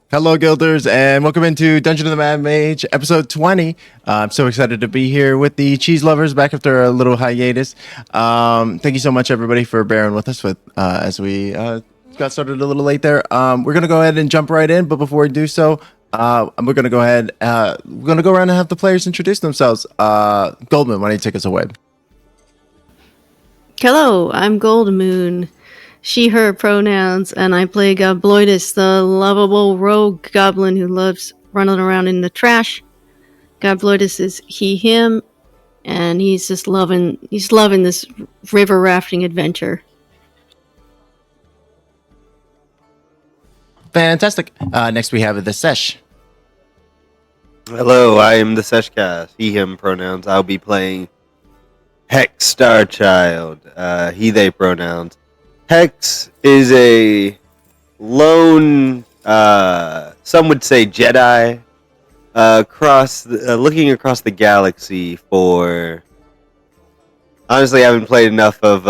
Hello, Guilders, and welcome into Dungeon of the Mad Mage, episode 20. I'm so excited to be here with the cheese lovers back after a little hiatus. Thank you so much, everybody, for bearing with us as we got started a little late there. We're going to go ahead and jump right in, but before we do so, we're going to go ahead. We're going to go around and have the players introduce themselves. Goldman, why don't you take us away? Hello, I'm Goldmoon. She, her pronouns, and I play Gobloidus, the lovable rogue goblin who loves running around in the trash. Gobloidus is he, him, and he's just loving this river rafting adventure. Fantastic. Next we have TheSesh. Hello, I am TheSeshCast. He, him pronouns. I'll be playing Hex Starchild. He, they pronouns. Hex is a lone, some would say Jedi, looking across the galaxy for... Honestly, I haven't played enough of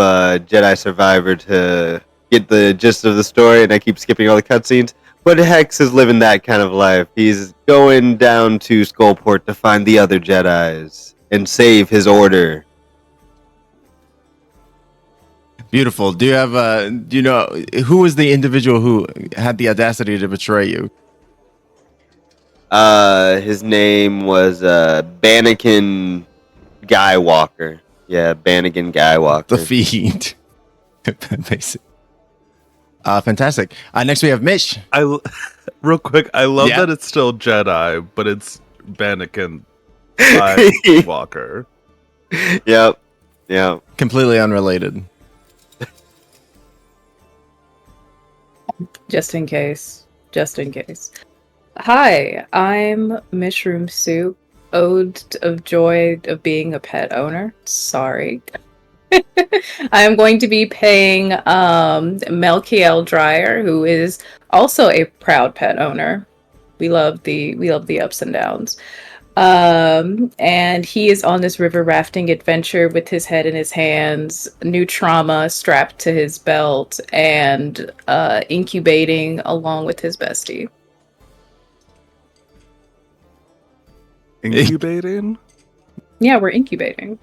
Jedi Survivor to get the gist of the story, and I keep skipping all the cutscenes. But Hex is living that kind of life. He's going down to Skullport to find the other Jedis and save his order. Beautiful. Do you know who was the individual who had the audacity to betray you? His name was Bannikin Guywalker. Yeah, Bannikin Guywalker. The feed. Basic. Fantastic. Next we have Mish. Real quick, I love that it's still Jedi, but it's Bannikin Guywalker. Yep. Completely unrelated. Just in case. Hi, I'm MishroomSoup, ode of joy of being a pet owner. Sorry. I am going to be paying Melkiel Dryur, who is also a proud pet owner. We love the ups and downs. And he is on this river rafting adventure with his head in his hands, new trauma strapped to his belt, and incubating along with his bestie. Incubating? Yeah, we're incubating.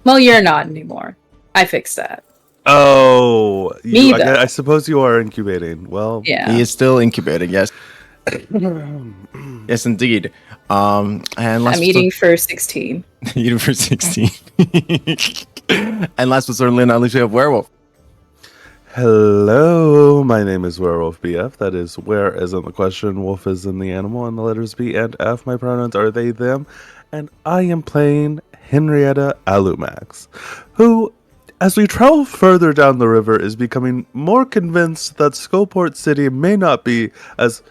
Well, you're not anymore. I fixed that. Oh, Neither. I suppose you are incubating. Well, Yeah. He is still incubating, yes. Yes, indeed. And I'm eating for 16. Eating for 16. And last but certainly not least, we have Werewolf. hello, my name is Wherewolfbf. That is where as in the question, wolf is in the animal, and the letters B and F. My pronouns are they, them, and I am playing Henrietta Alumax, who, as we travel further down the river, is becoming more convinced that Skullport City may not be as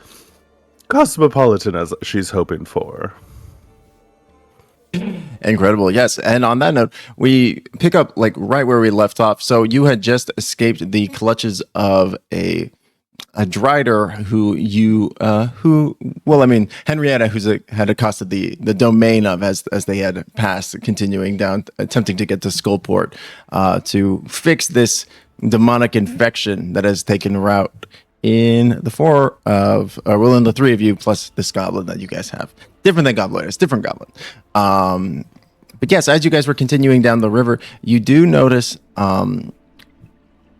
cosmopolitan as she's hoping for. Incredible, yes. And on that note, we pick up like right where we left off. So you had just escaped the clutches of a Dryur Henrietta, had accosted the domain of as they had passed, continuing down, attempting to get to Skullport to fix this demonic infection that has taken root in the the three of you plus this goblin that you guys have. Different than Gobloidus, different goblin. But yes, as you guys were continuing down the river, you do notice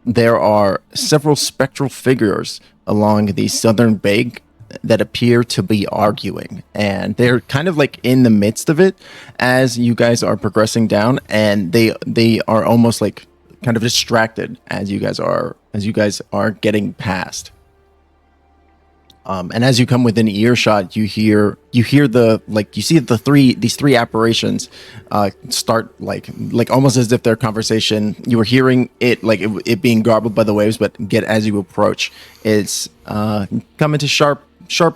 there are several spectral figures along the southern bank that appear to be arguing, and they're kind of like in the midst of it as you guys are progressing down, and they are almost like kind of distracted as you guys are getting past. And as you come within earshot, you hear you see these three apparitions start like almost as if their conversation, you were hearing it like it being garbled by the waves, but as you approach, it's come into sharp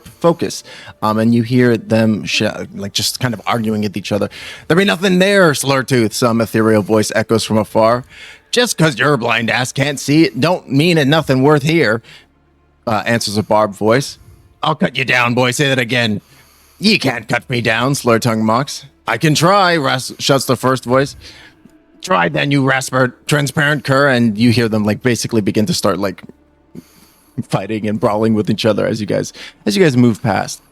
focus, and you hear them just kind of arguing with each other. There be nothing there, Slurtooth, some ethereal voice echoes from afar. Just because your blind ass can't see it don't mean it nothing worth here. Answers a barbed voice. I'll cut you down, boy. Say that again. Ye can't cut me down, Slurtongue mocks. I can try, shouts the first voice. Try then, you transparent cur. And you hear them like basically begin to start like fighting and brawling with each other as you guys move past.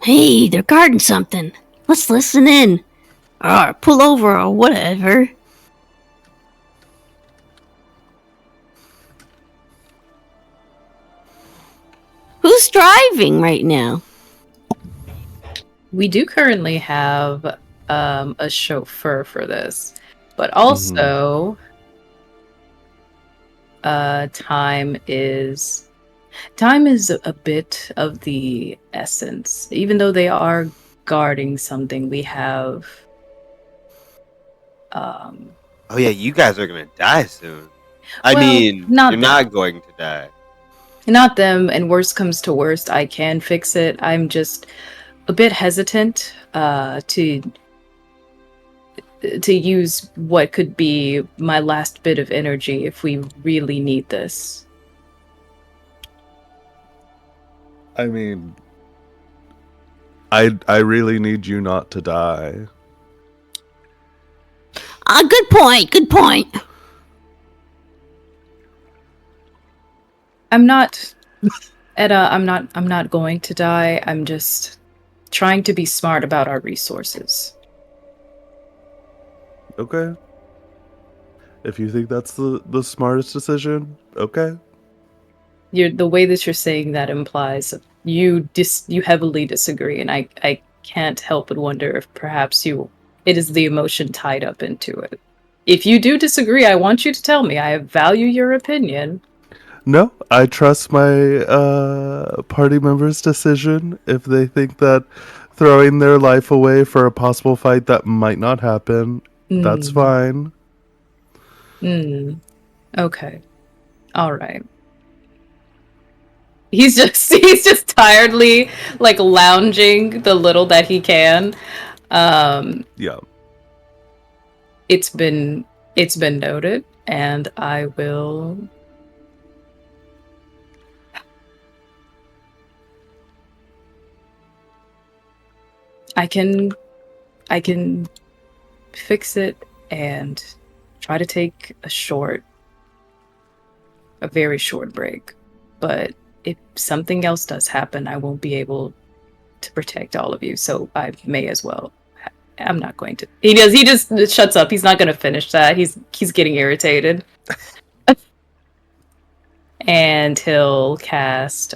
Hey, they're guarding something. Let's listen in. Or pull over or whatever. Who's driving right now? We do currently have a chauffeur for this, but also time is a bit of the essence. Even though they are guarding something, we have Oh yeah, you guys are gonna die soon. Well, You're not not going to die. not them, and worst comes to worst, I can fix it. I'm just a bit hesitant to use what could be my last bit of energy if we really need this. I mean, I really need you not to die. Good point. Good point. I'm not, Etta. I'm not going to die. I'm just trying to be smart about our resources. Okay. If you think that's the smartest decision, okay. The way that you're saying that implies you heavily disagree, and I can't help but wonder if perhaps it is the emotion tied up into it. If you do disagree, I want you to tell me. I value your opinion. No, I trust my party members' decision. If they think that throwing their life away for a possible fight that might not happen, that's fine. Okay. All right. He's just tiredly like lounging the little that he can. Yeah. It's been noted, and I will. I can fix it and try to take a very short break. But if something else does happen, I won't be able to protect all of you, so I may as well. I'm not going to. He just shuts up. He's not going to finish that. He's getting irritated. And he'll cast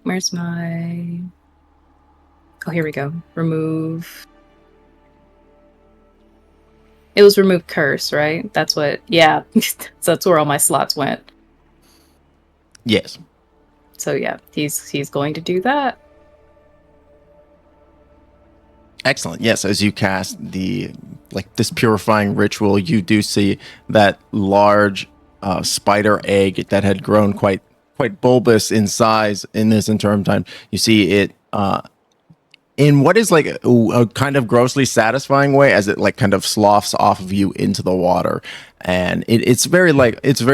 where's my... Oh, here we go. Remove... It was remove curse, right? That's what... Yeah. So that's where all my slots went. Yes. So yeah, he's going to do that. Excellent. Yes, as you cast this purifying ritual, you do see that large spider egg that had grown quite bulbous in size in this interim time. You see it in what is like a kind of grossly satisfying way as it like kind of sloughs off of you into the water, and it's very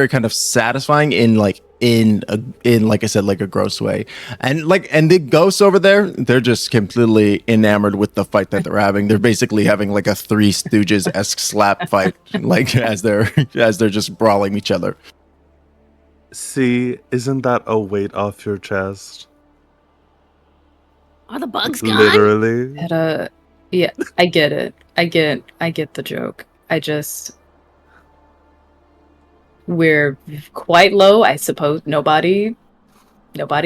kind of satisfying in like I said, like a gross way. And the ghosts over there, they're just completely enamored with the fight that they're having. They're basically having like a Three Stooges-esque slap fight, like as they're just brawling each other. See, isn't that a weight off your chest? Are the bugs gone? Literally. Yeah, I get it. I get the joke. We're quite low, I suppose. Nobody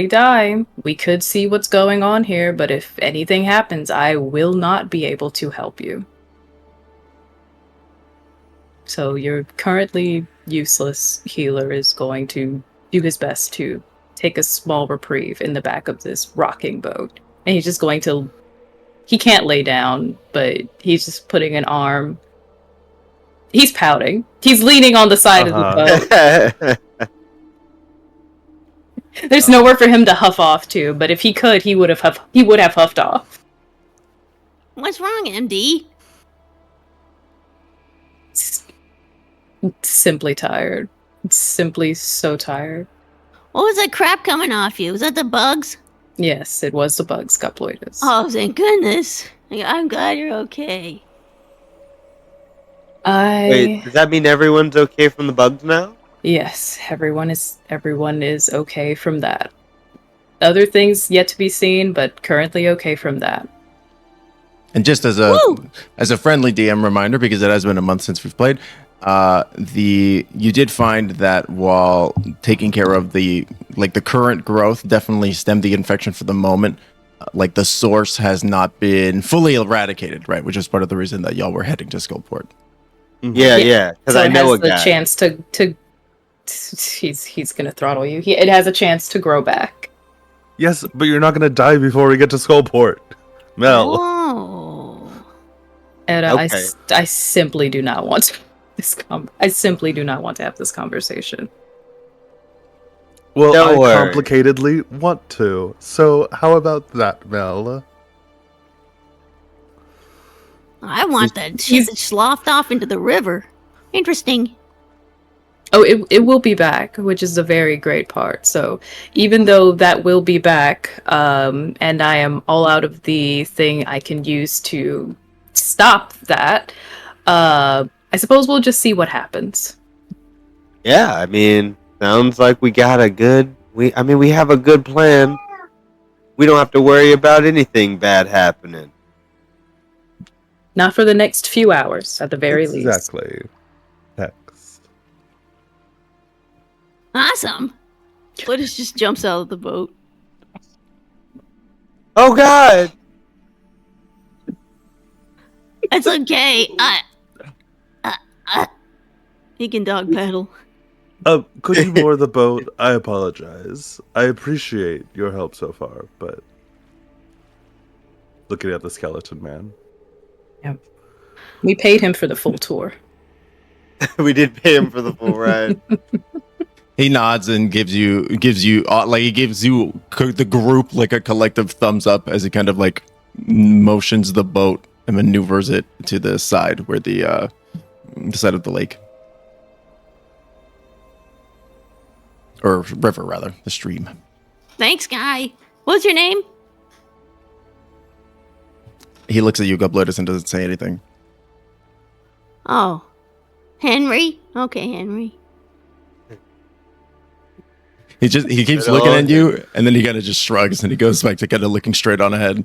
die. We could see what's going on here, but if anything happens, I will not be able to help you. So your currently useless healer is going to do his best to take a small reprieve in the back of this rocking boat. And he's just going to... He can't lay down, but he's just putting an arm... He's pouting. He's leaning on the side of the boat. There's nowhere for him to huff off to, but if he could, he would have huffed off. What's wrong, MD? Simply tired. Simply so tired. What was that crap coming off you? Was that the bugs? Yes, it was the bugs, Gobloidus. Oh, thank goodness. I'm glad you're okay. Wait, does that mean everyone's okay from the bugs now? Yes, everyone is okay from that. Other things yet to be seen, but currently okay from that. And just as a friendly DM reminder, because it has been a month since we've played, you did find that while taking care of the current growth definitely stemmed the infection for the moment. Like the source has not been fully eradicated, right? Which is part of the reason that y'all were heading to Skullport. Yeah. Because So I it know has a the guy. chance to he's gonna throttle you. It has a chance to grow back. Yes, but you're not going to die before we get to Skullport. Mel. Oh. And Okay. I simply do not want I simply do not want to have this conversation. Well, Don't I worry. complicatedly want to. So, how about that, Mel? I want that shit that's sloughed off into the river. Interesting. Oh, it will be back, which is a very great part. So even though that will be back, and I am all out of the thing I can use to stop that, I suppose we'll just see what happens. Yeah, I mean, sounds like we got we have a good plan. We don't have to worry about anything bad happening. Not for the next few hours, at the very least. Exactly. Hex. Awesome. Gobloidus just jumps out of the boat. Oh God! It's okay. He can dog paddle. Could you moor the boat? I apologize. I appreciate your help so far, but looking at the skeleton man. Yep. We paid him for the full tour. We did pay him for the full ride. He nods and gives you the group like a collective thumbs up as he kind of like motions the boat and maneuvers it to the side where the side of the lake or river rather, the stream. Thanks, guy. What's your name? He looks at you, Gobloidus, and doesn't say anything. Oh. Henry? Okay, Henry. He keeps Hello, looking at you, and then he kind of just shrugs and he goes back to kind of looking straight on ahead.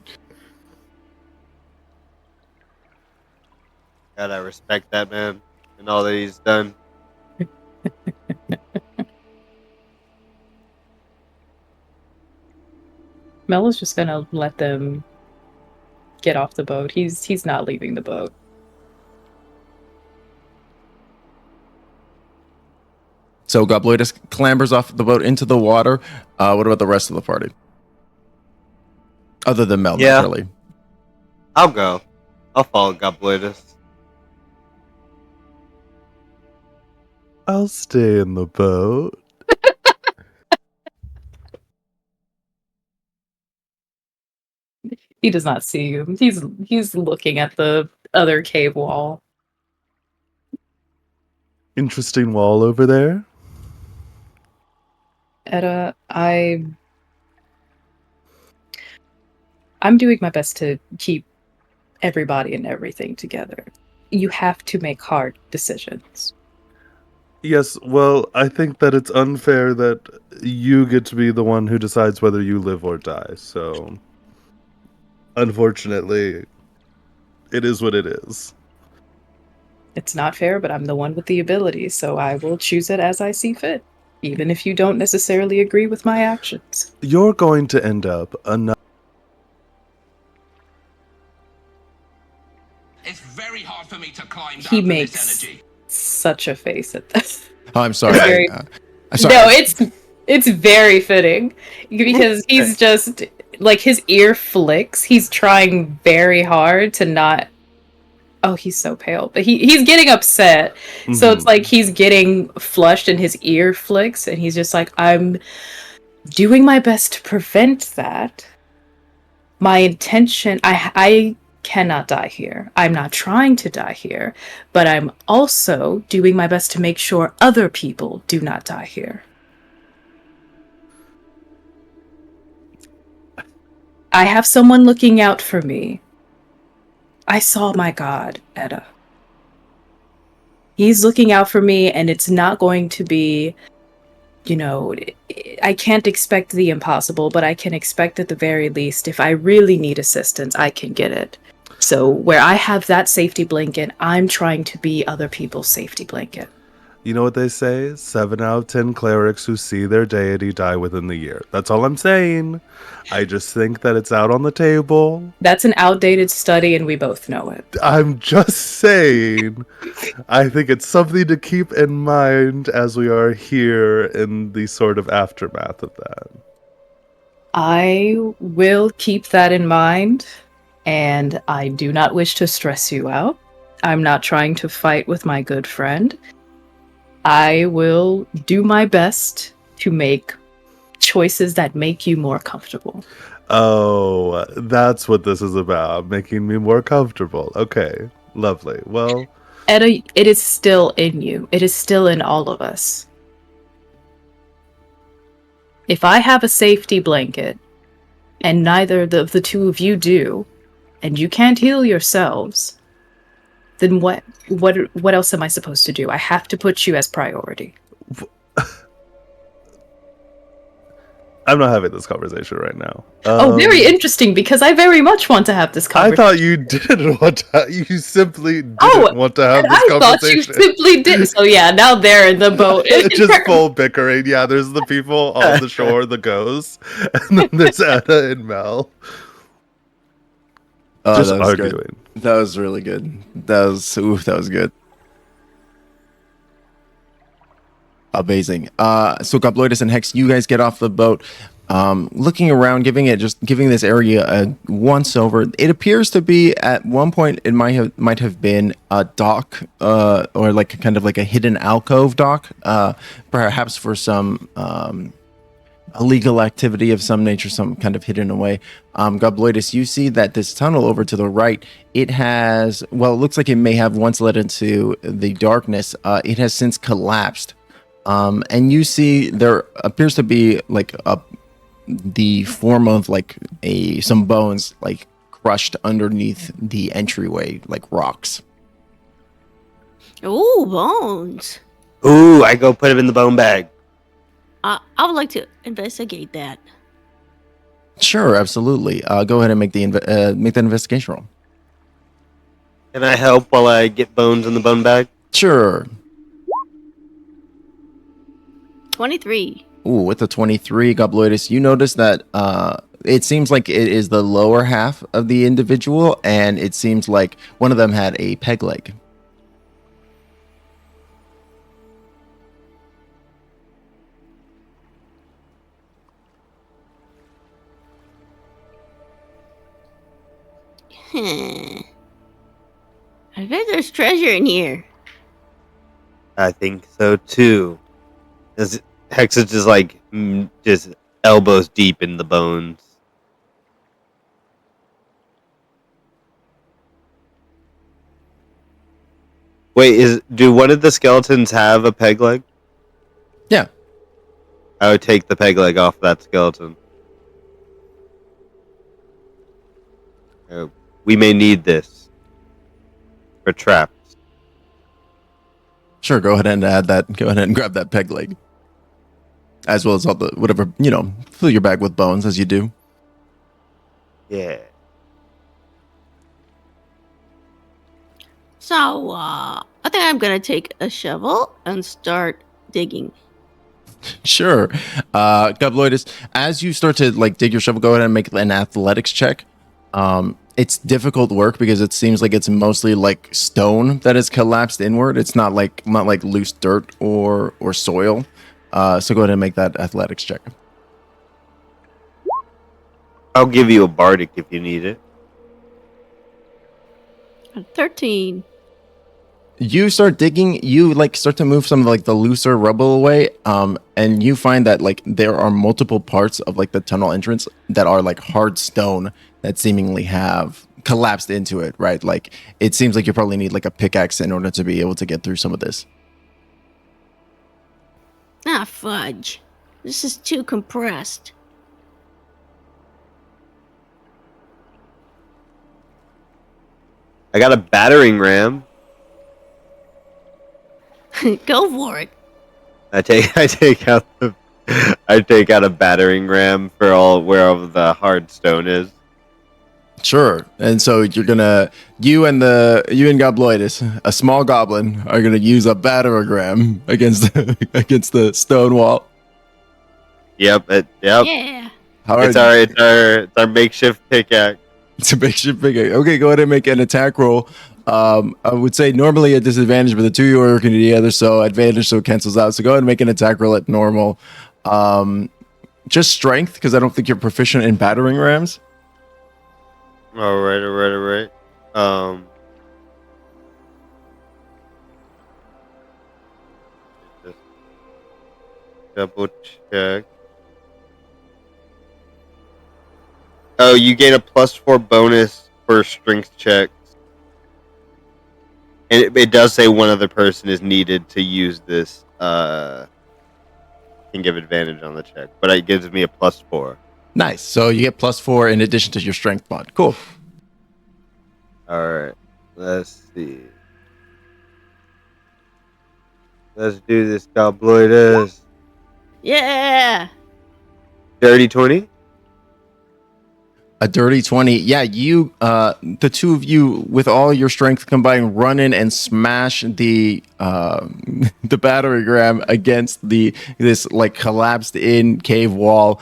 God, I respect that man and all that he's done. Mel is just gonna let them get off the boat. He's not leaving the boat. So Gobloidus clambers off the boat into the water. What about the rest of the party? Other than Mel, Yeah. naturally. I'll go. I'll follow Gobloidus. I'll stay in the boat. He does not see you. He's looking at the other cave wall. Interesting wall over there. Etta, I'm doing my best to keep everybody and everything together. You have to make hard decisions. Yes, well, I think that it's unfair that you get to be the one who decides whether you live or die, so unfortunately, it is what it is. It's not fair, but I'm the one with the ability, so I will choose it as I see fit, even if you don't necessarily agree with my actions. You're going to end up another. It's very hard for me to climb down He from this makes energy. such a face at this. Oh, I'm sorry. Very- I'm sorry. No, it's very fitting because he's just like his ear flicks. He's trying very hard to not. Oh, he's so pale, but he's getting upset. So it's like he's getting flushed and his ear flicks, and he's just like, I'm doing my best to prevent that. My intention, I cannot die here. I'm not trying to die here, but I'm also doing my best to make sure other people do not die here. I have someone looking out for me. I saw my god, Etta. He's looking out for me, and it's not going to be, I can't expect the impossible, but I can expect at the very least, if I really need assistance, I can get it. So where I have that safety blanket, I'm trying to be other people's safety blanket. You know what they say? 7 out of 10 clerics who see their deity die within the year. That's all I'm saying. I just think that it's out on the table. That's an outdated study, and we both know it. I'm just saying. I think it's something to keep in mind as we are here in the sort of aftermath of that. I will keep that in mind, and I do not wish to stress you out. I'm not trying to fight with my good friend. I will do my best to make choices that make you more comfortable. Oh, that's what this is about, making me more comfortable. Okay, lovely. Well, Etta, it is still in you. It is still in all of us. If I have a safety blanket, and neither of the two of you do, and you can't heal yourselves, then what else am I supposed to do? I have to put you as priority. I'm not having this conversation right now. Very interesting, because I very much want to have this I conversation. thought you didn't want to. You simply didn't want to have this I thought you conversation. simply did. So yeah, now they're in the boat. Just full bickering. Yeah, there's the people on the shore, the ghosts, and then there's Anna and Mel. Just that was arguing. good. That was really good. That was good. Amazing. So Gobloidus and Hex, you guys get off the boat, looking around, giving this area a once over. It appears to be at one point it might have been a dock, or like kind of like a hidden alcove dock, perhaps for some illegal activity of some nature, some kind of hidden away. Gobloidus, you see that this tunnel over to the right, it looks like it may have once led into the darkness. It has since collapsed. And you see there appears to be like the form of like some bones like crushed underneath the entryway, like rocks. Ooh, bones. Ooh, I go put him in the bone bag. I would like to investigate that. Sure, absolutely. Go ahead and make the investigation roll. Can I help while I get bones in the bone bag? Sure. 23. Ooh, with the 23, Gobloidus, you notice that it seems like it is the lower half of the individual, and it seems like one of them had a peg leg. I bet there's treasure in here. I think so too. Hex is just like just elbows deep in the bones. Wait, do one of the skeletons have a peg leg? Yeah. I would take the peg leg off that skeleton. We may need this for traps. Sure, go ahead and add that. Go ahead and grab that peg leg. As well as all the whatever, fill your bag with bones as you do. Yeah. So, I think I'm gonna take a shovel and start digging. Sure. Gobloidus, as you start to like dig your shovel, go ahead and make an athletics check. It's difficult work because it seems like it's mostly like stone that is collapsed inward. It's not like loose dirt or soil. So go ahead and make that athletics check. I'll give you a bardic if you need it. 13. You start digging, you like start to move some of like the looser rubble away, and you find that like there are multiple parts of like the tunnel entrance that are like hard stone that seemingly have collapsed into it, right? Like it seems like you probably need like a pickaxe in order to be able to get through some of this. Ah, fudge. This is too compressed. I got a battering ram. Go for it. I take out a battering ram for wherever the hard stone is. Sure. And so you're gonna you and Gobloidus, a small goblin, are gonna use a batteragram against against the stone wall. Yep. Yeah. How It's our makeshift pickaxe. It's a makeshift pickaxe. Okay, go ahead and make an attack roll. I would say normally a disadvantage, but the two of you are working together, so advantage, so it cancels out. So go ahead and make an attack roll at normal. Just strength, because I don't think you're proficient in battering rams. All right. Just double check. Oh, you gain a +4 bonus for strength checks. And it does say one other person is needed to use this. Can give advantage on the check, but it gives me a +4. Nice. So you get +4 in addition to your strength mod. Cool. All right, let's see. Let's do this, Gobloidus. Yeah. Dirty 20. A dirty 20. Yeah, you, the two of you, with all your strength combined, run in and smash the the batteragram against this like collapsed in cave wall.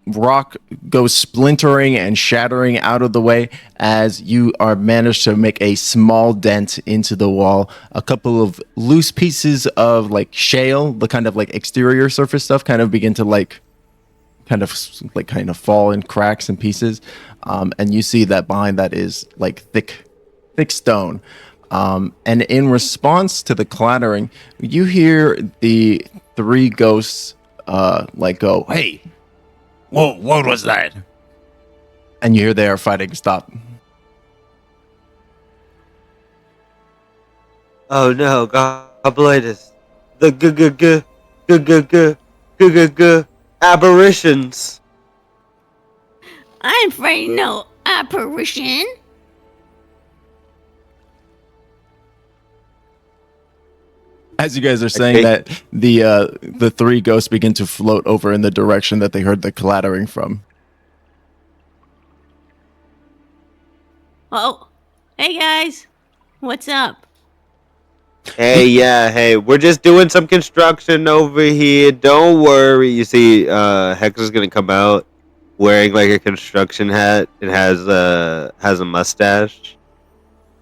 Rock goes splintering and shattering out of the way as you are managed to make a small dent into the wall. A couple of loose pieces of like shale, the kind of like exterior surface stuff, kind of begin to kind of fall in cracks and pieces, and you see that behind that is like thick stone. And in response to the clattering, you hear the three ghosts go, "Hey, what was that?" And you hear they are fighting stop. Oh no, Gobloidus. The aberrations. I'm afraid no apparition. As you guys are saying Okay. that, the three ghosts begin to float over in the direction that they heard the clattering from. Oh, hey guys, what's up? Hey, we're just doing some construction over here. Don't worry. You see, Hex is gonna come out wearing like a construction hat. It has a mustache.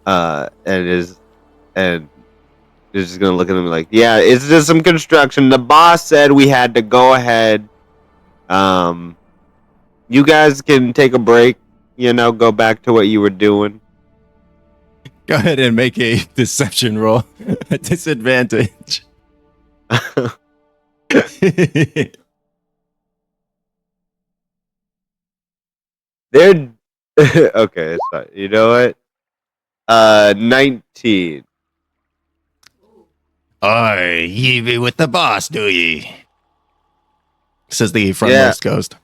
And is just gonna look at them like, yeah, it's just some construction. The boss said we had to go ahead. You guys can take a break. Go back to what you were doing. Go ahead and make a deception roll at disadvantage. They're okay. It's fine. You know what? 19. Aye, ye be with the boss, do ye? Says the frontmost ghost.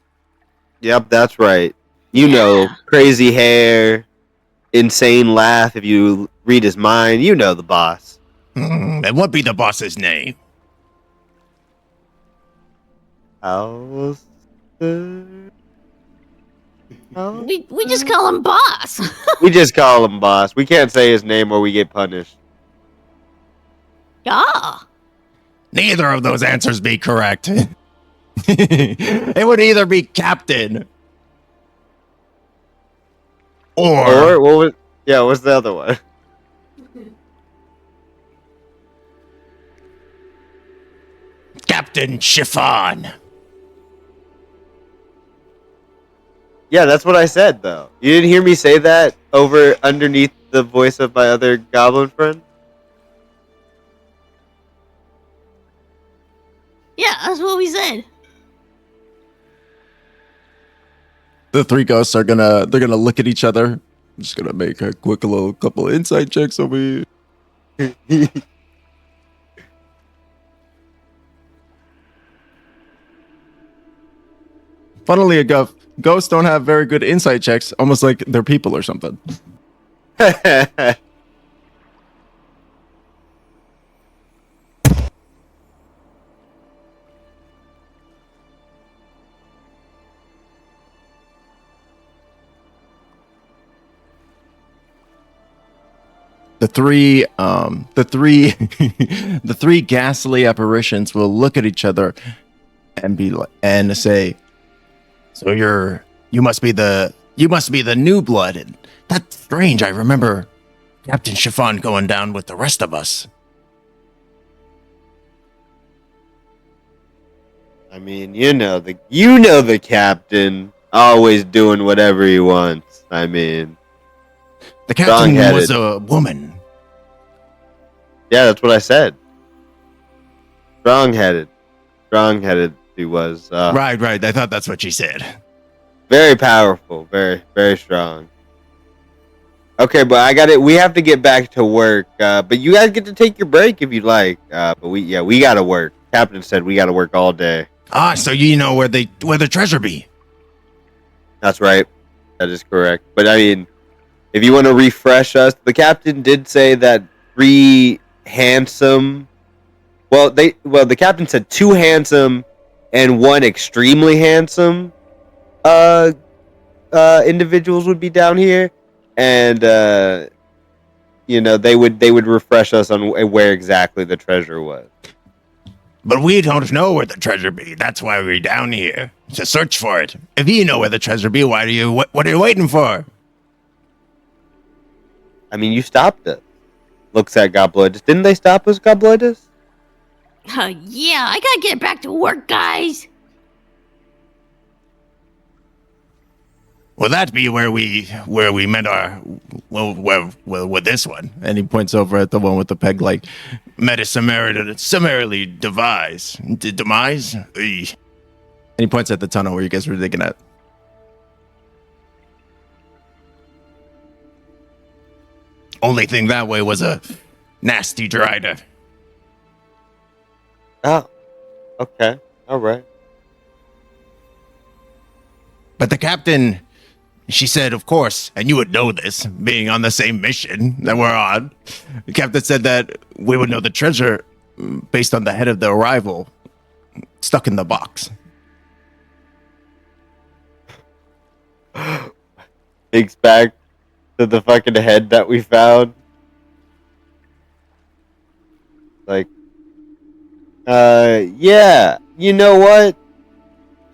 Yep, that's right. You know, crazy hair, insane laugh. If you read his mind, you know the boss. And what be the boss's name? Halaster? We just call him boss. We just call him boss. We can't say his name or we get punished. Yeah. Neither of those answers be correct. It would either be captain Or what was? Yeah, what's the other one? Captain Chiffon. Yeah, that's what I said though. You didn't hear me say that over underneath the voice of my other goblin friend? Yeah, that's what we said. The three ghosts are they're gonna look at each other. I'm just gonna make a quick little couple of insight checks over here. Funnily enough, ghosts don't have very good insight checks, almost like they're people or something. the three ghastly apparitions will look at each other and and say, "So you must be the new blood. And that's strange. I remember Captain Chiffon going down with the rest of us." I mean, you know the captain always doing whatever he wants. I mean, The captain Strong-headed. was a woman. yeah, that's what I said. Strong-headed he was. Right. I thought that's what she said. Very powerful, very, very strong. Okay, but I got it. We have to get back to work. But you guys get to take your break if you'd like. But we gotta work. Captain said we gotta work all day. Ah, so you know where the treasure be? That's right. That is correct. But I mean, if you want to refresh us, the captain did say that 3 handsome. The captain said 2 handsome and 1 extremely handsome individuals would be down here, and they would refresh us on where exactly the treasure was. But we don't know where the treasure be. That's why we're down here to search for it. If you know where the treasure be, what are you waiting for? I mean, you stopped us. Looks at Gobloidus. Didn't they stop us, Gobloidus? Yeah, I gotta get back to work, guys. Will that be where we met our with this one? And he points over at the one with the peg leg. Met a summarily demise. Eey. And he points at the tunnel where you guys were digging at. Only thing that way was a nasty Dryur. Oh, okay, all right. But the captain, she said, of course, and you would know this, being on the same mission that we're on. The captain said that we would know the treasure based on the head of the arrival stuck in the box. Thinks back to the fucking head that we found. Like, yeah, you know what?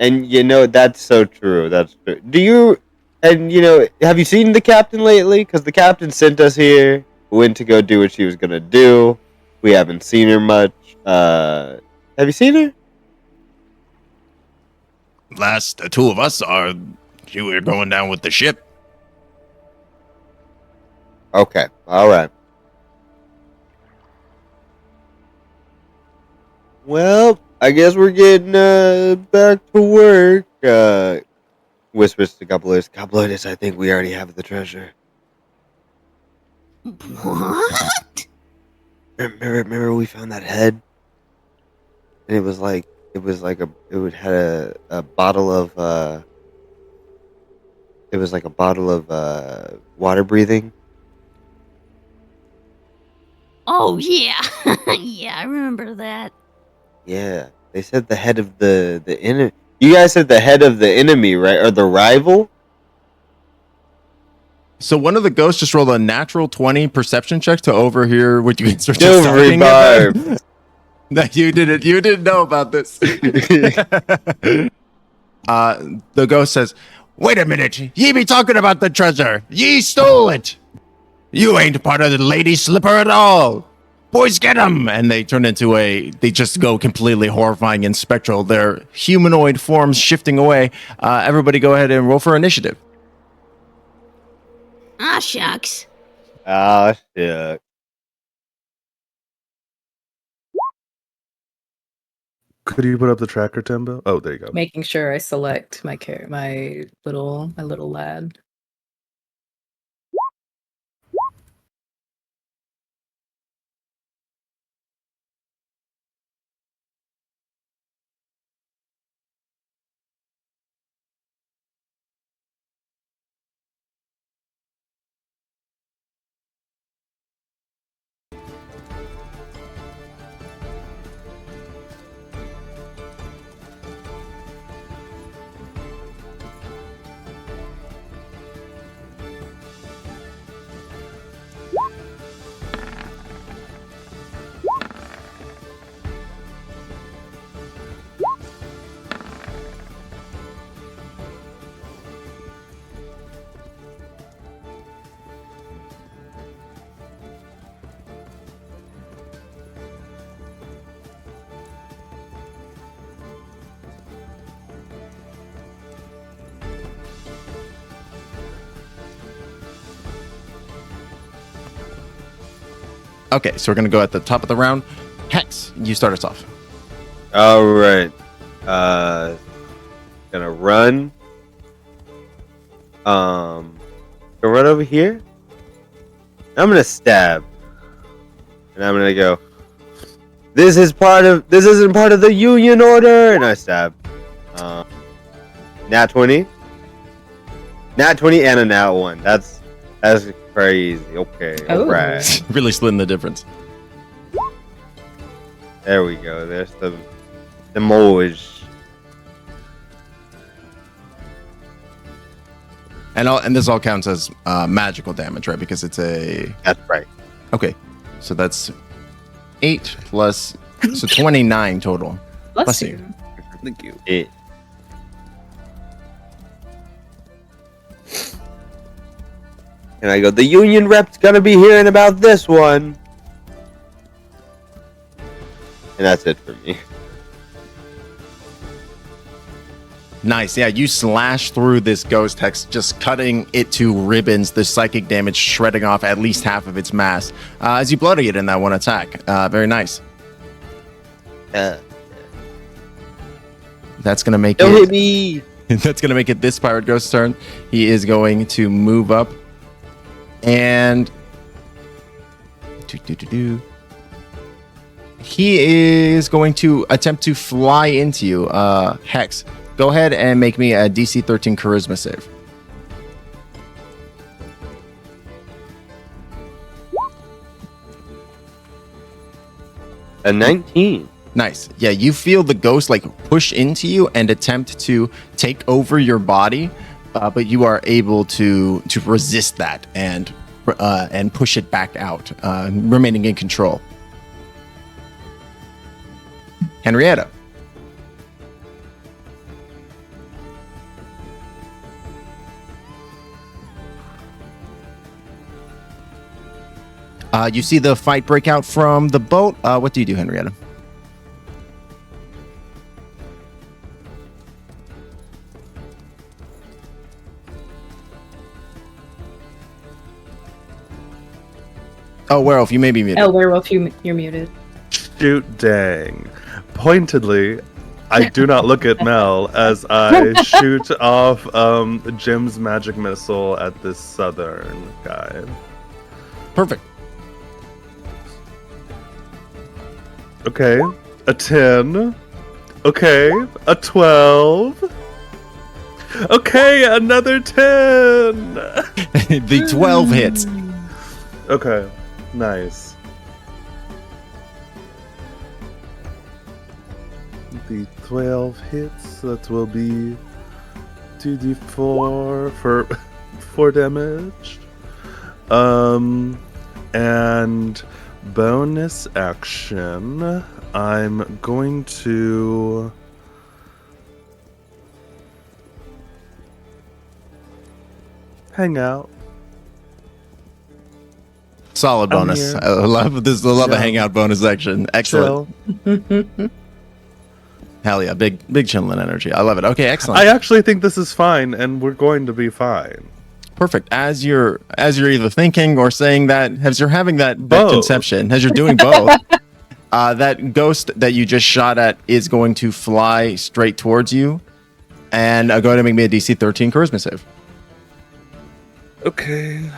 And that's so true. That's true. Have you seen the captain lately? Because the captain sent us here, went to go do what she was gonna do. We haven't seen her much. Have you seen her? Last the 2 of us are, we were going down with the ship. Okay, all right. Well, I guess we're getting back to work. Whispers to Gobloidus. Gobloidus, I think we already have the treasure. What? Remember we found that head, and it had a bottle of it was like a bottle of water breathing. Oh, yeah. Yeah, I remember that. Yeah, they said the head of the enemy. You guys said the head of the enemy, right? Or the rival? So one of the ghosts just rolled a natural 20 perception check to overhear what you guys were just Silvery talking barb. about. That you didn't know about this. The ghost says, "Wait a minute, ye be talking about the treasure. Ye stole it. You ain't part of the lady slipper at all. Boys, get them!" And they turn they just go completely horrifying and spectral. Their humanoid forms shifting away. Everybody go ahead and roll for initiative. Ah, shucks. Oh shit. Could you put up the tracker, Timbo? Oh, there you go. Making sure I select my little lad. Okay, so we're gonna go at the top of the round. Hex, you start us off. All right. Gonna run. Gonna run over here. I'm gonna stab, and I'm gonna go. This isn't part of the Union Order, and I stab. Nat 20. Nat 20 and a nat 1. That's crazy. Okay, Oh. alright. Really splitting the difference. There we go. There's the Mage. And this all counts as magical damage, right? Because it's a... That's right. Okay, so that's 8 plus... So 29 total. Bless you. you. Thank you. It. And I go, the Union rep's gonna be hearing about this one. And that's it for me. Nice. Yeah, you slash through this ghost Hex, just cutting it to ribbons, the psychic damage shredding off at least half of its mass as you bloody it in that one attack. Very nice. That's going to make Don't it... hit me! That's going to make it this pirate ghost's turn. He is going to move up and... He is going to attempt to fly into you. Hex, go ahead and make me a DC 13 Charisma save. A 19. Nice. Yeah, you feel the ghost like push into you and attempt to take over your body, but you are able to resist that and push it back out, remaining in control. Henrietta. You see the fight break out from the boat. What do you do, Henrietta? Oh, Werewolf, you may be muted. Oh, Werewolf, you're muted. Shoot dang. Pointedly, I do not look at Mel as I shoot off Jim's magic missile at this southern guy. Perfect. Okay, a 10. Okay, a 12. Okay, another 10. The 12 hits. Okay, nice. The 12 hits, that will be 2d4 for 4 damage. And bonus action, I'm going to hang out. Solid I'm bonus. here. I love this. I love a Yeah. hangout bonus action. Excellent. Chill. Hell yeah, big chilling energy. I love it. Okay, excellent. I actually think this is fine, and we're going to be fine. Perfect. As you're either thinking or saying that, as you're having that Both. conception, as you're doing both, that ghost that you just shot at is going to fly straight towards you, and go ahead and make me a DC 13 Charisma save. Okay.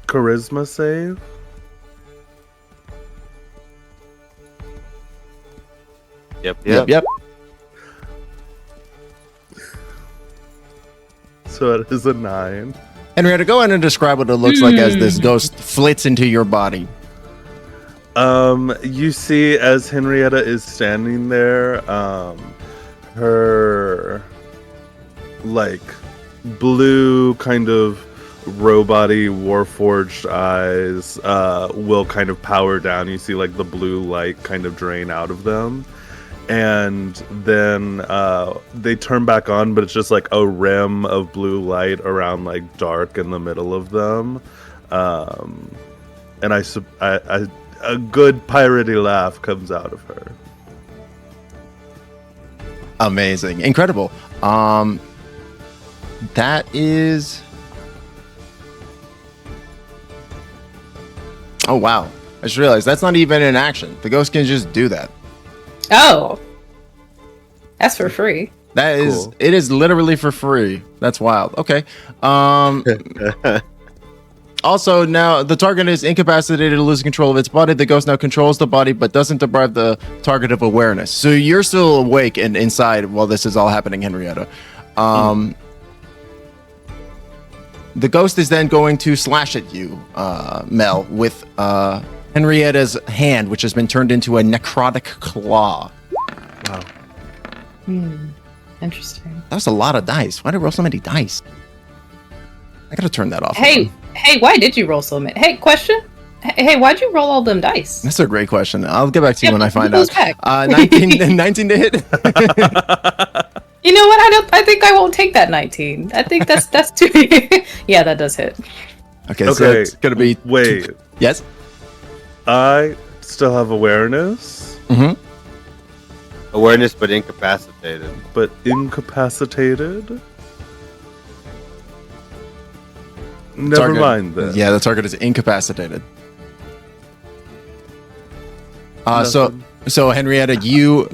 Charisma save. Yep. So it is a 9. Henrietta, go ahead and describe what it looks like as this ghost flits into your body. You see as Henrietta is standing there, her like blue kind of robot-y warforged eyes will kind of power down. You see like the blue light kind of drain out of them. And then they turn back on, but it's just like a rim of blue light around like dark in the middle of them. And a good piratey laugh comes out of her. Amazing. Incredible. That is Oh, wow. I just realized that's not even an action. The ghost can just do that. Oh, that's for free. That is, Cool. it is literally for free. That's wild. Okay. Also, now the target is incapacitated, losing control of its body. The ghost now controls the body, but doesn't deprive the target of awareness. So you're still awake and inside while this is all happening, Henrietta. The ghost is then going to slash at you, Mel, with Henrietta's hand, which has been turned into a necrotic claw. Wow. Interesting. That was a lot of dice. Why did I roll so many dice? I gotta turn that off. Hey, why did you roll so many? Hey, question. Hey, why'd you roll all them dice? That's a great question. I'll get back to you when I find who's out. back? 19 to hit. You know what? I think I won't take that 19. I think that's too. Yeah, that does hit. Okay, so it's gonna be. Wait. Yes. I still have awareness, Mm-hmm. Awareness, but incapacitated. but incapacitated. Never mind then. Yeah, the target is incapacitated. Nothing. So Henrietta, you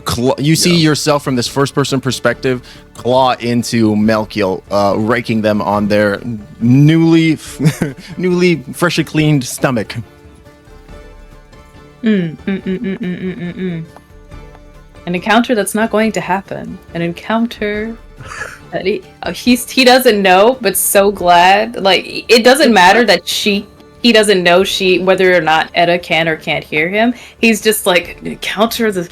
see yourself from this first-person perspective claw into Melkiel, raking them on their newly freshly cleaned stomach. An encounter that's not going to happen. An encounter that he doesn't know, but so glad. Like, it doesn't matter that he doesn't know whether or not Etta can or can't hear him. He's just like, an encounter that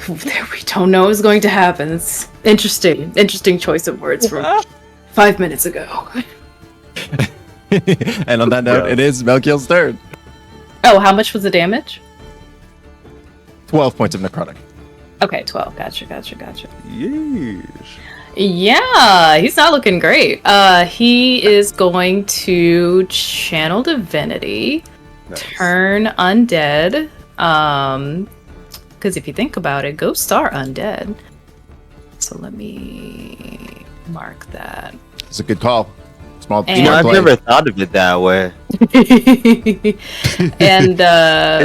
we don't know is going to happen. It's interesting choice of words from 5 minutes ago. And on that note, it is Melkiel's turn. Oh, how much was the damage? 12 points of necrotic. Okay, 12. Gotcha. Yeesh. Yeah, he's not looking great. He is going to channel divinity, Nice. turn undead. Because if you think about it, ghosts are undead. So let me mark that. It's a good call. Small And- You know, smart I've play. never thought of it that way. And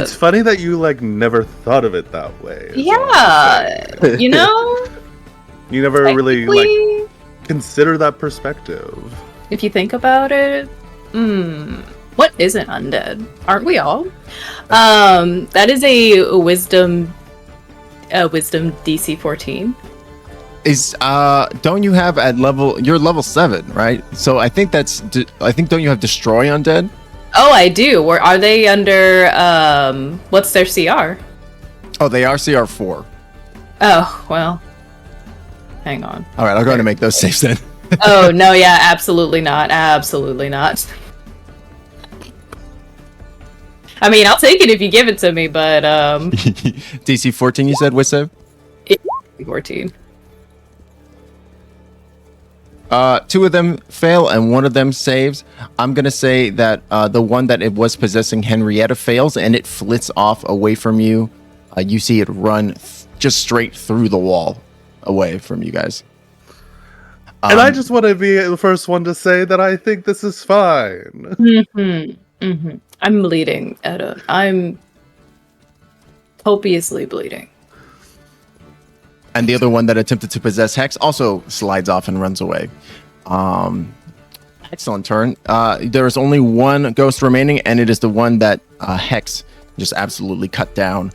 It's funny that you never thought of it that way. is all I'm yeah, saying. you know, You never really technically, consider that perspective. if you think about it, what isn't undead? Aren't we all? That is a wisdom DC 14. Is don't you have at level? You're level 7, right? So I think don't you have destroy undead? Oh, I do. Or are they under what's their CR? Oh, they are CR4. Oh, well. Hang on. All right, I'll go ahead and make those saves then. Oh, no, yeah, absolutely not. Absolutely not. I mean, I'll take it if you give it to me, but DC 14, you said, with save? 14. 2 of them fail and 1 of them saves. I'm gonna say that the one that it was possessing Henrietta fails and it flits off away from you. You see it run just straight through the wall away from you guys. And I just want to be the first one to say that I think this is fine. I'm bleeding, Etta. I'm copiously bleeding. And the other one that attempted to possess Hex also slides off and runs away. Excellent turn. There is only one ghost remaining, and it is the one that Hex just absolutely cut down.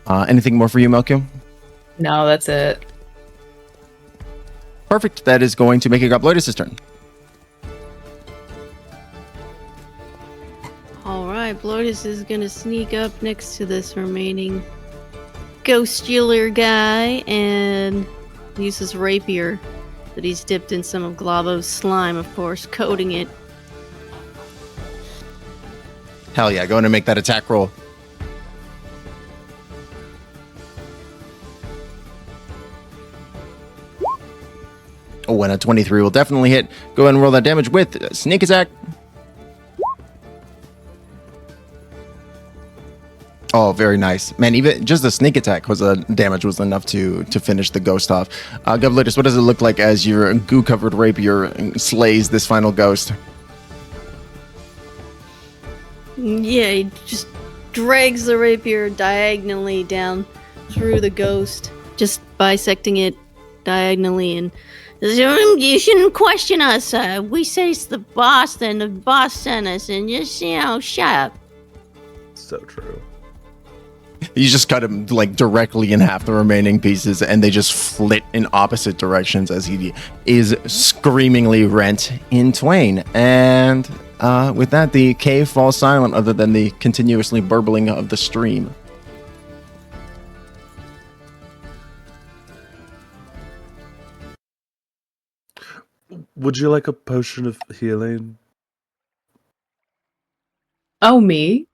Anything more for you, Melkiel? No, that's it. Perfect. That is going to make it Gobloidus' turn. Alright, Bloidus is gonna sneak up next to this remaining ghost stealer guy and use his rapier that he's dipped in some of Glavo's slime, of course, coating it. Hell yeah, going to make that attack roll. Oh, and a 23 will definitely hit. Go ahead and roll that damage with sneak attack. Oh, very nice. Man, even just the sneak attack was damage was enough to finish the ghost off. Gobloidus, what does it look like as your goo-covered rapier slays this final ghost? Yeah, he just drags the rapier diagonally down through the ghost, just bisecting it diagonally, and says, you shouldn't question us. We say it's the boss, then the boss sent us, and just, shut up. So true. You just cut him like directly in half, the remaining pieces, and they just flit in opposite directions as he is screamingly rent in twain. And with that, the cave falls silent, other than the continuously burbling of the stream. Would you like a potion of healing? Oh, me?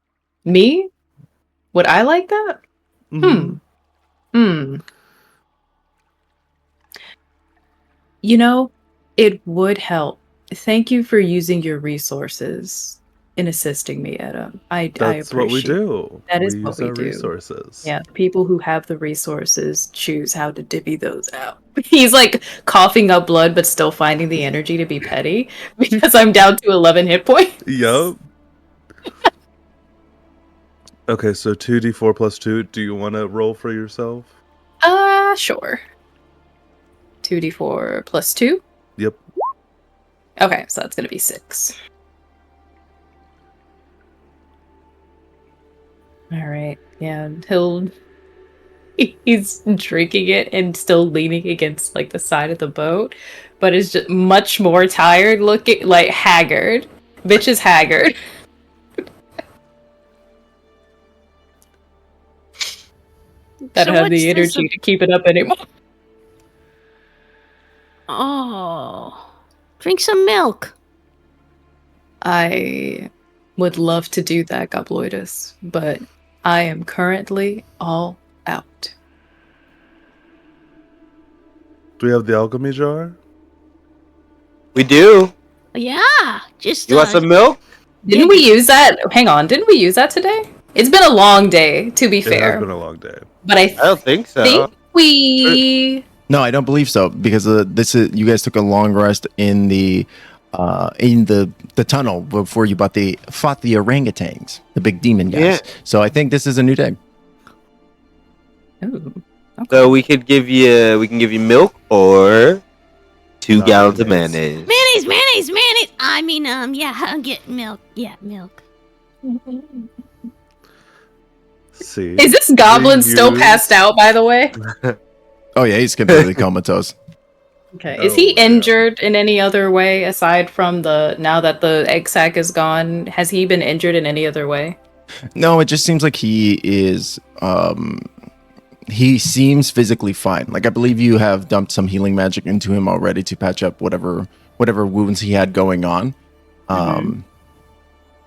Me? Would I like that? Mhm. It would help. Thank you for using your resources in assisting me, Etta. I That's appreciate what we do. That is we what use we our do. resources. Yeah, the people who have the resources choose how to divvy those out. He's like coughing up blood, but still finding the energy to be petty because I'm down to 11 hit points. Yup. Okay, so 2d4 plus 2. Do you want to roll for yourself? Sure. 2d4 plus 2? Yep. Okay, so that's gonna be 6. Alright, yeah, he's drinking it and still leaning against like the side of the boat, but is just much more tired looking, like haggard. Bitch is haggard. I don't have the energy to keep it up anymore. Oh, drink some milk. I would love to do that, Gobloidus, but I am currently all out. Do we have the alchemy jar? We do. Yeah, just You want some milk? Didn't we use that? Hang on, didn't we use that today? It's been a long day, to be fair. It has been a long day. But I don't think so. think we... No, I don't believe so, because you guys took a long rest in the tunnel before you fought the orangutans, the big demon guys. Yeah. So I think this is a new day. Ooh, okay. So we can give you milk or 2 gallons of mayonnaise. Mayonnaise. I mean, yeah, I'll get milk. Yeah, milk. See. Is this goblin still passed out, by the way? Oh yeah, he's completely comatose. Okay. Is he injured in any other way aside from now that the egg sac is gone? Has he been injured in any other way? No, it just seems like he is. He seems physically fine. Like I believe you have dumped some healing magic into him already to patch up whatever wounds he had going on.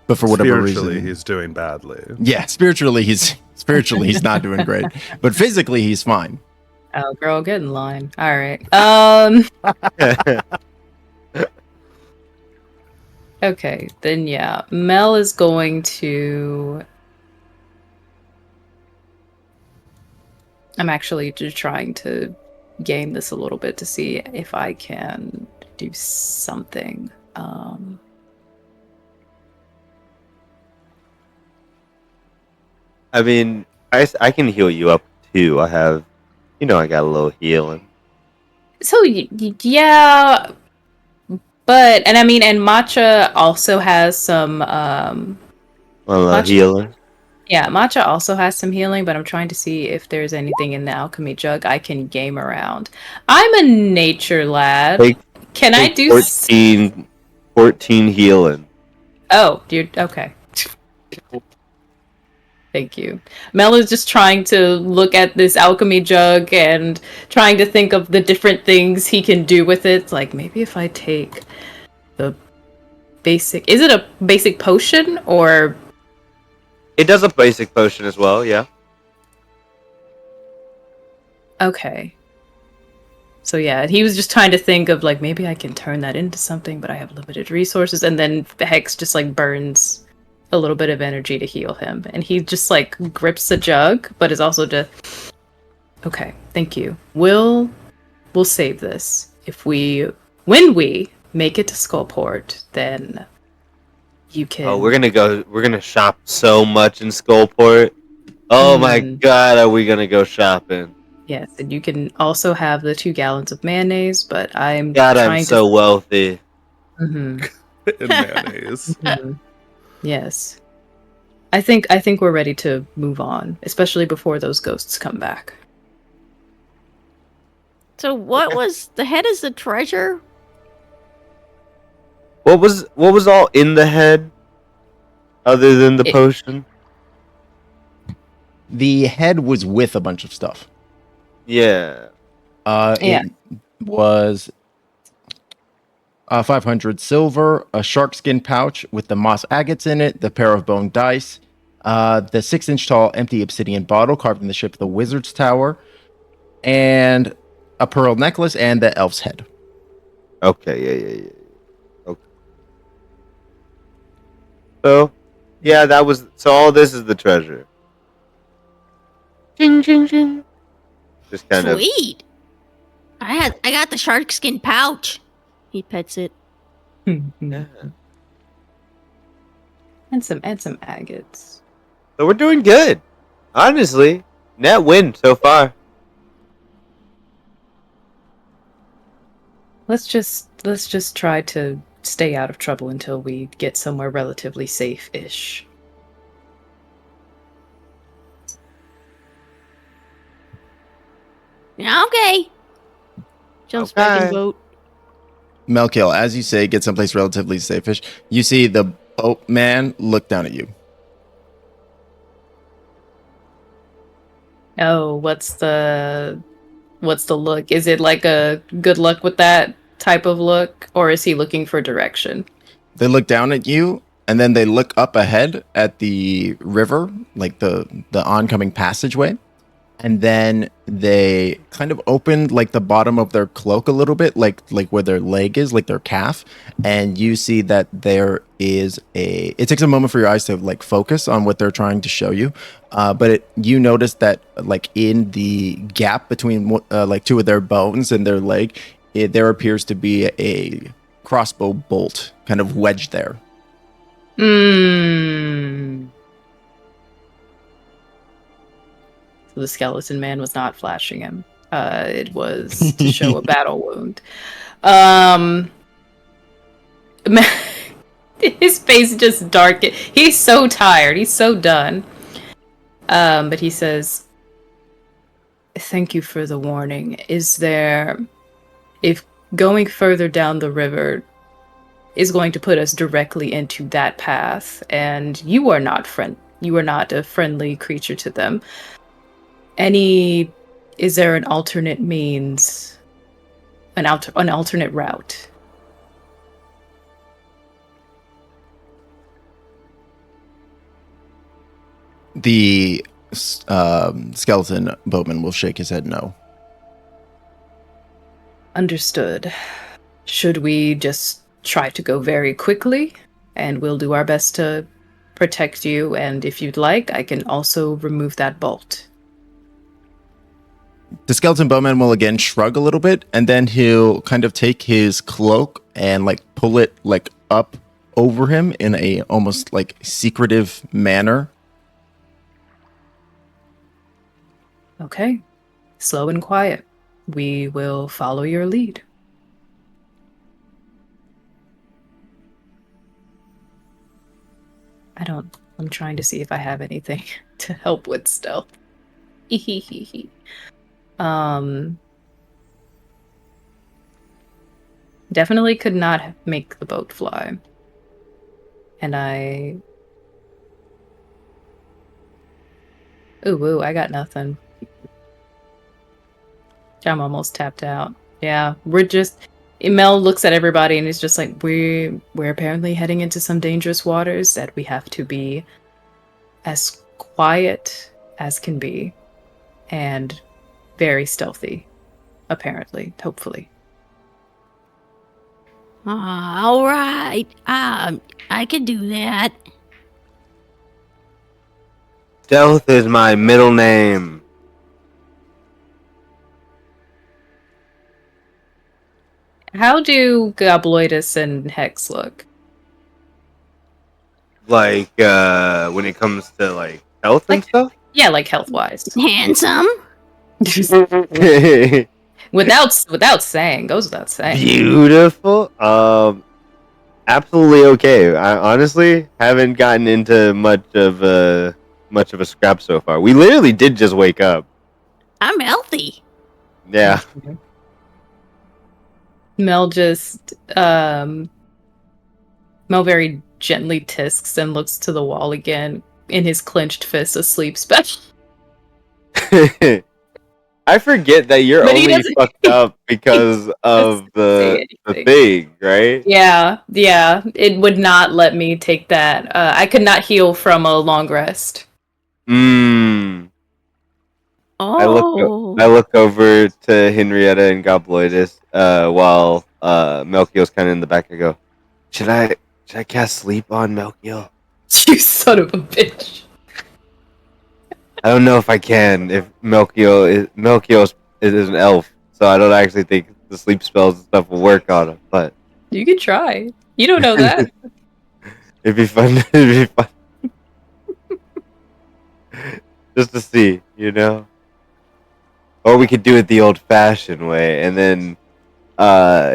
But for whatever reason, he's doing badly. Yeah, spiritually he's not doing great, but physically he's fine. Oh, girl, get in line. All right. Okay, then yeah, Mel is going to. I'm actually just trying to game this a little bit to see if I can do something. I mean, I can heal you up too. I have, I got a little healing. So yeah, but and Matcha also has some healing. Yeah, Matcha also has some healing, but I'm trying to see if there's anything in the alchemy jug I can game around. I'm a nature lad. Can I do 14 healing? Oh, dude. Okay. Thank you. Mel is just trying to look at this alchemy jug and trying to think of the different things he can do with it. It's like, maybe if I take the basic... Is it a basic potion, or... It does a basic potion as well, yeah. Okay. So yeah, he was just trying to think of, like, maybe I can turn that into something, but I have limited resources, and then Hex just, like, burns a little bit of energy to heal him, and he just like grips the jug, but is also just okay. Thank you. We'll save this. When we make it to Skullport, then You can. Oh, we're gonna shop so much in Skullport. Oh my Mm. god, are we gonna go shopping? Yes, and you can also have the 2 gallons of mayonnaise, but I'm God, I'm trying to. so wealthy. Mhm, In mayonnaise. mhm. Yes. I think we're ready to move on, especially before those ghosts come back. So what was the head is the treasure? What was all in the head other than the It- potion? The head was with a bunch of stuff. Yeah. Yeah. It was 500 silver, a sharkskin pouch with the moss agates in it, the pair of bone dice, the 6-inch tall empty obsidian bottle carved in the shape of the wizard's tower, and a pearl necklace and the elf's head. Okay, yeah. Okay. So, yeah, so all this is the treasure. Ching ching ching. Just kind of Sweet. I got the shark skin pouch. He pets it. yeah. and some agates. So we're doing good. Honestly, net win so far. Let's just try to stay out of trouble until we get somewhere relatively safe-ish. Yeah, okay. Jumps back in Okay. boat. Melkiel, as you say, get someplace relatively safe-ish. You see the boatman look down at you. Oh, what's the look? Is it like a good luck with that type of look, or is he looking for direction? They look down at you, and then they look up ahead at the river, like the oncoming passageway. And then they kind of open like the bottom of their cloak a little bit, like where their leg is, like their calf. And you see that there is it takes a moment for your eyes to like focus on what they're trying to show you. But you notice that like in the gap between like 2 of their bones and their leg, there appears to be a crossbow bolt kind of wedged there. Hmm. So the skeleton man was not flashing him. It was to show a battle wound. His face just darkened. He's so tired. He's so done. But he says, "Thank you for the warning. Is there, if going further down the river is going to put us directly into that path, and you are not a friendly creature to them. Is there an alternate means, an alternate route?" The skeleton boatman will shake his head no. Understood. Should we just try to go very quickly, and we'll do our best to protect you, and if you'd like, I can also remove that bolt. The skeleton bowman will again shrug a little bit, and then he'll kind of take his cloak and like pull it like up over him in a almost like secretive manner. Okay. Slow and quiet. We will follow your lead. I'm trying to see if I have anything to help with stealth. Definitely could not make the boat fly. And Ooh, I got nothing. I'm almost tapped out. Yeah, Mel looks at everybody and is just like, we're apparently heading into some dangerous waters that we have to be as quiet as can be and very stealthy, apparently, hopefully. All right. I can do that. Stealth is my middle name. How do Gobloidus and Hex look? Like when it comes to like health and Like- stuff. Yeah, like health wise. Handsome. without saying, goes without saying. Beautiful. Absolutely okay. I honestly haven't gotten into much of a scrap so far. We literally did just wake up. I'm healthy. Yeah. Mel just Mel very gently tisks and looks to the wall again in his clenched fist, a sleep spell. I forget that you're But he only doesn't- fucked up because of say the anything. thing, right? Yeah, it would not let me take that. I could not heal from a long rest. Mm. Oh. I look over to Henrietta and Gobloidus while Melkiel's kind of in the back. I go, should I cast sleep on Melkiel? You son of a bitch. I don't know if I can. If Melkiel is an elf, so I don't actually think the sleep spells and stuff will work on him. But You could try. You don't know that. it'd be fun. It'd be fun. Just to see, you know. Or we could do it the old-fashioned way, and then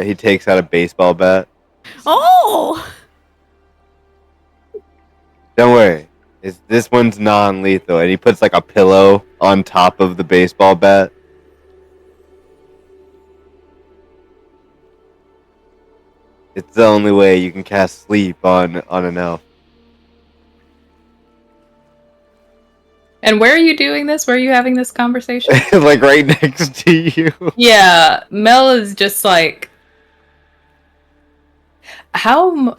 he takes out a baseball bat. Oh. Don't worry, this one's non-lethal, and he puts like a pillow on top of the baseball bat. It's the only way you can cast sleep on an elf. And where are you doing this? Where are you having this conversation? Like right next to you. Yeah, Mel is just like, can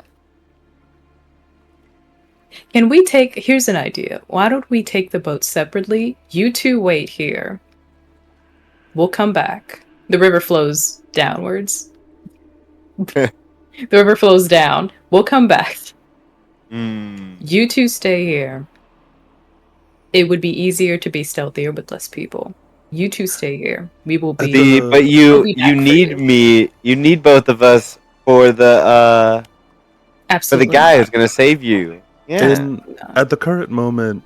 we take? Here's an idea. Why don't we take the boat separately? You two wait here. We'll come back. The river flows downwards. The river flows down. We'll come back. You two stay here. It would be easier to be stealthier with less people. You two stay here. We will be. See, but we'll be back you for need you. me. You need both of us for the Absolutely guy not. who's gonna save you. Yeah. At the current moment,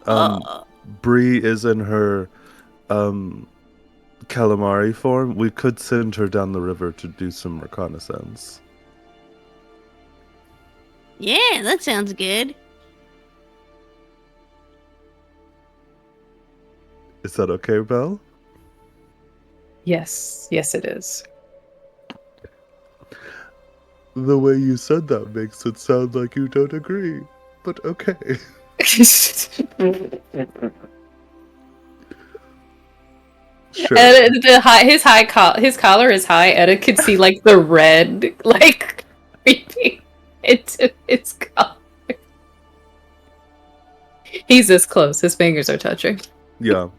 Bree is in her calamari form. We could send her down the river to do some reconnaissance. Yeah, that sounds good. Is that okay, Belle? Yes, it is. The way you said that makes it sound like you don't agree. But okay. Sure. And his collar is high. Etta could see like the red, like creeping into his collar. He's this close. His fingers are touching. Yeah.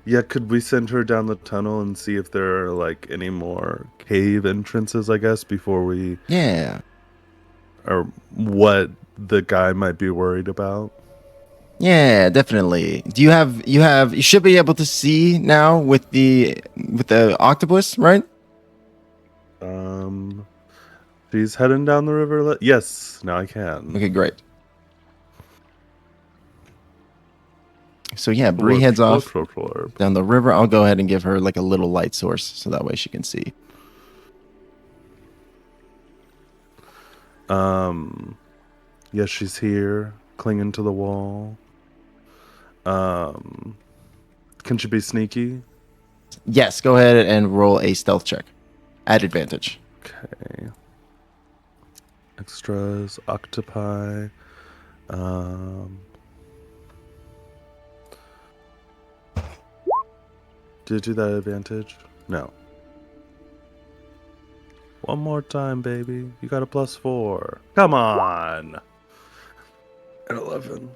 Yeah, could we send her down the tunnel and see if there are like any more cave entrances, I guess, before we Yeah. or what the guy might be worried about? Yeah, definitely. Do you should be able to see now with the octopus, right? She's heading down the river. Yes, now I can. Okay, great. So yeah, Bree heads off down the river. I'll go ahead and give her like a little light source so that way she can see. Yes, she's here, clinging to the wall. Can she be sneaky? Yes, go ahead and roll a stealth check at advantage. Okay. Extras, octopi. Did it do that advantage? No. One more time, baby. You got a +4. Come on. At 11.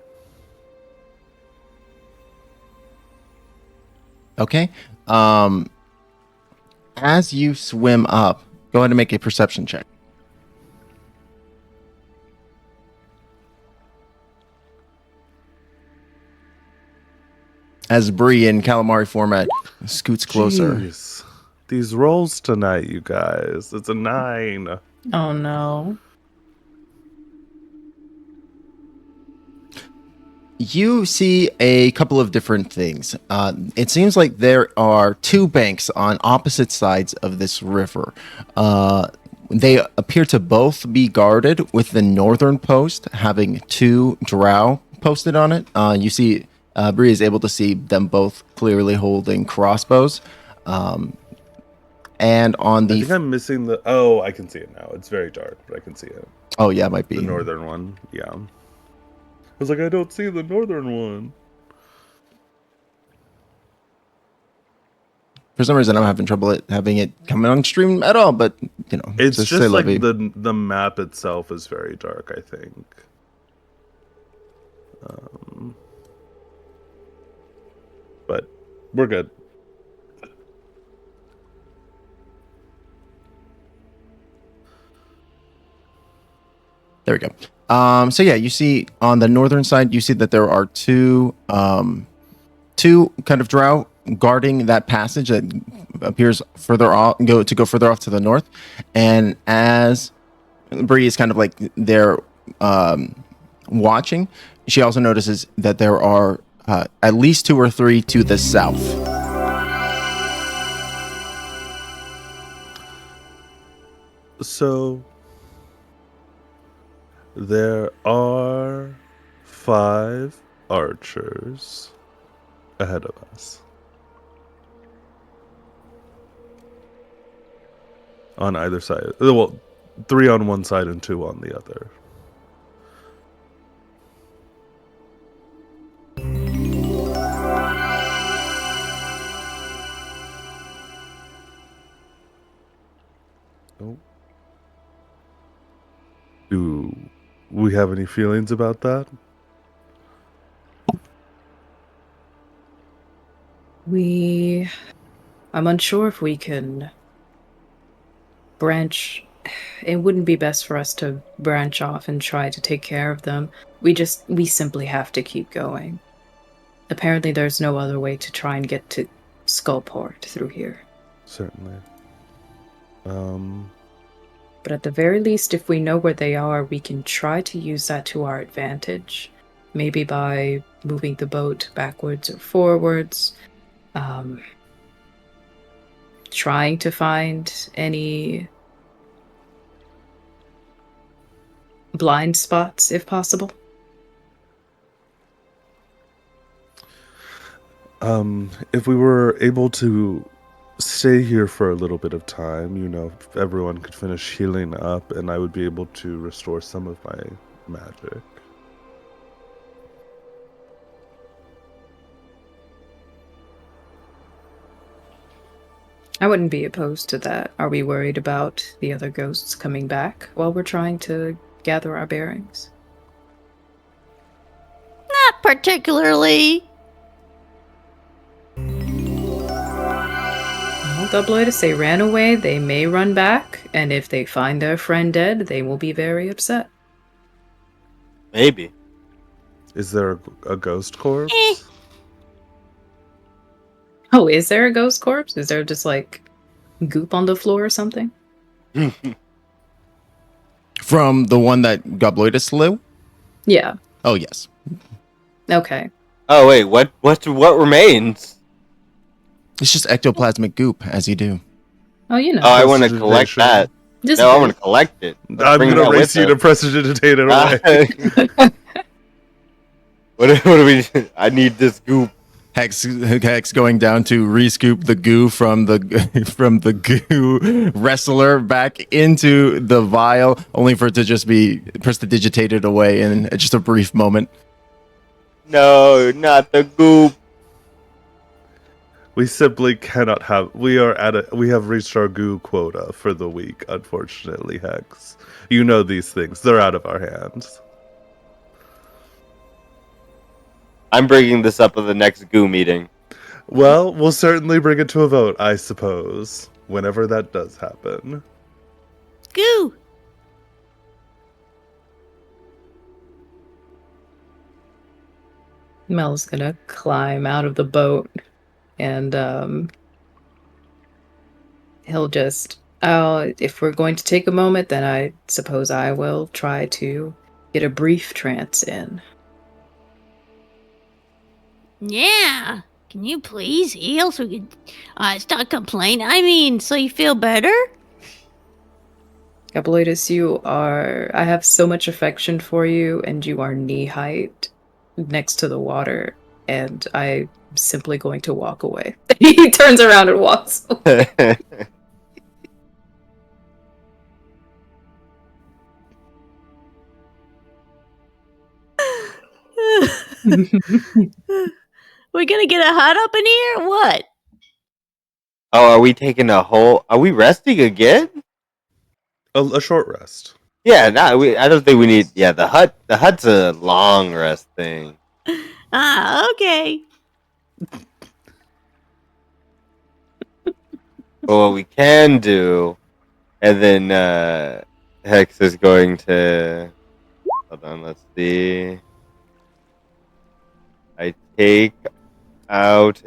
Okay. As you swim up, go ahead and make a perception check. As Bree in calamari format scoots closer. Jeez. These rolls tonight, you guys. It's a 9. Oh no. You see a couple of different things. It seems like there are 2 banks on opposite sides of this river. They appear to both be guarded, with the northern post having 2 drow posted on it. You see, Bree is able to see them both clearly holding crossbows. And on I the... think I'm missing the... Oh, I can see it now. It's very dark, but I can see it. Oh, yeah, it might be. The northern one, yeah. I was like, I don't see the northern one. For some reason, I'm having trouble having it coming on stream at all, but, you know. It's say just like lovey. the map itself is very dark, I think. But we're good. There we go. So yeah, you see on the northern side, you see that there are 2 kind of drow guarding that passage that appears further off, go further off to the north. And as Bree is kind of like there watching, she also notices that there are at least 2 or 3 to the south. So there are 5 archers ahead of us. On either side. Well, 3 on one side and 2 on the other. Oh. Do we have any feelings about that? I'm unsure if we can branch. It wouldn't be best for us to branch off and try to take care of them. We simply have to keep going. Apparently there's no other way to try and get to Skullport through here. Certainly. But at the very least, if we know where they are, we can try to use that to our advantage. Maybe by moving the boat backwards or forwards. Trying to find any blind spots, if possible. If we were able to stay here for a little bit of time, you know, if everyone could finish healing up, and I would be able to restore some of my magic. I wouldn't be opposed to that. Are we worried about the other ghosts coming back while we're trying to gather our bearings? Not particularly. Well, Gobloidus, they ran away, they may run back, and if they find their friend dead, they will be very upset. Maybe. Is there a ghost corpse? Oh, is there a ghost corpse? Is there just, like, goop on the floor or something? From the one that Gobloidus slew? Yeah. Oh, yes. Okay. Oh wait, what remains? It's just ectoplasmic goop, as you do. Oh, you know. Oh, I want to collect that. Just No, I want to collect it. I'm Bring gonna that race with you to us. prestidigitate it away. What do we? I need this goop. Hex going down to re-scoop the goo from the goo wrestler back into the vial, only for it to just be prestidigitated away in just a brief moment. No, not the goop. We simply cannot have. We have reached our goo quota for the week. Unfortunately, Hex. You know these things. They're out of our hands. I'm bringing this up at the next goo meeting. Well, we'll certainly bring it to a vote, I suppose, whenever that does happen. Goo. Mel's gonna climb out of the boat and he'll just, if we're going to take a moment, then I suppose I will try to get a brief trance in. Yeah. Can you please heal so we can stop complaining? I mean, so you feel better? Gobloidus, I have so much affection for you, and you are knee height next to the water, and I'm simply going to walk away. He turns around and walks away. We're gonna get a hut up in here or what? Oh, are we taking a whole? Are we resting again? A short rest. Yeah, I don't think we need. Yeah, the hut. The hut's a long rest thing. Okay. But what we can do, and then Hex is going to. Hold on, let's see. I take out.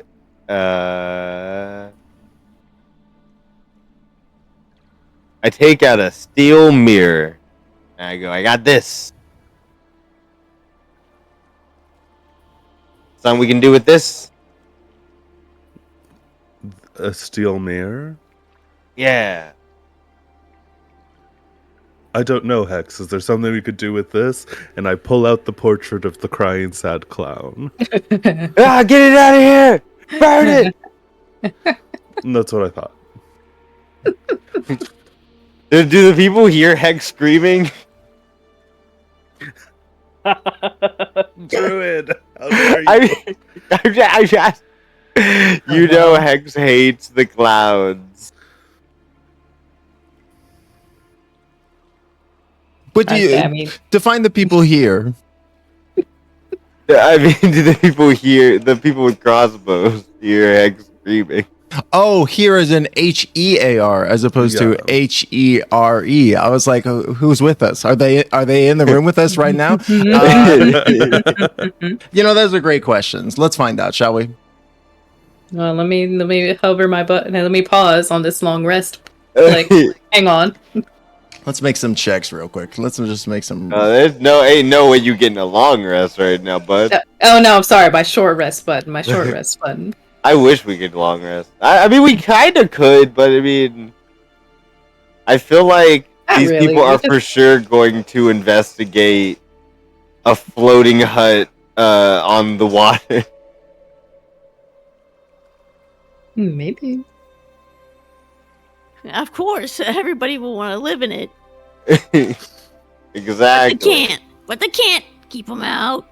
I take out a steel mirror. And I go, I got this. Something we can do with this? A steel mirror? Yeah. I don't know, Hex. Is there something we could do with this? And I pull out the portrait of the crying sad clown. Ah, get it out of here! Burn it! And that's what I thought. Do the people hear Hex screaming? Druid! How dare you? I just, you know Hex hates the clowns. But do you, I mean, define the people here. I mean, do the people with crossbows hear Hex screaming? Oh, here is an HEAR as opposed to HERE. I was like, who's with us? Are they in the room with us right now? Those are great questions. Let's find out, shall we? well, let me hover my button and let me pause on this long rest. Like, hang on. Let's make some checks real quick. Let's just make some. There's ain't no way you getting a long rest right now, bud. Oh no, I'm sorry. My short rest button. I wish we could long rest. I mean, we kind of could, but I mean, I feel like Not these really. people are for sure going to investigate a floating hut on the water. Maybe. Of course, everybody will want to live in it. Exactly. But they can't keep them out.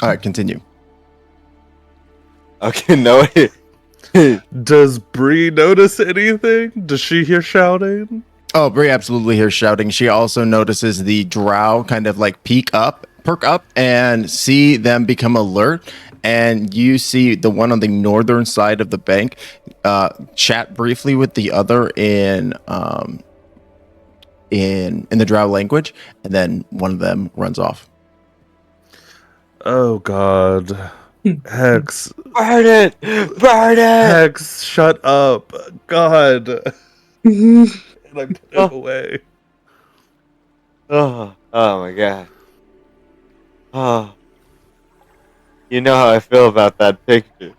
All right, continue. Okay, no. Does Bree notice anything? Does she hear shouting? Oh, Brie absolutely hears shouting. She also notices the drow kind of like perk up, and see them become alert. And you see the one on the northern side of the bank chat briefly with the other in the drow language, and then one of them runs off. Oh God. Hex. Burn it! Burn it! Hex, shut up. God. And I put it away. Oh my god. Oh. You know how I feel about that picture.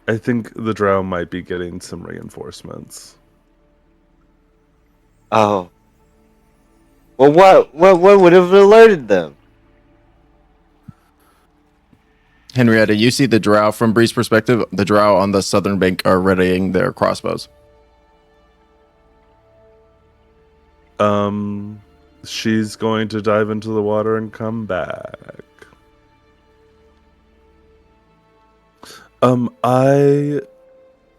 I think the drow might be getting some reinforcements. Oh. Well, what would have alerted them? Henrietta, you see the drow from Bree's perspective. The drow on the southern bank are readying their crossbows. She's going to dive into the water and come back. I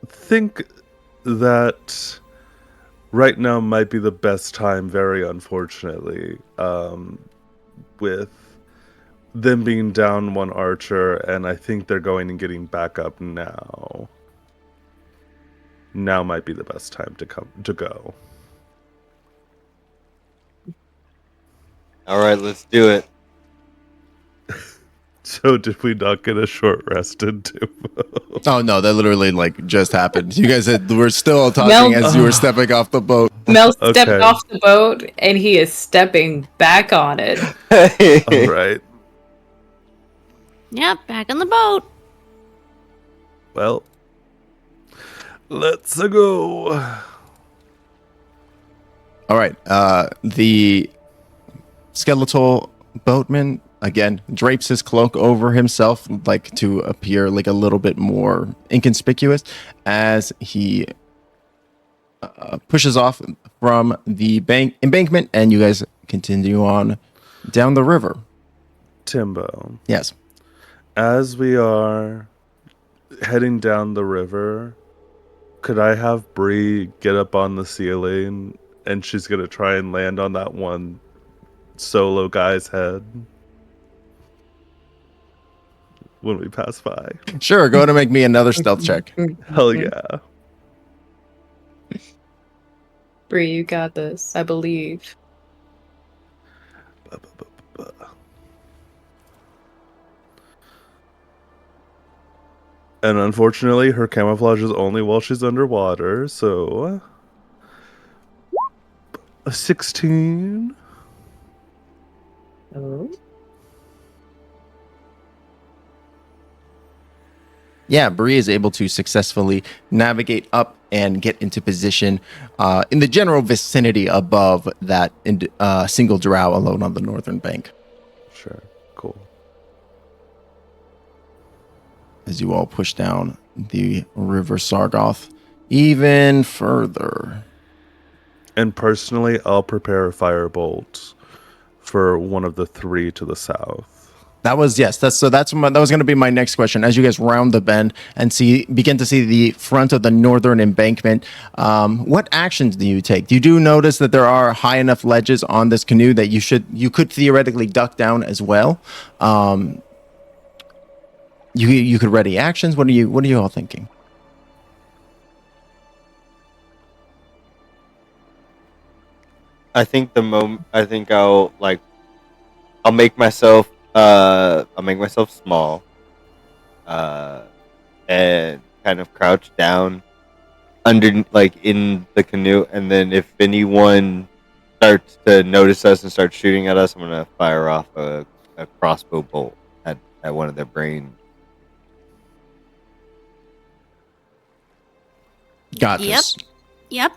think that right now might be the best time, very unfortunately, with them being down one archer, and I think they're going and getting back up now. Now might be the best time to go. All right, let's do it. So did we not get a short rest in Timbo? Oh no, that literally like just happened. You guys were still talking Mel- as you were stepping off the boat. Mel stepped Okay. off the boat, and he is stepping back on it. All right. Yep, back on the boat. Well, let's go. All right. The skeletal boatman again drapes his cloak over himself, like to appear like a little bit more inconspicuous, as he pushes off from the embankment, and you guys continue on down the river. Timbo, Yes. as we are heading down the river, could I have Bree get up on the ceiling and she's going to try and land on that one solo guy's head when we pass by? Sure. Go ahead and make me another stealth check. Hell yeah. Bree, you got this. I believe. And unfortunately, her camouflage is only while she's underwater, so a 16. Oh. Yeah, Bree is able to successfully navigate up and get into position in the general vicinity above that single drow alone on the northern bank. Sure, cool. As you all push down the River Sargoth even further. And personally, I'll prepare a firebolt for one of the three to the south. That was that was going to be my next question. As you guys round the bend and begin to see the front of the northern embankment, what actions do you take? You do notice that there are high enough ledges on this canoe that you could theoretically duck down as well. You could ready actions. What are you all thinking? I think I'll make myself small, and kind of crouch down under, like, in the canoe, and then if anyone starts to notice us and start shooting at us, I'm gonna fire off a crossbow bolt at one of their brains. Got Yep. this. Yep.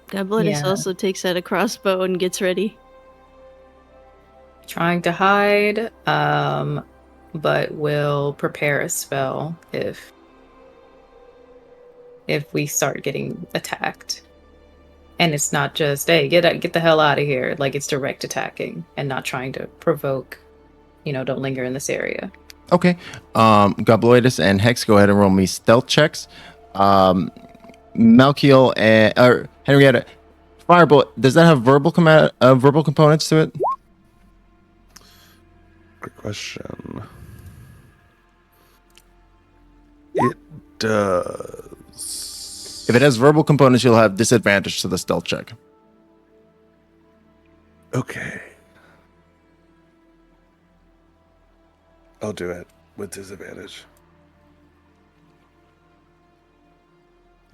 Gobloidus Yeah. also takes out a crossbow and gets ready. Trying to hide, but will prepare a spell if we start getting attacked. And it's not just, hey, get the hell out of here. Like, it's direct attacking and not trying to provoke, don't linger in this area. Okay. Gobloidus and Hex, go ahead and roll me stealth checks. Melkiel or Henrietta, Firebolt, does that have verbal components to it? Good question. It does. If it has verbal components, you'll have disadvantage to the stealth check. Okay. I'll do it with disadvantage.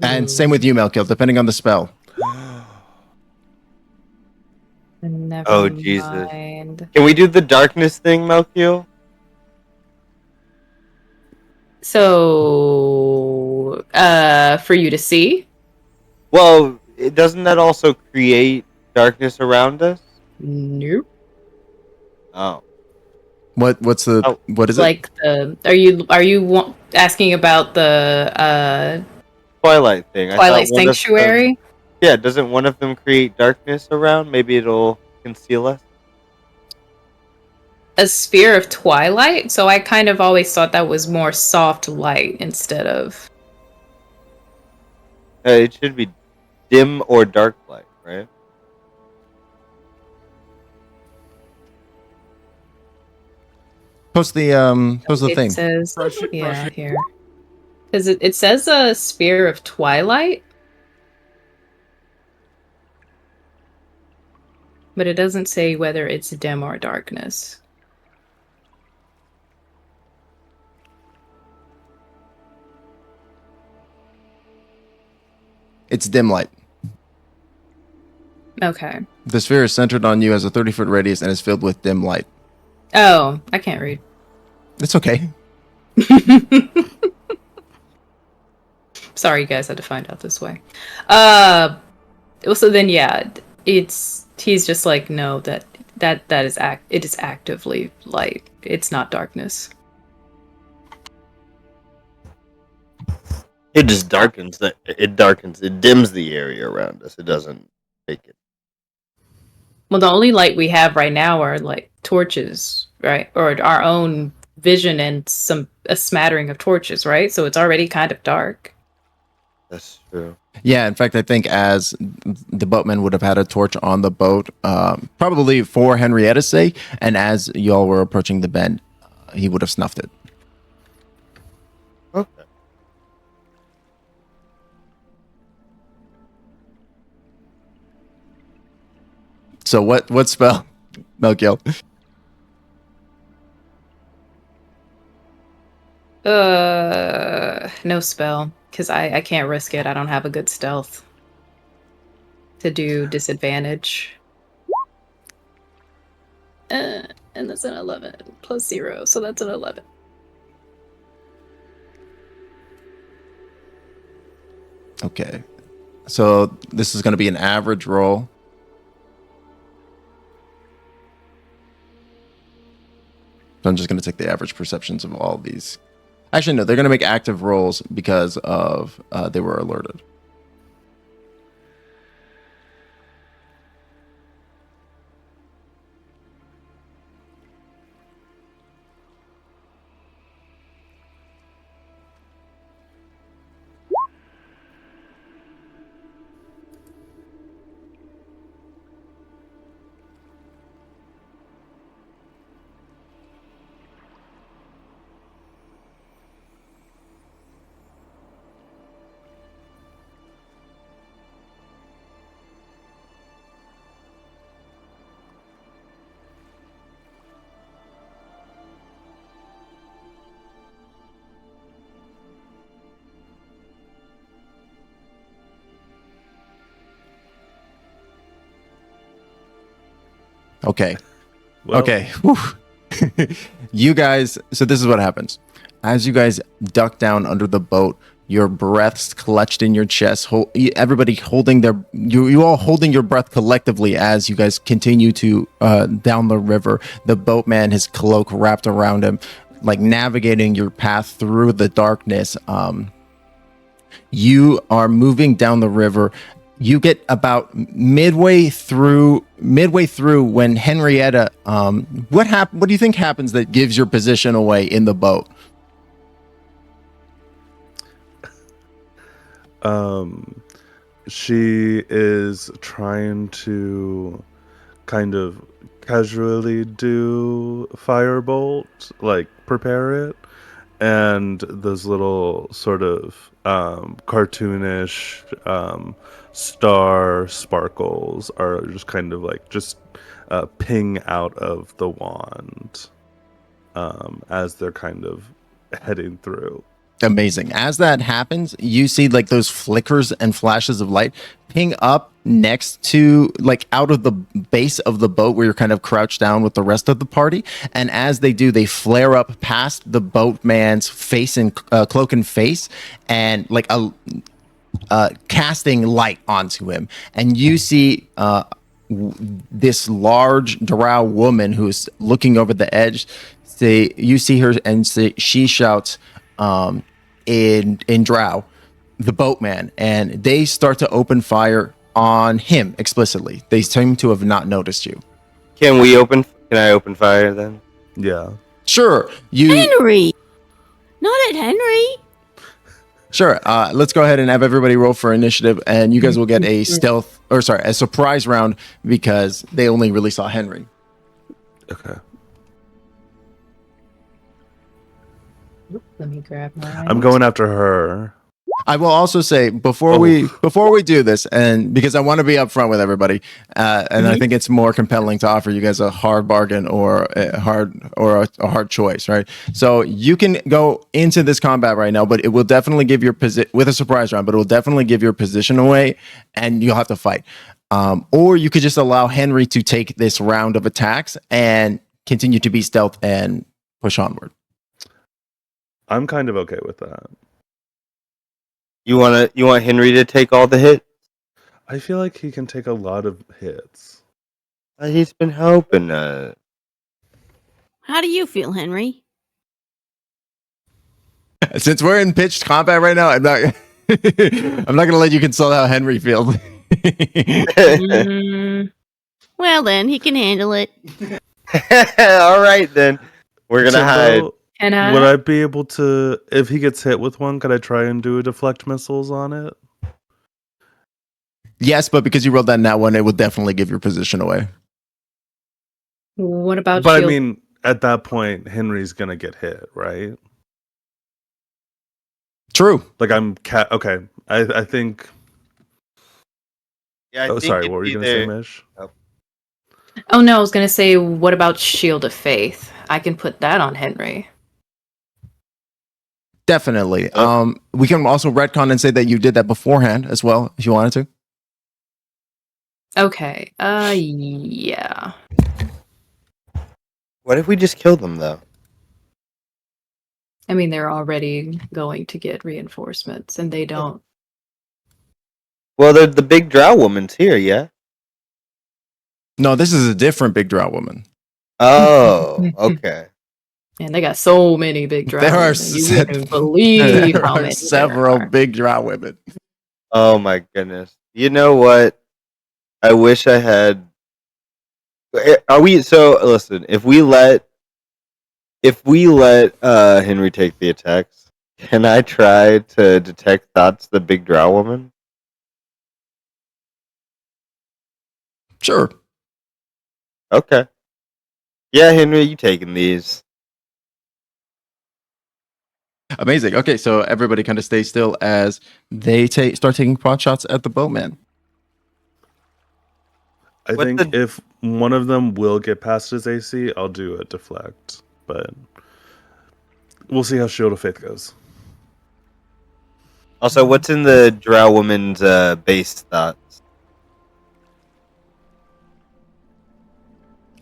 And same with you, Melkiel, depending on the spell. Never Oh, Jesus. mind. Can we do the darkness thing, Melkiel? So, for you to see? Well, doesn't that also create darkness around us? Nope. Oh. What is it? Like are you asking about the Twilight thing. I Twilight thought one of Sanctuary? them- yeah, doesn't one of them create darkness around? Maybe it'll conceal us? A sphere of twilight? So I kind of always thought that was more soft light instead of... It should be dim or dark light, right? Post the thing. It says... yeah, here. Because it says a sphere of twilight? But it doesn't say whether it's dim or darkness. It's dim light. Okay. The sphere is centered on you, has a 30-foot radius, and is filled with dim light. Oh, I can't read. It's okay. Sorry, you guys had to find out this way. So then, yeah, he's just like, no, that it is actively light. It's not darkness. It just darkens. It dims the area around us. It doesn't make it. Well, the only light we have right now are like torches, right? Or our own vision and a smattering of torches, right? So it's already kind of dark. That's true. Yeah, in fact, I think as the boatman would have had a torch on the boat, probably for Henrietta's sake, and as y'all were approaching the bend, he would have snuffed it. Okay. So what spell, Melkiel? No spell, because I can't risk it. I don't have a good stealth to do disadvantage. And that's an 11 plus 0, so that's an 11. Okay. So this is going to be an average roll. So I'm just going to take the average perceptions of all these. Actually, no, they're going to make active rolls because of they were alerted. Okay. Well, Okay. You guys, so this is what happens. As you guys duck down under the boat, your breaths clutched in your chest, everybody holding you all holding your breath collectively as you guys continue to down the river. The boatman, his cloak wrapped around him, like navigating your path through the darkness. You are moving down the river. You get about midway through when Henrietta, what do you think happens that gives your position away in the boat? She is trying to kind of casually do firebolt, like prepare it, and those little sort of cartoonish star sparkles are just kind of like ping out of the wand as they're kind of heading through. Amazing. As that happens, you see like those flickers and flashes of light ping up next to, like, out of the base of the boat where you're kind of crouched down with the rest of the party. And as they do, they flare up past the boatman's face and cloak and face, and like casting light onto him. And you see this large drow woman who's looking over the edge. You see her, and she shouts, in Drow, the boatman, and they start to open fire on him explicitly. They seem to have not noticed you. Can I open fire then? Yeah. Sure. Henry! Not at Henry! Sure. Let's go ahead and have everybody roll for initiative, and you guys will get a a surprise round because they only really saw Henry. Okay. Let me grab mine. I'm going after her. I will also say before we do this, and because I want to be upfront with everybody, and I think it's more compelling to offer you guys a hard bargain or a hard choice, right? So you can go into this combat right now, but it will definitely give your position with a surprise round, but it will definitely give your position away, and you'll have to fight. Or you could just allow Henry to take this round of attacks and continue to be stealth and push onward. I'm kind of okay with that. You want Henry to take all the hit? I feel like he can take a lot of hits. He's been helping. How do you feel, Henry? Since we're in pitched combat right now, I'm not I'm not gonna let you consult how Henry feels. Well, then he can handle it. All right, then we're gonna hide. And Would I be able to, if he gets hit with one, could I try and do a deflect missiles on it? Yes, but because you rolled that nat one, it would definitely give your position away. what about But shield? I mean, at that point, Henry's gonna get hit, right? True. Like okay. I think. Yeah, I Oh, think sorry. it's What were you gonna say, Mish? Oh no, I was gonna say, what about Shield of Faith? I can put that on Henry. Definitely. We can also retcon and say that you did that beforehand as well, if you wanted to. Okay. Yeah. What if we just killed them though? I mean, they're already going to get reinforcements, and they don't. Well, the big drow woman's here, yeah. No, this is a different big drow woman. Oh, okay. And they got so many big drow. There are women. You wouldn't believe there how are many several there are. big drow women. Oh my goodness. You know what? I wish I had. Are we so? Listen, if we let Henry take the attacks, can I try to detect thoughts the big drow woman? Sure. Okay. Yeah, Henry, you taking these? Amazing. Okay, so everybody kind of stay still as they start taking pot shots at the boatman. I What think if one of them will get past his AC, I'll do a deflect. But we'll see how Shield of Faith goes. Also, what's in the drow woman's base thoughts?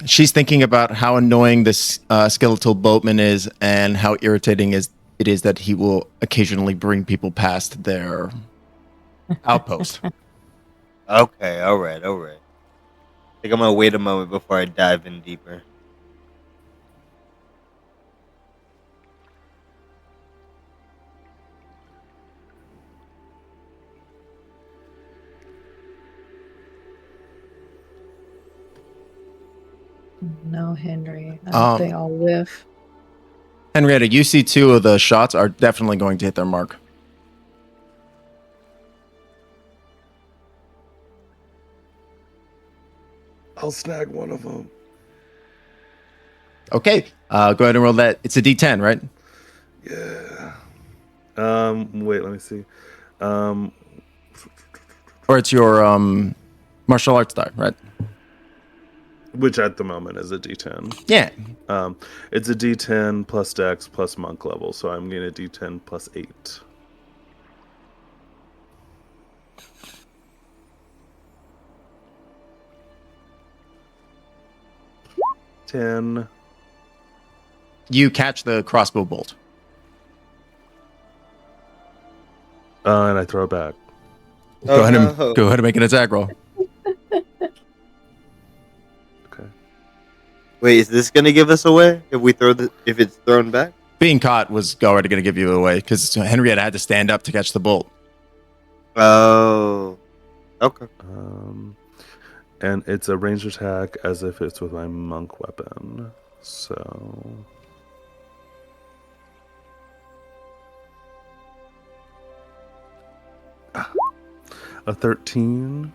She's thinking about how annoying this skeletal boatman is and how irritating it is that he will occasionally bring people past their outpost. Okay, all right. I think I'm gonna wait a moment before I dive in deeper. No, Henry. I hope they all whiff. Henrietta, you see two of the shots are definitely going to hit their mark. I'll snag one of them. Okay, go ahead and roll that. It's a D10, right? Yeah. Wait, let me see. Or it's your martial arts die, right? Which at the moment is a D10. Yeah. It's a D10 plus Dex plus monk level, so I'm getting a D10 plus 8. $10. You catch the crossbow bolt. And I throw it back. Oh, Go ahead no. and make an attack roll. Okay. Wait, is this gonna give us away if it's thrown back? Being caught was already going to give you away because Henrietta had to stand up to catch the bolt. Oh, okay. And it's a ranged attack as if it's with my monk weapon. So a 13.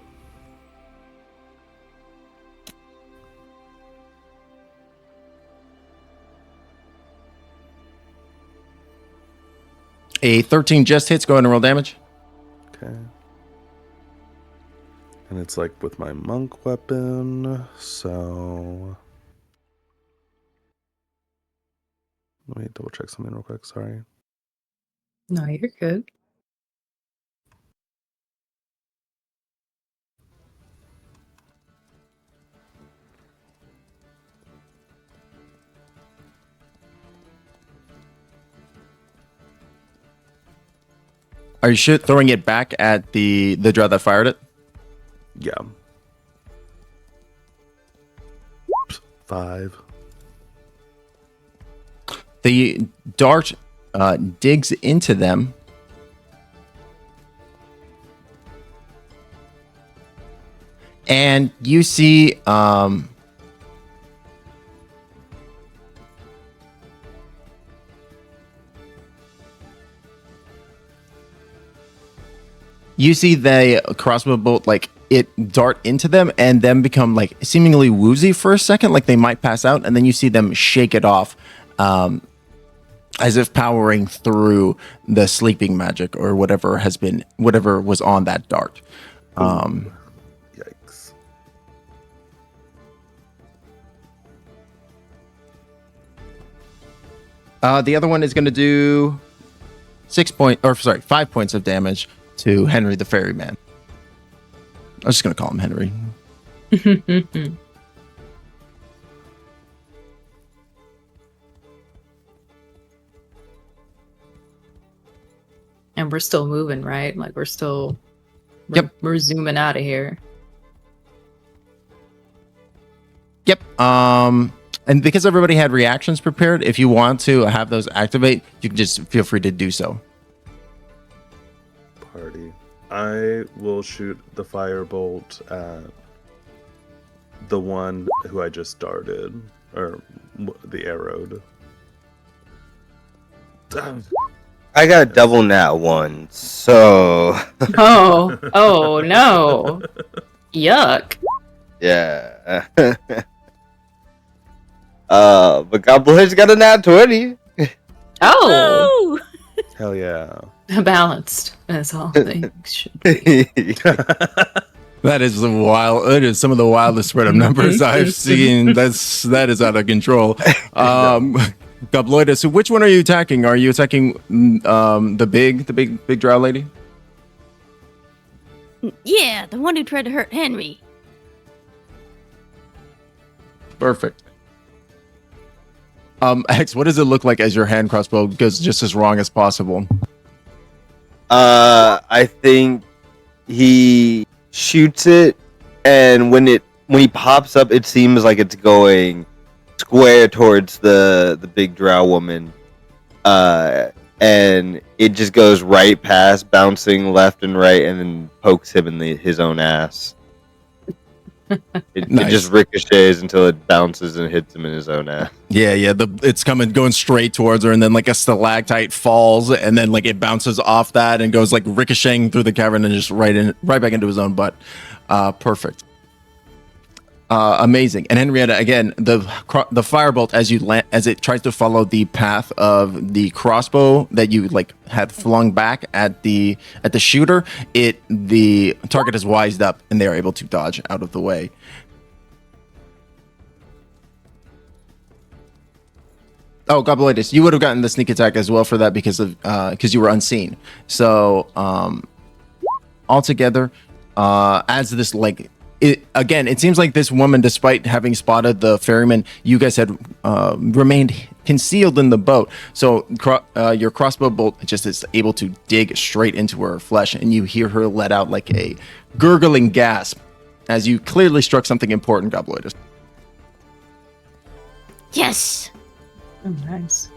A 13 just hits. Go ahead and roll damage. Okay. And it's like with my monk weapon, so... Let me double check something real quick, sorry. No, you're good. Are you throwing it back at the drow that fired it? Yeah. 5. The dart digs into them. And you see the crossbow bolt like it dart into them and then become like seemingly woozy for a second, like they might pass out, and then you see them shake it off as if powering through the sleeping magic or whatever was on that dart. Yikes. The other one is going to do 5 points of damage to Henry the Ferryman. I was just going to call him Henry. And we're still moving, right? Like we're Yep. We're zooming out of here. Yep. And because everybody had reactions prepared, if you want to have those activate, you can just feel free to do so. Party. I will shoot the firebolt at the one who I just darted, or the arrowed. I got a double nat 1, so Oh no. Yuck. yeah. But Gobloidus got a nat 20. Oh, Hell yeah. balanced as all things should be. That is it is some of the wildest spread of numbers I've seen. That is out of control. Gobloidus, so which one are you attacking? Are you attacking the big drow lady? Yeah, the one who tried to hurt Henry. Perfect. Hex, what does it look like as your hand crossbow goes just as wrong as possible? I think he shoots it, and when he pops up, it seems like it's going square towards the big drow woman, and it just goes right past, bouncing left and right, and then pokes him in his own ass. It just ricochets until it bounces and hits him in his own ass. Yeah. It's going straight towards her, and then like a stalactite falls, and then like it bounces off that and goes like ricocheting through the cavern and just right back into his own butt. Perfect. Amazing. And Henrietta, again, the firebolt as it tries to follow the path of the crossbow that you like had flung back at the shooter, the target is wised up and they are able to dodge out of the way. Oh, Gobloidus, you would have gotten the sneak attack as well for that because you were unseen. So altogether, as this like. It seems like this woman, despite having spotted the ferryman, you guys had remained concealed in the boat. So your crossbow bolt just is able to dig straight into her flesh, and you hear her let out like a gurgling gasp as you clearly struck something important, Gobloidus. Yes. Oh, nice.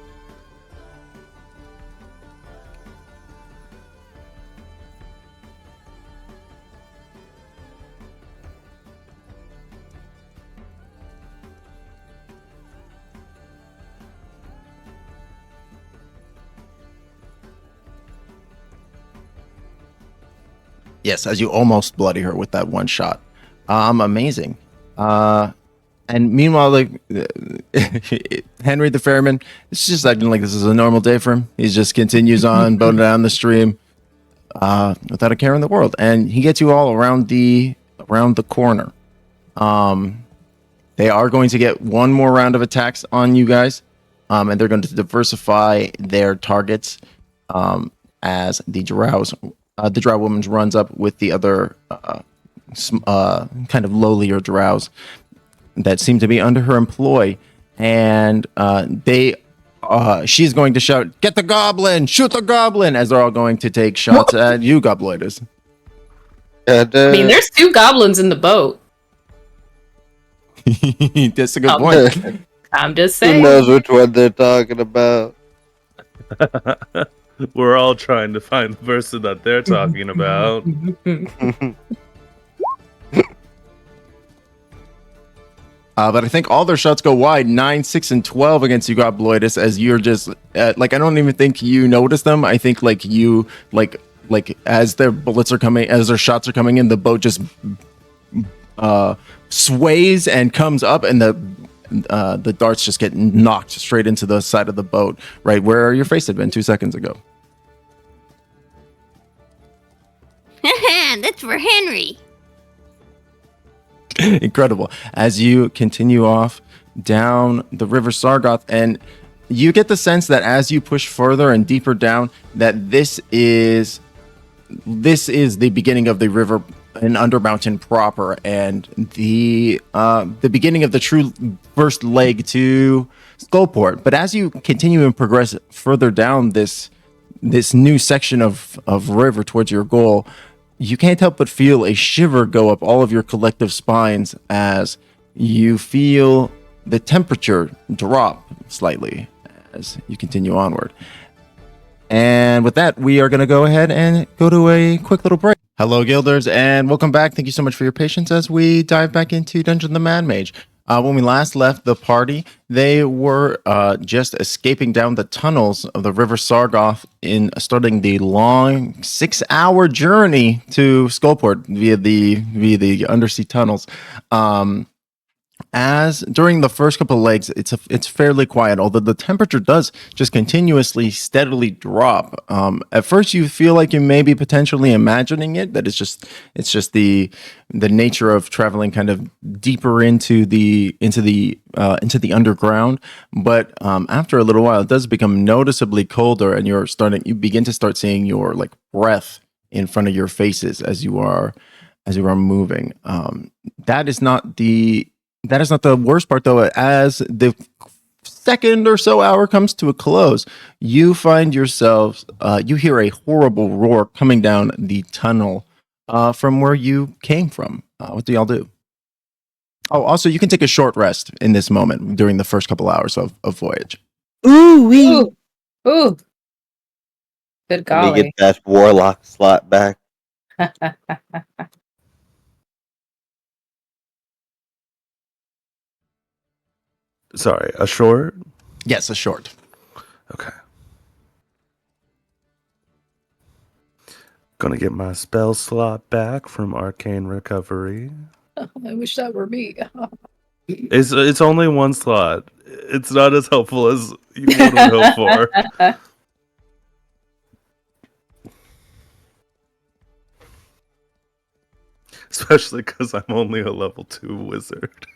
Yes, as you almost bloody her with that one shot. Amazing. And meanwhile, like Henry the Ferryman, it's just acting like this is a normal day for him. He just continues on boating down the stream without a care in the world, and he gets you all around the corner. They are going to get one more round of attacks on you guys, and they're going to diversify their targets as the drow woman runs up with the other kind of lowlier drows that seem to be under her employ, and she's going to shout, "Get the goblin! Shoot the goblin!" as they're all going to take shots at you, Gobloidus. I mean, there's 2 goblins in the boat. That's a good point. I'm just Who saying. knows which one they're talking about? We're all trying to find the person that they're talking about. But I think all their shots go wide, 9, 6, and 12 against you, Gobloidus, as you're just like, I don't even think you notice them. I think like you like as their bullets are coming, as their shots are coming in, the boat just sways and comes up, and the darts just get knocked straight into the side of the boat, right where your face had been 2 seconds ago. That's for Henry. Incredible. As you continue off down the River Sargoth, and you get the sense that as you push further and deeper down, that this is the beginning of the river in Undermountain proper, and the beginning of the true first leg to Skullport. But as you continue and progress further down this new section of river towards your goal, you can't help but feel a shiver go up all of your collective spines as you feel the temperature drop slightly as you continue onward. And with that, we are going to go ahead and go to a quick little break. Hello, Guilders, and welcome back. Thank you so much for your patience as we dive back into Dungeon of the Mad Mage. When we last left the party, they were just escaping down the tunnels of the River Sargoth in starting the long 6-hour journey to Skullport via the undersea tunnels. As during the first couple of legs, it's fairly quiet, although the temperature does just continuously steadily drop. At first, you feel like you may be potentially imagining it, that it's just the nature of traveling kind of deeper into the underground. But after a little while, it does become noticeably colder, and you begin to start seeing your like breath in front of your faces as you are moving. That is not the worst part, though. As the second or so hour comes to a close, you find yourselves, you hear a horrible roar coming down the tunnel from where you came from. What do y'all do? Oh, also, you can take a short rest in this moment during the first couple hours of voyage. Ooh wee! Ooh. Ooh. Good Let me golly. get that warlock slot back. Sorry, a short? Yes, a short. Okay. Gonna get my spell slot back from Arcane Recovery. I wish that were me. It's only one slot. It's not as helpful as you would hope for. Especially because I'm only a level 2 wizard.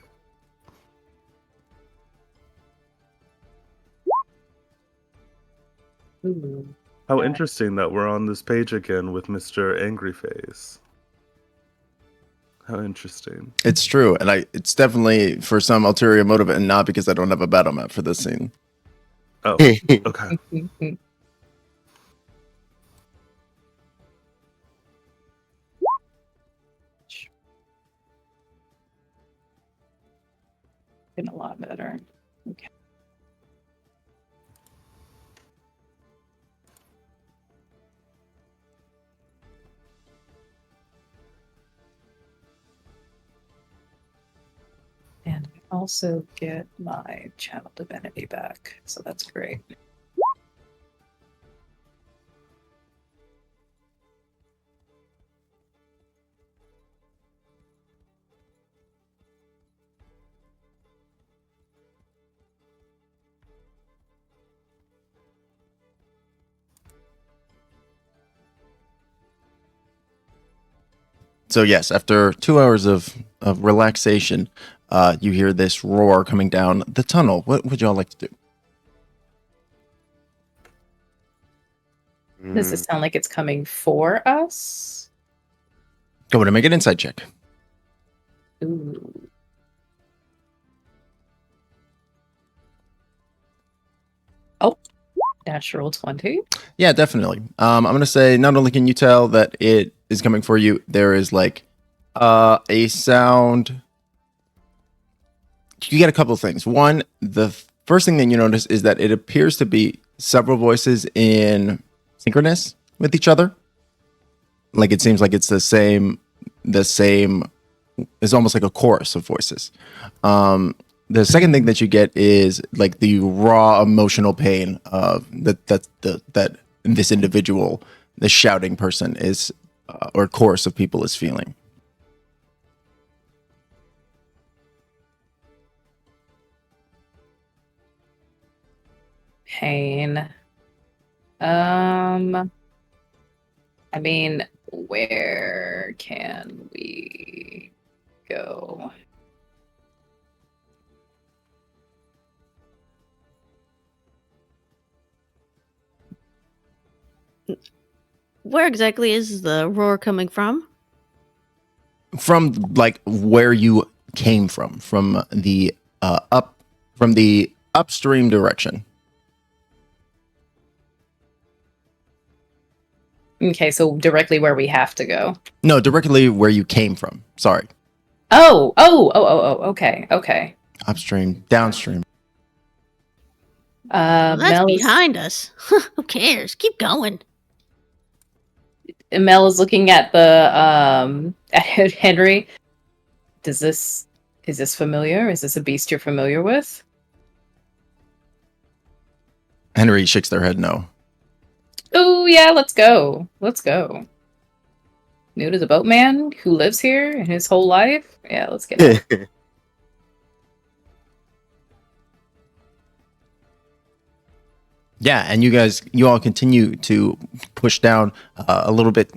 Ooh. How interesting that we're on this page again with Mr. Angryface. How interesting. It's true, and it's definitely for some ulterior motive, and not because I don't have a battle map for this scene. Oh, okay. Getting a lot better. Okay. And I also get my channel divinity back, so that's great. So yes, after 2 hours of relaxation, you hear this roar coming down the tunnel. What would y'all like to do? Does it sound like it's coming for us? Go ahead and make an insight check. Ooh. Oh, natural 20. Yeah, definitely. I'm gonna say not only can you tell that it is coming for you, there is like a sound. You get a couple of things. One, the first thing that you notice is that it appears to be several voices in synchronous with each other. Like it seems like it's the same. It's almost like a chorus of voices. The second thing that you get is like the raw emotional pain of that this individual, the shouting person is, or chorus of people is feeling. Pain. I mean, where can we go? Where exactly is the roar coming from? From like where you came from the upstream direction. Okay, so directly where we have to go. No, directly where you came from. Sorry. Oh, okay. Upstream, downstream. Well, that's Mel is, behind us. Who cares? Keep going. Mel is looking at the at Henry. Is this familiar? Is this a beast you're familiar with? Henry shakes their head no. Oh yeah, let's go. New to the boatman who lives here in his whole life. Yeah, let's get it. Yeah, and you all continue to push down a little bit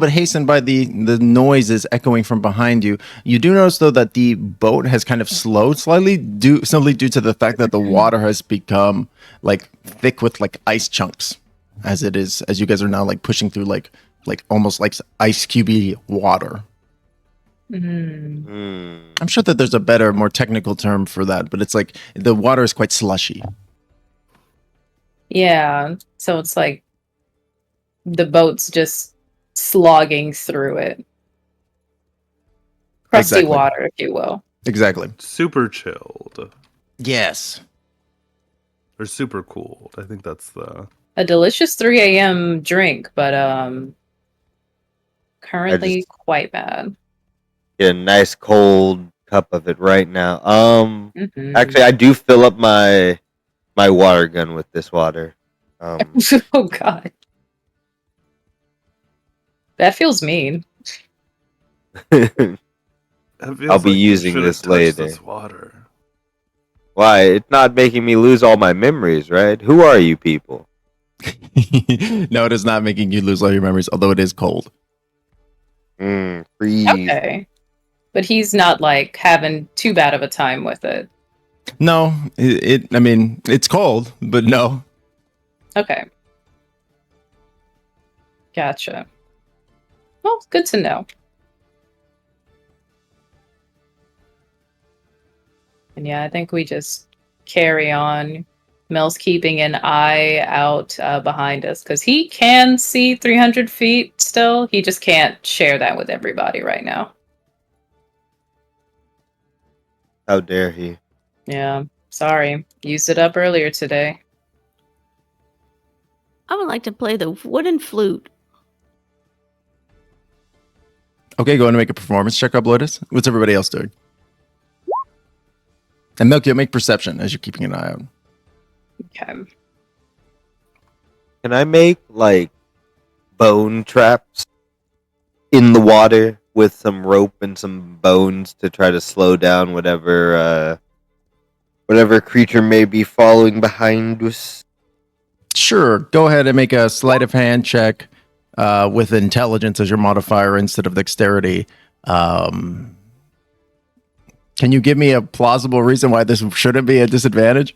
hastened by the noises echoing from behind you. You do notice though that the boat has kind of slowed slightly simply due to the fact that the water has become like thick with like ice chunks as you guys are now like pushing through like almost like ice cubey water. I'm sure that there's a better, more technical term for that, but it's like the water is quite slushy. Yeah, so it's like the boat's just slogging through it. Crusty Exactly. water, if you will. Exactly. Super chilled. Yes. Or super cooled. I think that's the... A delicious 3 a.m. drink, but currently quite bad. Get a nice cold cup of it right now. Mhm. Actually, I do fill up my water gun with this water. Oh god. That feels mean. I'll be using this later. This water. Why? It's not making me lose all my memories, right? Who are you people? No, it is not making you lose all your memories, although it is cold. Freeze. Okay. But he's not like having too bad of a time with it. No, I mean, it's cold, but no. Okay. Gotcha. Well, good to know. And yeah, I think we just carry on. Mel's keeping an eye out behind us because he can see 300 feet still. He just can't share that with everybody right now. How dare he? Yeah, sorry. Used it up earlier today. I would like to play the wooden flute. Okay, go ahead and make a performance check, Gobloidus. What's everybody else doing? And Melkiel, make perception as you're keeping an eye out. Okay. Can I make like bone traps in the water with some rope and some bones to try to slow down whatever creature may be following behind us? Sure, go ahead and make a sleight of hand check with intelligence as your modifier instead of dexterity. Can you give me a plausible reason why this shouldn't be a disadvantage?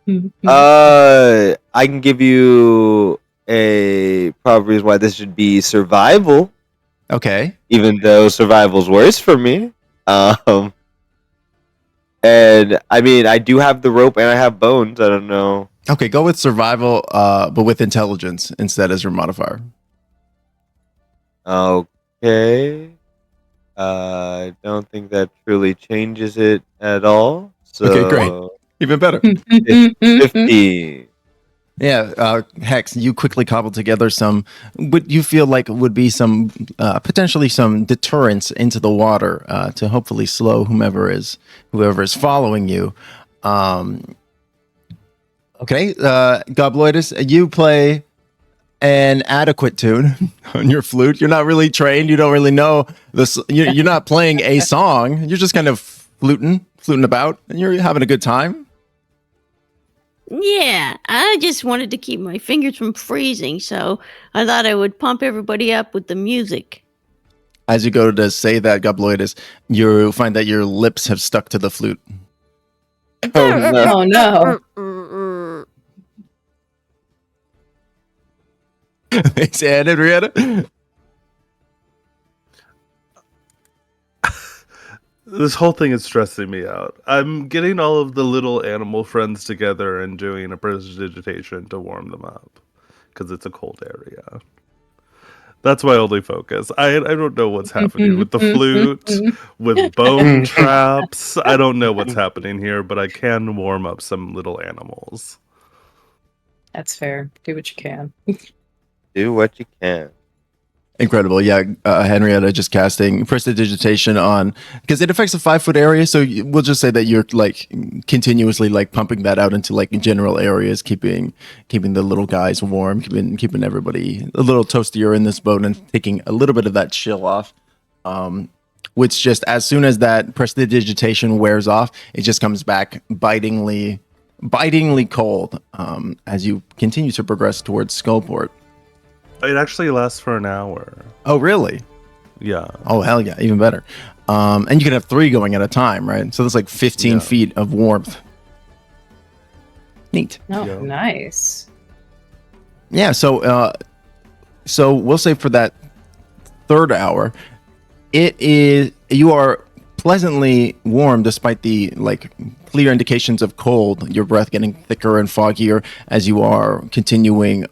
I can give you a probable reason why this should be survival, Okay. even though survival's worse for me. And I mean, I do have the rope and I have bones. I don't know. Okay, go with survival, but with intelligence instead as your modifier. Okay. I don't think that truly changes it at all. So, Okay, great. Even better. 15. Yeah, Hex, you quickly cobble together some, what you feel like would be some, potentially some deterrence into the water to hopefully slow whoever is following you. Okay, Gobloidus, you play an adequate tune on your flute. You're not really trained. You don't really know this. You're not playing a song. You're just kind of fluting about, and you're having a good time. Yeah, I just wanted to keep my fingers from freezing, so I thought I would pump everybody up with the music. As you go to say that, Gobloidus, you find that your lips have stuck to the flute. Oh no. Oh no. Thanks, Anne, Henrietta. This whole thing is stressing me out. I'm getting all of the little animal friends together and doing a prestidigitation to warm them up because it's a cold area. That's my only focus. I don't know what's happening with the flute, with bone traps. I don't know what's happening here, but I can warm up some little animals. That's fair. Do what you can. Do what you can. Incredible. Yeah, Henrietta just casting prestidigitation on, because it affects a 5-foot area. So we'll just say that you're like continuously like pumping that out into like general areas, keeping the little guys warm, keeping everybody a little toastier in this boat and taking a little bit of that chill off. Which just as soon as that prestidigitation wears off, it just comes back bitingly cold as you continue to progress towards Skullport. It actually lasts for an hour. Oh, really? Yeah. Oh, hell yeah. Even better. And you can have 3 going at a time, right? So that's like 15 feet of warmth. Neat. Oh, Yeah. nice. Yeah. So we'll say for that 3rd hour, you are pleasantly warm despite the like clear indications of cold, your breath getting thicker and foggier as you are continuing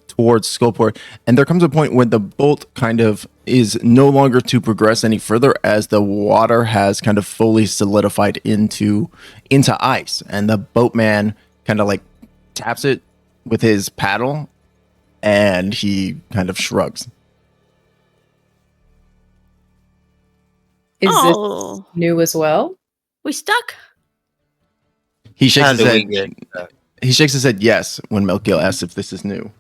towards Skullport. And there comes a point when the boat kind of is no longer to progress any further as the water has kind of fully solidified into ice. And the boatman kind of like taps it with his paddle and he kind of shrugs. Is Oh. this new as well? We stuck? He shakes How his do head. we get stuck? He shakes his head yes when Melkiel asks if this is new.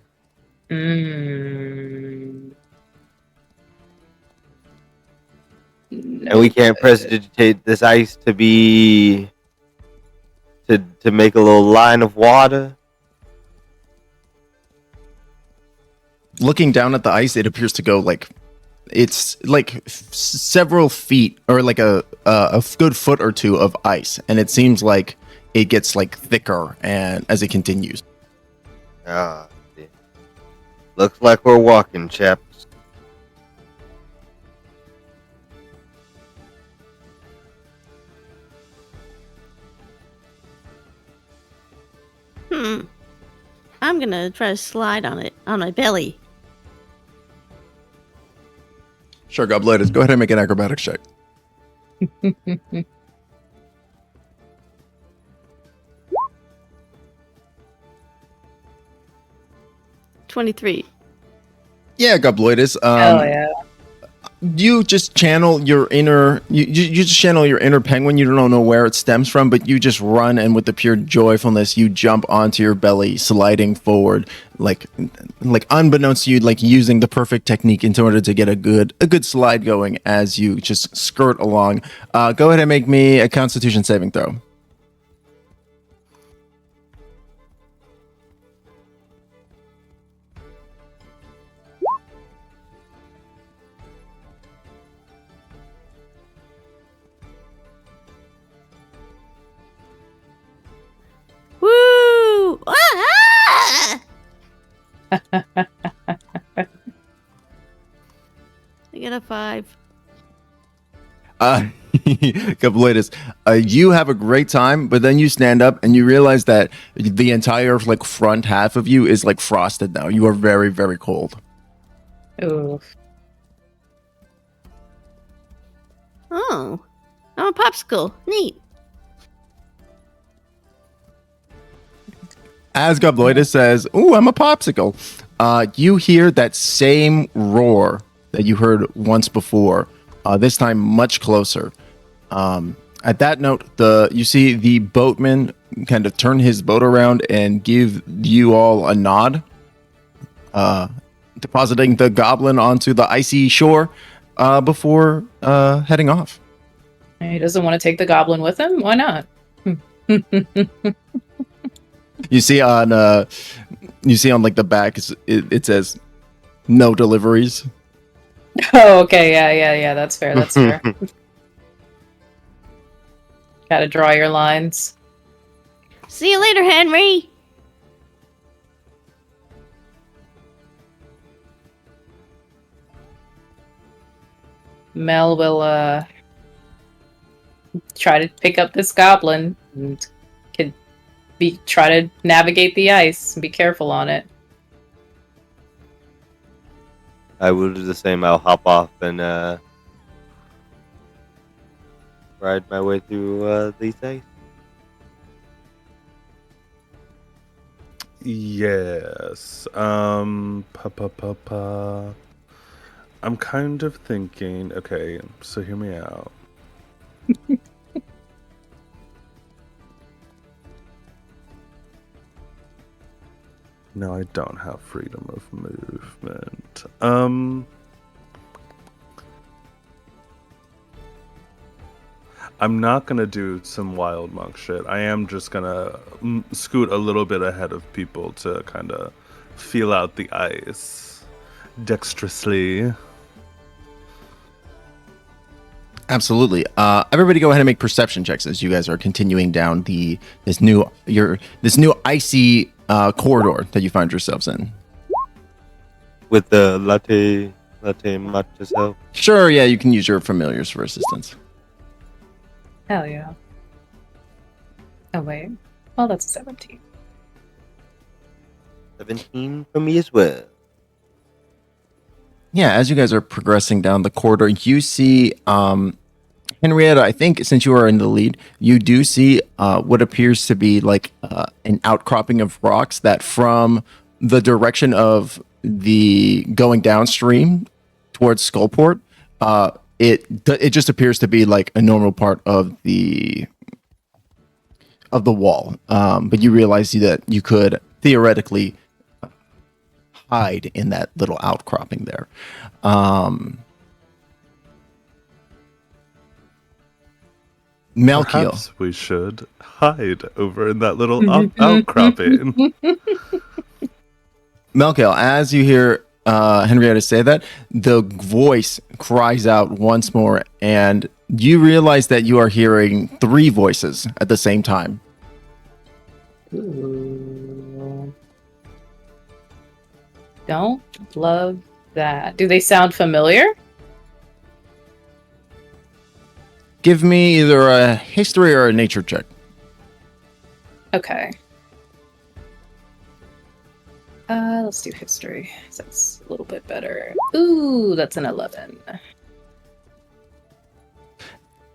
Mm. And we can't prestidigitate this ice to make a little line of water. Looking down at the ice, it appears to go like it's like several feet or like a good foot or two of ice, and it seems like it gets like thicker and as it continues. Ah, yeah. Looks like we're walking, chaps. I'm gonna try to slide on it on my belly. Sure, Gobloidus, go ahead and make an acrobatics check. 23. Yeah, Gobloidus. Hell yeah. You just channel your inner you just channel your inner penguin. You don't know where it stems from, but you just run, and with the pure joyfulness you jump onto your belly, sliding forward like unbeknownst to you, like using the perfect technique in order to get a good slide going as you just skirt along. Go ahead and make me a Constitution saving throw. I get a 5. Gobloidus, you have a great time, but then you stand up and you realize that the entire like front half of you is like frosted now. You are very, very cold. Ooh. Oh, I'm a popsicle. Neat. As Gobloidus says, "Ooh, I'm a popsicle," you hear that same roar that you heard once before. This time, much closer. At that note, you see the boatman kind of turn his boat around and give you all a nod, depositing the goblin onto the icy shore before heading off. He doesn't want to take the goblin with him? Why not? You see on like the back, it says no deliveries. Oh, okay. Yeah. That's fair. That's fair. Gotta draw your lines. See you later, Henry. Mel will try to pick up this goblin and try to navigate the ice and be careful on it. I will do the same. I'll hop off and ride my way through these ice. Yes. I'm kind of thinking, okay, so hear me out. No, I don't have freedom of movement. I'm not gonna do some wild monk shit. I am just gonna scoot a little bit ahead of people to kind of feel out the ice dexterously. Absolutely. Everybody, go ahead and make perception checks as you guys are continuing down this new icy corridor that you find yourselves in. With the latte matcha self. Sure, yeah, you can use your familiars for assistance. Hell yeah. Oh, wait. Well, that's a 17. 17 for me as well. Yeah, as you guys are progressing down the corridor, you see Henrietta. I think since you are in the lead, you do see what appears to be like an outcropping of rocks that from the direction of the going downstream towards Skullport, it just appears to be like a normal part of the wall. But you realize that you could theoretically hide in that little outcropping there. Melkiel. Perhaps we should hide over in that little outcropping. Melkiel, as you hear Henrietta say that, the voice cries out once more, and you realize that you are hearing 3 voices at the same time. Ooh. Don't love that. Do they sound familiar? Give me either a history or a nature check. Okay. Let's do history. That's a little bit better. Ooh, that's an 11.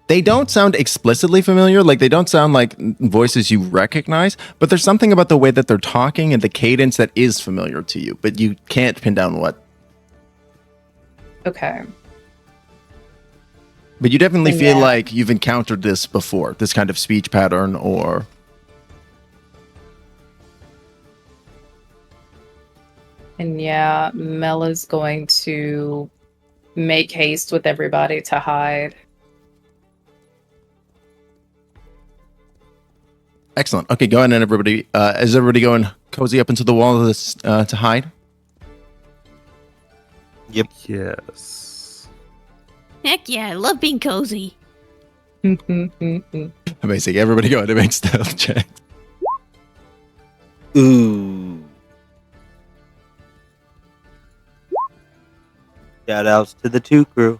They don't sound explicitly familiar, like they don't sound like voices you recognize, but there's something about the way that they're talking and the cadence that is familiar to you, but you can't pin down what. Okay. But you definitely feel Yeah. like you've encountered this before, this kind of speech pattern or... And yeah, Mel is going to make haste with everybody to hide. Excellent. Okay, go ahead and everybody, is everybody going cozy up into the wall of this, to hide? Yep. Yes. Heck yeah, I love being cozy. Amazing. Everybody go ahead and make stealth checks. Ooh. Shout outs to the 2 crew.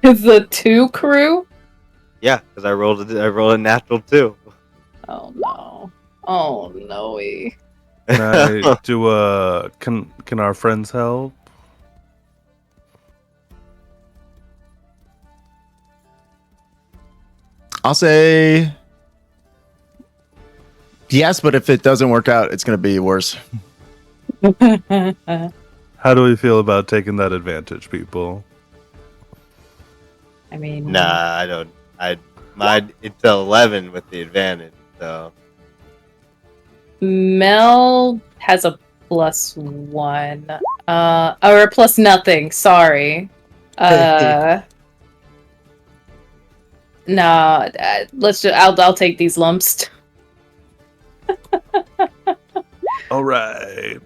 The 2 crew? Yeah, because I rolled a natural 2. Oh no. Oh no. Can I do can our friends help? I'll say yes, but if it doesn't work out, it's going to be worse. How do we feel about taking that advantage, people? I mean, Nah, I don't. It's 11 with the advantage, so. Mel has a +1. Or a plus nothing, sorry. Nah, I'll take these lumps. All right.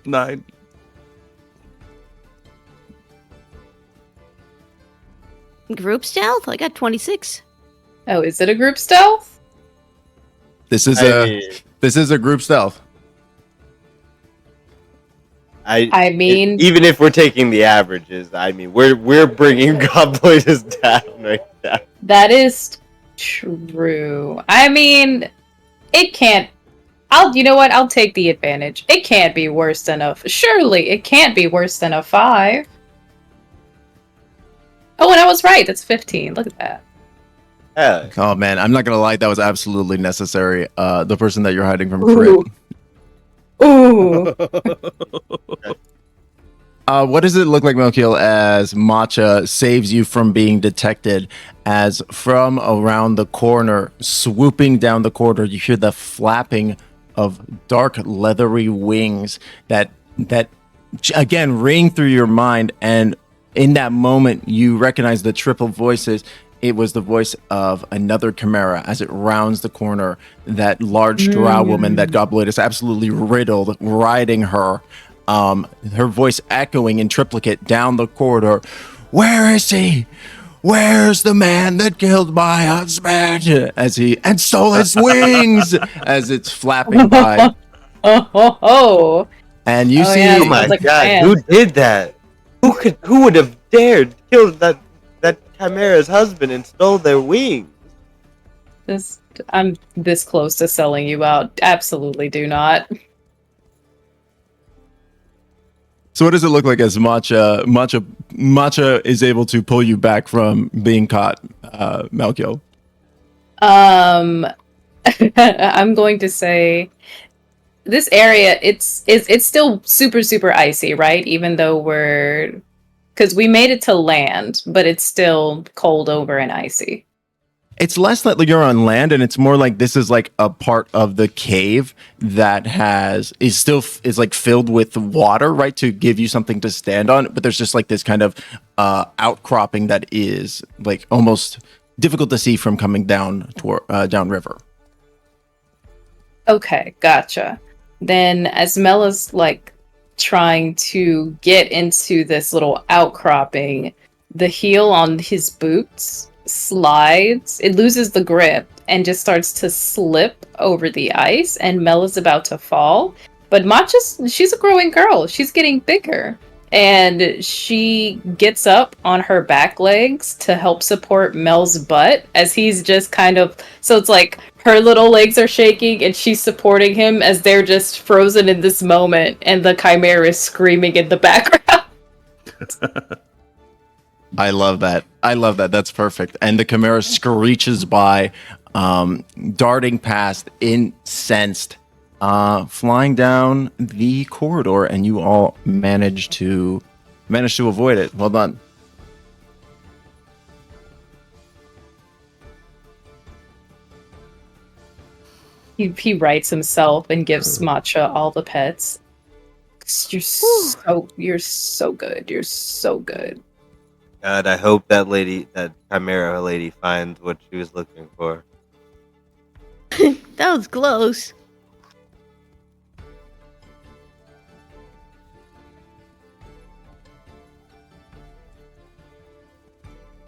9. Group stealth? I got 26. Oh, is it a group stealth? This is a group stealth. I mean, even if we're taking the averages, I mean, we're bringing Gobloidus down right now. that is true. I mean, it can't. You know what? I'll take the advantage. It can't be worse than surely it can't be worse than a 5. Oh, and I was right. That's 15. Look at that. Yeah. Oh man, I'm not gonna lie, that was absolutely necessary. The person that you're hiding from crit. Ooh. What does it look like, Melkiel, as Matcha saves you from being detected? As from around the corner, swooping down the corridor, you hear the flapping of dark, leathery wings that again ring through your mind. And in that moment, you recognize the triple voices. It was the voice of another chimera as it rounds the corner. That large drow woman that Gobloidus absolutely riddled, riding her. Her voice echoing in triplicate down the corridor. Where is he? Where's the man that killed my husband? And stole his wings as it's flapping by. Oh. And you see, yeah, Oh my like a god, fan. who did that? Who would have dared kill that chimera's husband and stole their wings? I'm this close to selling you out. Absolutely do not. so what does it look like as Matcha is able to pull you back from being caught, Melkiel? I'm going to say this area it's still super icy, right? Even though because we made it to land, but it's still cold over and icy. It's less that you're on land, and it's more like this is like a part of the cave that is like filled with water, right, to give you something to stand on. But there's just like this kind of outcropping that is like almost difficult to see from coming down downriver. Okay, gotcha. Then as Mella's like trying to get into this little outcropping, the heel on his boots slides, it loses the grip and just starts to slip over the ice, and Mella's about to fall. But she's a growing girl. She's getting bigger. And she gets up on her back legs to help support Mel's butt as he's just kind of... So it's like her little legs are shaking and she's supporting him as they're just frozen in this moment. And the chimera is screaming in the background. I love that. That's perfect. And the chimera screeches by, darting past, incensed, flying down the corridor, and you all manage to avoid it. Well done. He writes himself and gives Matcha all the pets. You're so good. You're so good. God, I hope that chimera lady finds what she was looking for. That was close.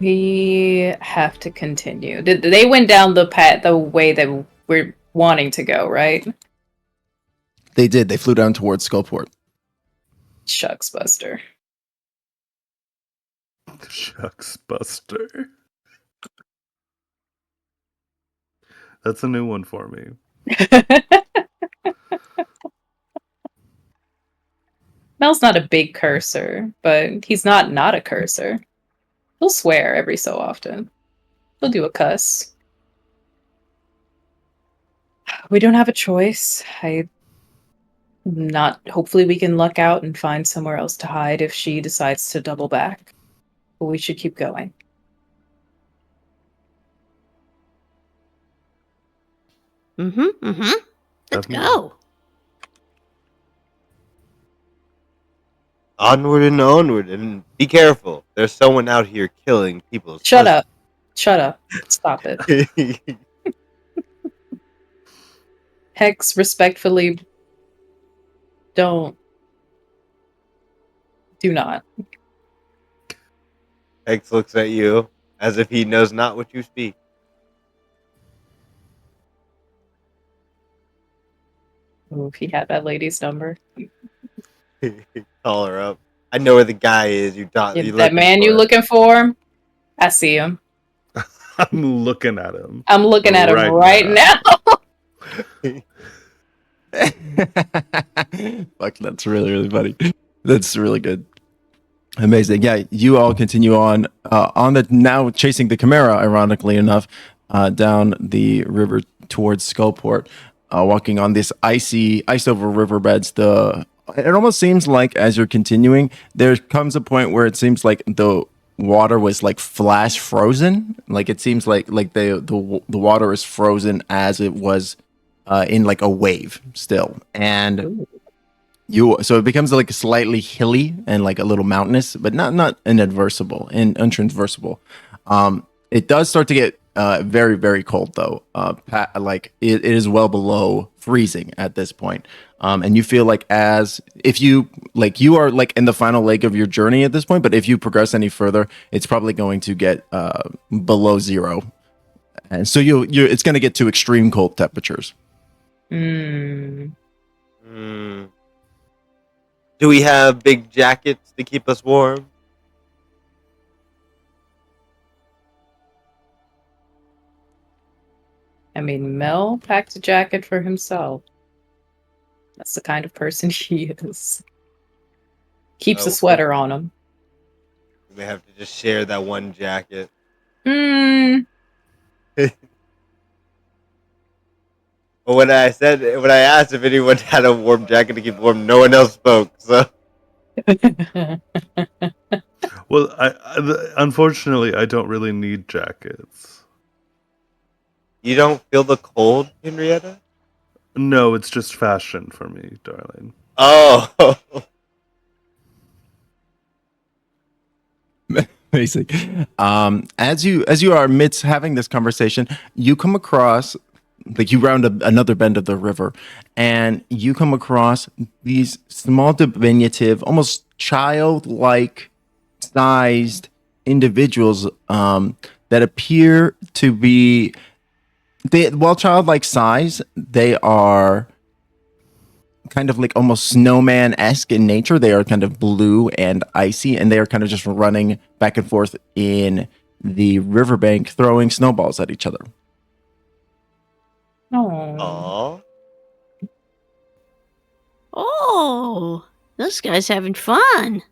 We have to continue. They went down the way that we're wanting to go, right? They did. They flew down towards Skullport. Shucks, Buster. Shucks Buster. That's a new one for me. Mel's not a big cursor, but he's not a cursor. He'll swear every so often. He'll do a cuss. We don't have a choice. Hopefully we can luck out and find somewhere else to hide if she decides to double back. But we should keep going. Let's Definitely. go. Onward and onward, and be careful. There's someone out here killing people's Shut up. Shut up. Stop it. husbands. Hex, respectfully, do not. Hex looks at you as if he knows not what you speak. Ooh, if he had that lady's number. Call her up. I know where the guy is. You That man you looking for? I see him. I'm looking at him. I'm looking at him right now. Fuck, that's really, really funny. That's really good. Amazing. Yeah, you all continue on the now chasing the Chimera, ironically enough, down the river towards Skullport, walking on this ice over riverbeds. It almost seems like as you're continuing, there comes a point where it seems like the water was like flash frozen. Like it seems like the water is frozen as it was in like a wave still, and so it becomes like slightly hilly and like a little mountainous, but not inadversible and untraversable. It does start to get very, very cold though. Like it is well below freezing at this point. And you feel like as if you are like in the final leg of your journey at this point, but if you progress any further, it's probably going to get below zero. And so it's going to get to extreme cold temperatures. Do we have big jackets to keep us warm? I mean, Mel packed a jacket for himself. That's the kind of person he is. Keeps a sweater on him. We may have to just share that one jacket. But when I asked if anyone had a warm jacket to keep warm, no one else spoke. So, Well, unfortunately, I don't really need jackets. you don't feel the cold, Henrietta? No, it's just fashion for me, darling. Oh, Basic. As you are amidst having this conversation, you come across, like you round another bend of the river, and you come across these small, diminutive, almost childlike sized individuals that appear to be, while childlike size, they are kind of like almost snowman-esque in nature. They are kind of blue and icy, and they are kind of just running back and forth in the riverbank, throwing snowballs at each other. Aww. Oh, this guy's having fun.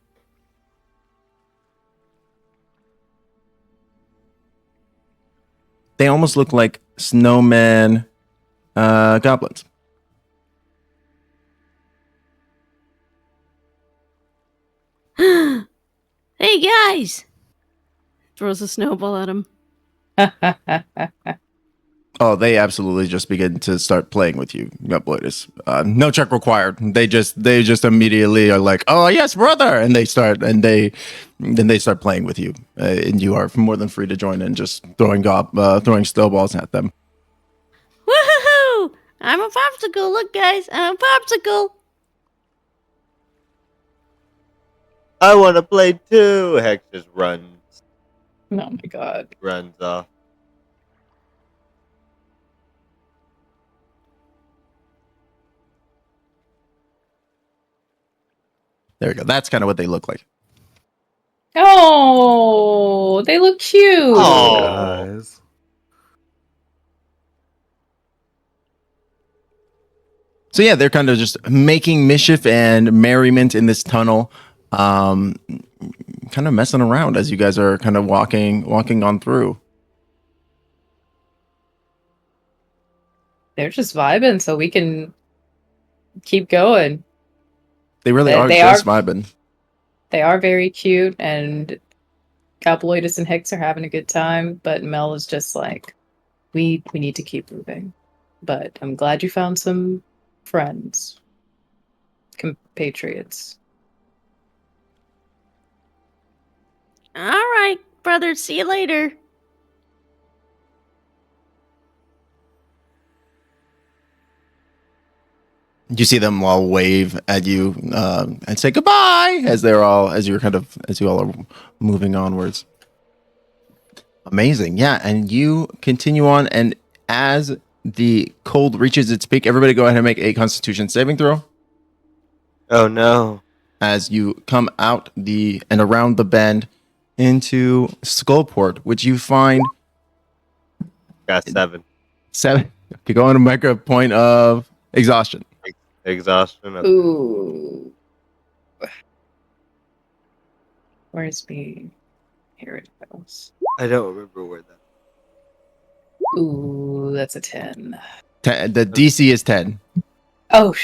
They almost look like snowman goblins. Hey guys. Throws a snowball at him. Oh, they absolutely just begin to start playing with you, Gobloidus. No check required. They just immediately are like, "Oh yes, brother," and they start playing with you, and you are more than free to join in, just throwing snowballs at them. Woohoo! I'm a popsicle. Look, guys, I'm a popsicle. I want to play too. Hex just runs Oh my god. off. There we go. That's kind of what they look like. Oh, they look cute. Oh. Guys. So yeah, they're kind of just making mischief and merriment in this tunnel, kind of messing around as you guys are kind of walking on through. They're just vibing, so we can keep going. They really are They just vibing. They are very cute, and Gobloidus and Hex are having a good time, but Mel is just like, we need to keep moving. But I'm glad you found some friends, compatriots. All right, brother. See you later. You see them all wave at you and say goodbye as you all are moving onwards. Amazing, yeah. And you continue on, and as the cold reaches its peak, everybody go ahead and make a Constitution saving throw. Oh no. As you come out and around the bend into Skullport, which you find Got 7. 7. Okay, go on to make a point of exhaustion. Exhaustion. Okay. Ooh. Where's me? Here it goes. I don't remember where that. Ooh, that's a 10. The DC is 10. Oh.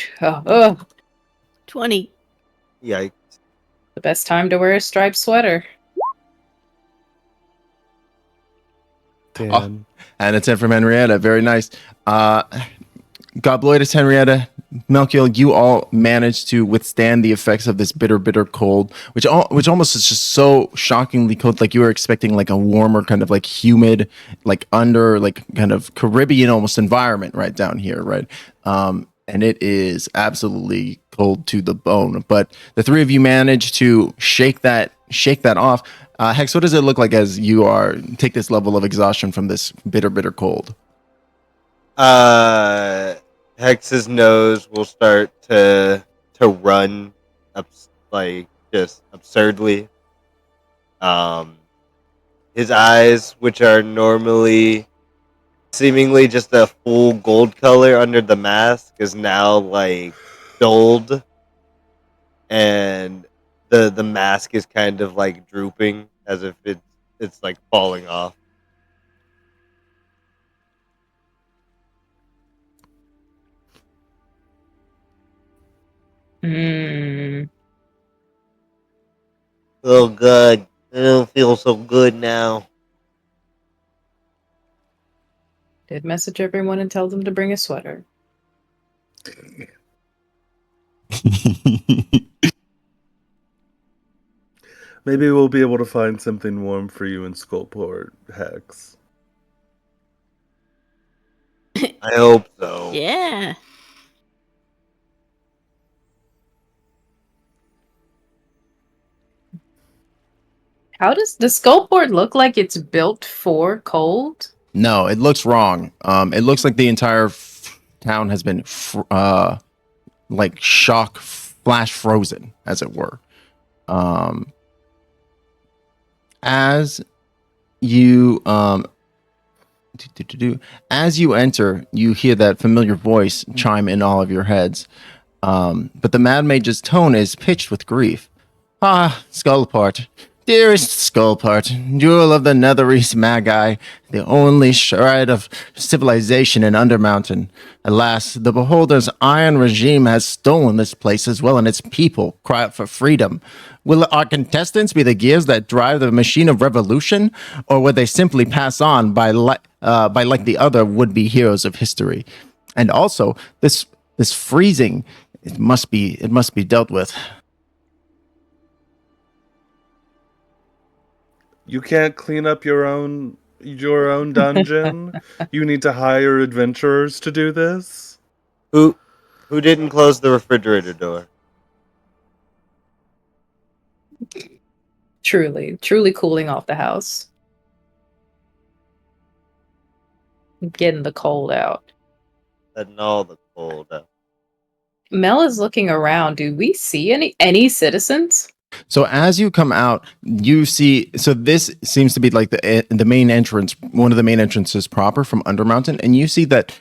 20. Yikes. The best time to wear a striped sweater. 10. Oh, and it's in from Henrietta. Very nice. Gobloidus, Henrietta, Melkiel, you all managed to withstand the effects of this bitter, bitter cold, which almost is just so shockingly cold. Like you were expecting like a warmer, kind of like humid, like under like kind of Caribbean almost environment right down here, right? And it is absolutely cold to the bone. But the three of you managed to shake that off. Hex, what does it look like as you take this level of exhaustion from this bitter, bitter cold? Hex's nose will start to run up, like just absurdly. His eyes, which are normally seemingly just a full gold color under the mask, is now like dulled, and the mask is kind of like drooping as if it's like falling off. Oh god, I don't feel so good now. Did message everyone and tell them to bring a sweater. Maybe we'll be able to find something warm for you in Skullport, Hex. I hope so. Yeah. How does the Skullport look like it's built for cold? No, it looks wrong. It looks like the entire town has been like shock flash frozen, as it were. As you as you enter, you hear that familiar voice chime in all of your heads. But the Mad Mage's tone is pitched with grief. Ah, Skullport, dearest Skullport, jewel of the Netherese Magi, the only shred of civilization in Undermountain. Alas, the Beholder's iron regime has stolen this place as well, and its people cry out for freedom. Will our contestants be the gears that drive the machine of revolution, or will they simply pass on by like the other would-be heroes of history? And also, this freezing, it must be dealt with. You can't clean up your own dungeon. You need to hire adventurers to do this. Who didn't close the refrigerator door? Truly cooling off the house. Getting the cold out. Letting all the cold out. Mel is looking around. Do we see any citizens? So as you come out, you see. So this seems to be like the main entrance, one of the main entrances proper from Undermountain, and you see that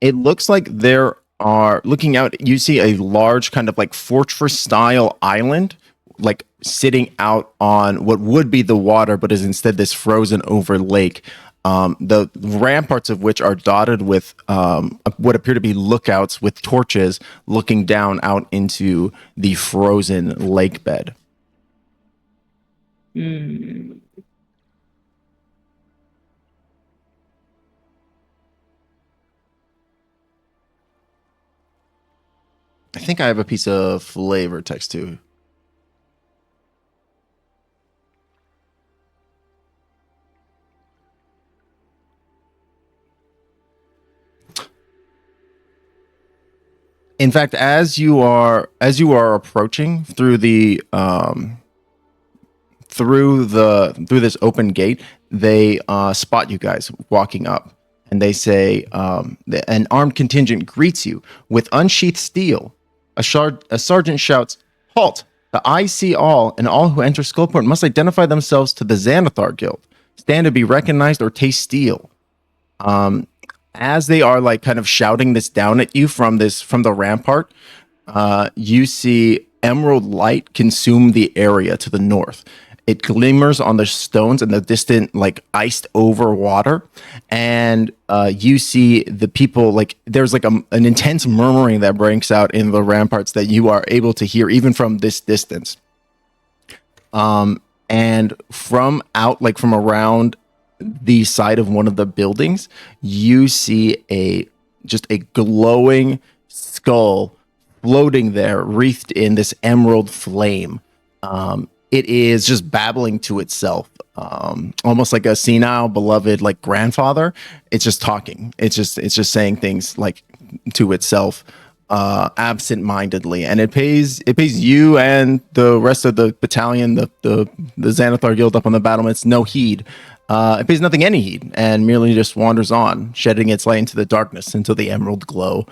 it looks like there are looking out. You see a large kind of like fortress style island, like sitting out on what would be the water, but is instead this frozen over lake. The ramparts of which are dotted with what appear to be lookouts with torches looking down out into the frozen lake bed. Hmm. I think I have a piece of flavor text too. In fact, as you are approaching through through this open gate, they spot you guys walking up, and they say, an armed contingent greets you with unsheathed steel. A sergeant shouts, "Halt! The eyes see all, and all who enter Skullport must identify themselves to the Xanathar Guild. Stand to be recognized or taste steel." As they are like kind of shouting this down at you from the rampart, you see emerald light consume the area to the north. It glimmers on the stones in the distant, like iced over water, and you see the people. Like there's like an intense murmuring that breaks out in the ramparts that you are able to hear even from this distance. And from out, like from around the side of one of the buildings, you see just a glowing skull floating there, wreathed in this emerald flame. It is just babbling to itself, almost like a senile, beloved, like grandfather. It's just talking. It's just saying things like to itself, absent-mindedly, and it pays you and the rest of the battalion, the Xanathar Guild up on the battlements, no heed. It pays nothing any heed, and merely just wanders on, shedding its light into the darkness until the emerald glow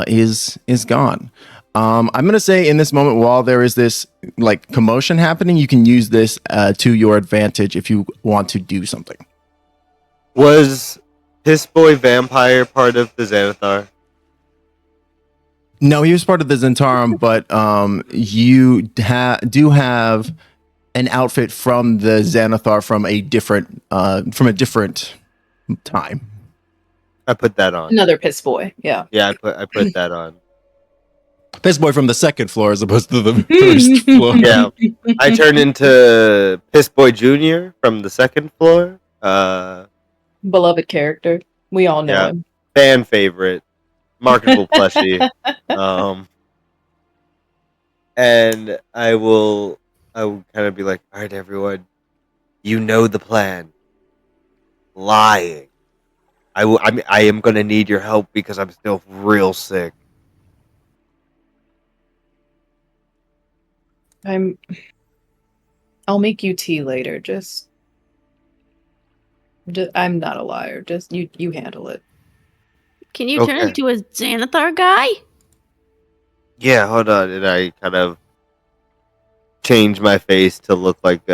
is gone. I'm gonna say in this moment, while there is this like commotion happening, you can use this to your advantage if you want to do something. Was Piss Boy Vampire part of the Xanathar? No, he was part of the Zentarum, but you do have an outfit from the Xanathar from a different time. I put that on. Another piss boy. Yeah. Yeah, I put that on. Piss Boy from the second floor as opposed to the first floor. Yeah, I turned into Piss Boy Junior from the second floor. Beloved character. We all know Yeah. him. Fan favorite, marketable plushie. And I will kind of be like, all right, everyone, you know the plan. Lying. I am gonna need your help because I'm still real sick. I'll make you tea later. Just I'm not a liar. Just you handle it. Can you turn Okay. into a Xanathar guy? Yeah, hold on. And I kind of change my face to look like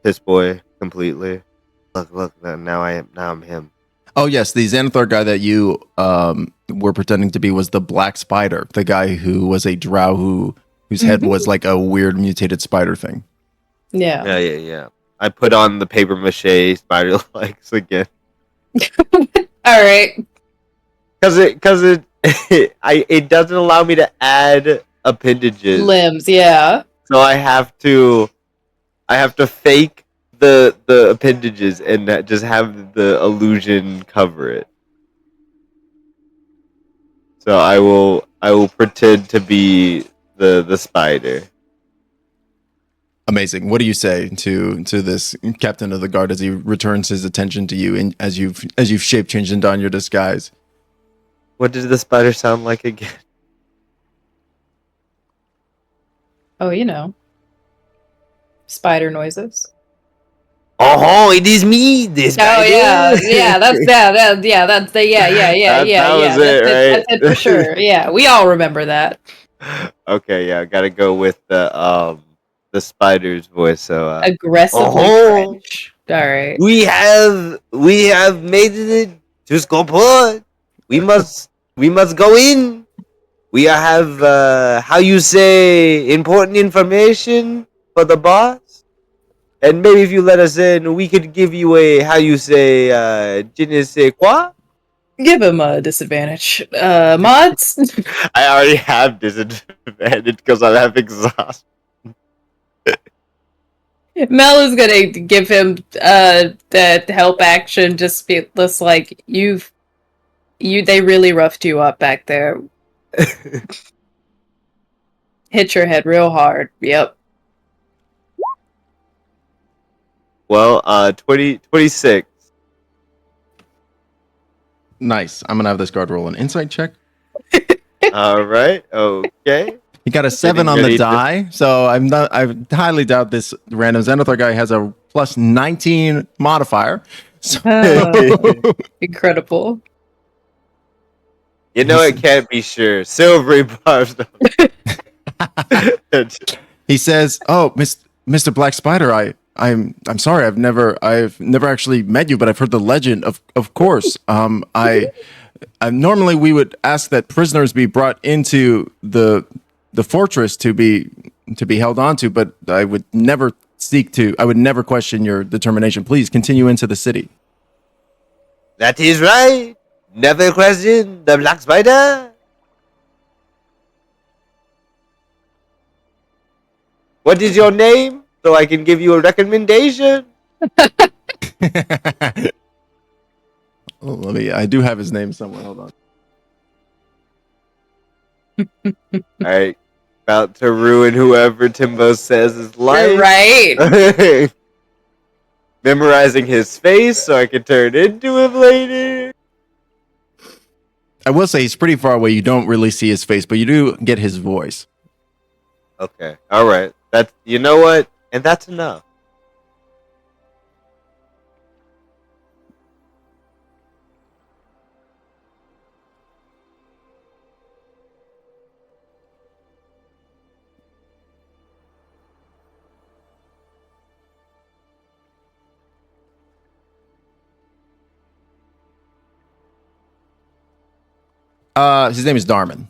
Piss Boy completely. Look. Now I'm him. Oh yes, the Xanathar guy that you were pretending to be was the Black Spider, the guy who was a drow whose head was like a weird mutated spider thing. Yeah. Yeah. I put on the paper mache spider legs again. All right. Because it doesn't allow me to add appendages. Limbs. Yeah. So I have to fake the appendages and just have the illusion cover it. So I will pretend to be the spider. Amazing. What do you say to this captain of the guard as he returns his attention to you and as you've shape changed and donned your disguise? What did the spider sound like again? Oh, you know. Spider noises. Oh, it is me. This. Oh yeah, that's that. Yeah, that's the yeah. That was it, That's it for right? sure. Yeah, we all remember that. Okay, yeah, I gotta go with the spider's voice. So, Aggressively oh, French. All right. we have made it to Skopod. We must go in. We have how you say important information for the boss. And maybe if you let us in, we could give you a how you say je ne sais quoi. Give him a disadvantage. Mods. I already have disadvantage because I have exhaust. Mel is gonna give him the help action. Just be just like they really roughed you up back there. Hit your head real hard. Yep. Well, 26. Nice. I'm gonna have this guard roll an insight check. All right. Okay. He got a 7 on the ready to- die, so I'm not. I highly doubt this random Xanathar guy has a plus 19 modifier. So Incredible. You know it can't be sure. Silvery bars. he says, "Oh, Mr. Black Spider, I'm sorry. I've never actually met you, but I've heard the legend. Of course. Normally we would ask that prisoners be brought into the fortress to be held onto, but I would never question your determination. Please continue into the city." That is right. Never question the black spider. What is your name? So I can give you a recommendation. I do have his name somewhere. Hold on. Alright. About to ruin whoever Timbo says is life. Right. Memorizing his face so I can turn into him later. I will say he's pretty far away. You don't really see his face, but you do get his voice. Okay. Alright. That's, you know what? And that's enough. His name is Darman.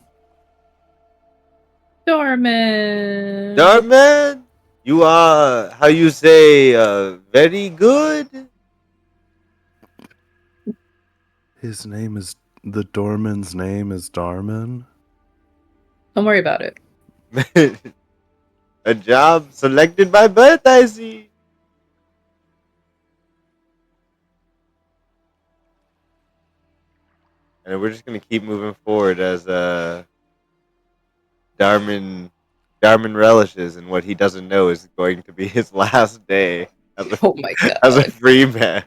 Dorman. Darman, you are, how you say, very good. His name is the doorman's name is Darman. Don't worry about it. A job selected by birth, I see. And we're just gonna keep moving forward as Darman relishes, and what he doesn't know is going to be his last day as a, Oh my god. as a free man.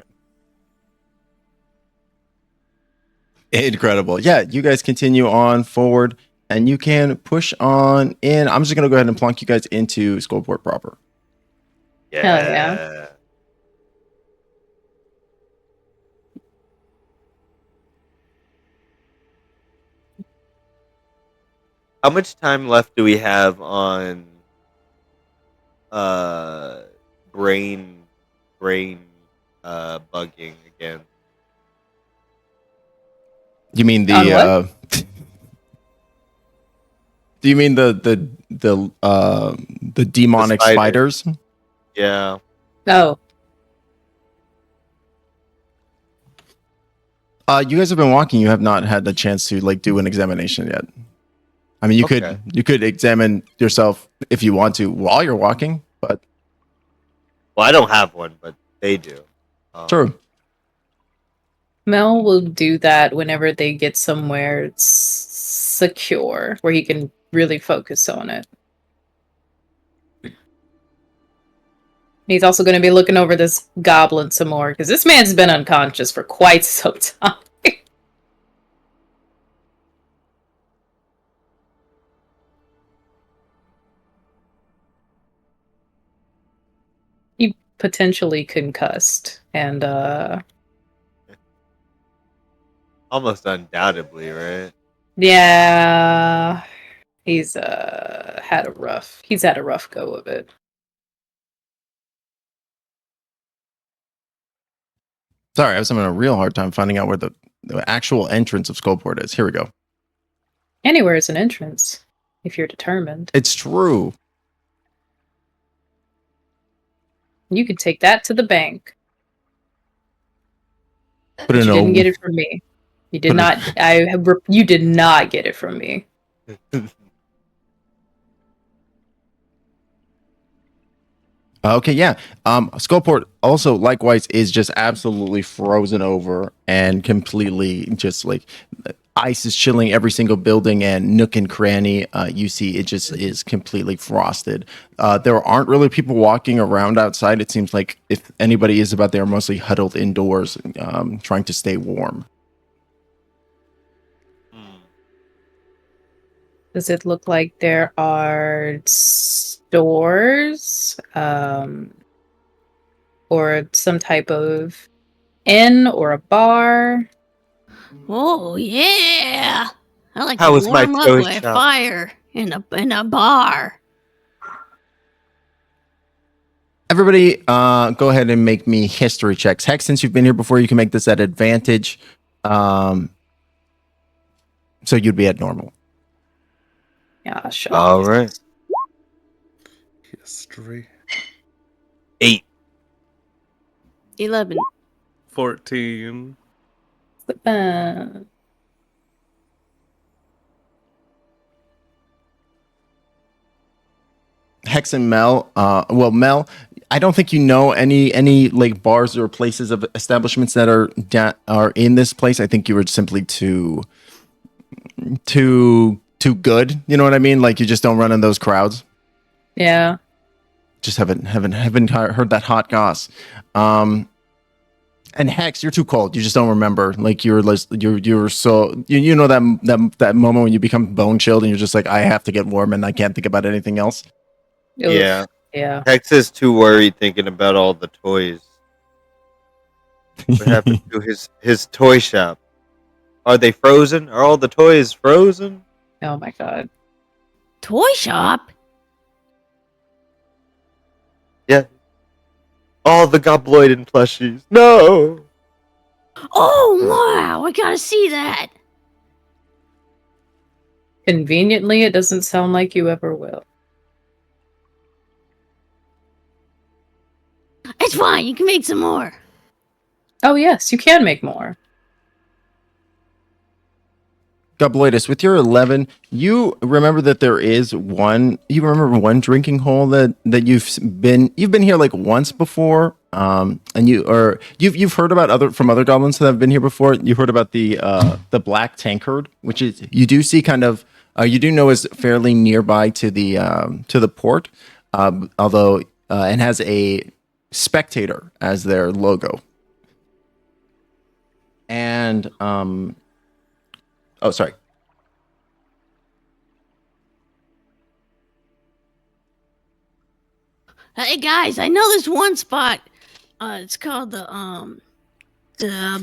Incredible. Yeah, you guys continue on forward, and you can push on in. I'm just going to go ahead and plunk you guys into Skullport proper. Yeah. Hell yeah. How much time left do we have on brain bugging again? You mean On the what? do you mean the demonic spider. spiders? Yeah. Oh. You guys have been walking. You have not had the chance to like do an examination yet. I mean, you could examine yourself if you want to while you're walking, but Well, I don't have one, but they do. true. Mel will do that whenever they get somewhere secure where he can really focus on it. He's also going to be looking over this goblin some more because this man's been unconscious for quite some time. potentially concussed, and Almost undoubtedly, right? yeah, he's had a rough go of it. Sorry, I was having a real hard time finding out where the actual entrance of Skullport is. Here we go. Anywhere is an entrance, if you're determined. It's true. You could take that to the bank. But But you didn't get it from me. You did not. You did not get it from me. Okay, yeah. Skullport also likewise is just absolutely frozen over and completely just like ice is chilling every single building and nook and cranny. You see, it just is completely frosted. There aren't really people walking around outside. It seems like if anybody is about, they're mostly huddled indoors, trying to stay warm. Does it look like there are stores, or some type of inn or a bar? Oh yeah, I like How to was my warm up toy by a shop? fire in a bar. Everybody, go ahead and make me history checks. Hex, since you've been here before, you can make this at advantage. So you'd be at normal. Yeah, sure. All right. History. 8. 11. 14. Hex and Mel. Well, Mel, I don't think you know any like bars or places of establishments that are in this place. I think you were simply too good. You know what I mean? Like you just don't run in those crowds. Yeah. Just haven't heard that hot goss. And Hex, you're too cold. You just don't remember. Like you're so you know that moment when you become bone chilled and you're just like, I have to get warm and I can't think about anything else. Oof. Yeah. Yeah. Hex is too worried thinking about all the toys. What happened to his toy shop? Are they frozen? Are all the toys frozen? Oh my god. Toy shop? Yeah. All the Gobloidus plushies. No! Oh wow, I gotta see that. Conveniently, it doesn't sound like you ever will. It's fine. You can make some more. Oh yes, you can make more. Gobloidus, with your 11, you remember that there is one. You remember one drinking hole that you've been here like once before, and you've heard about from other goblins that have been here before. You heard about the black tankard, which is you do see kind of you do know is fairly nearby to the port, although and has a spectator as their logo, and oh, sorry. Hey guys, I know this one spot. It's called the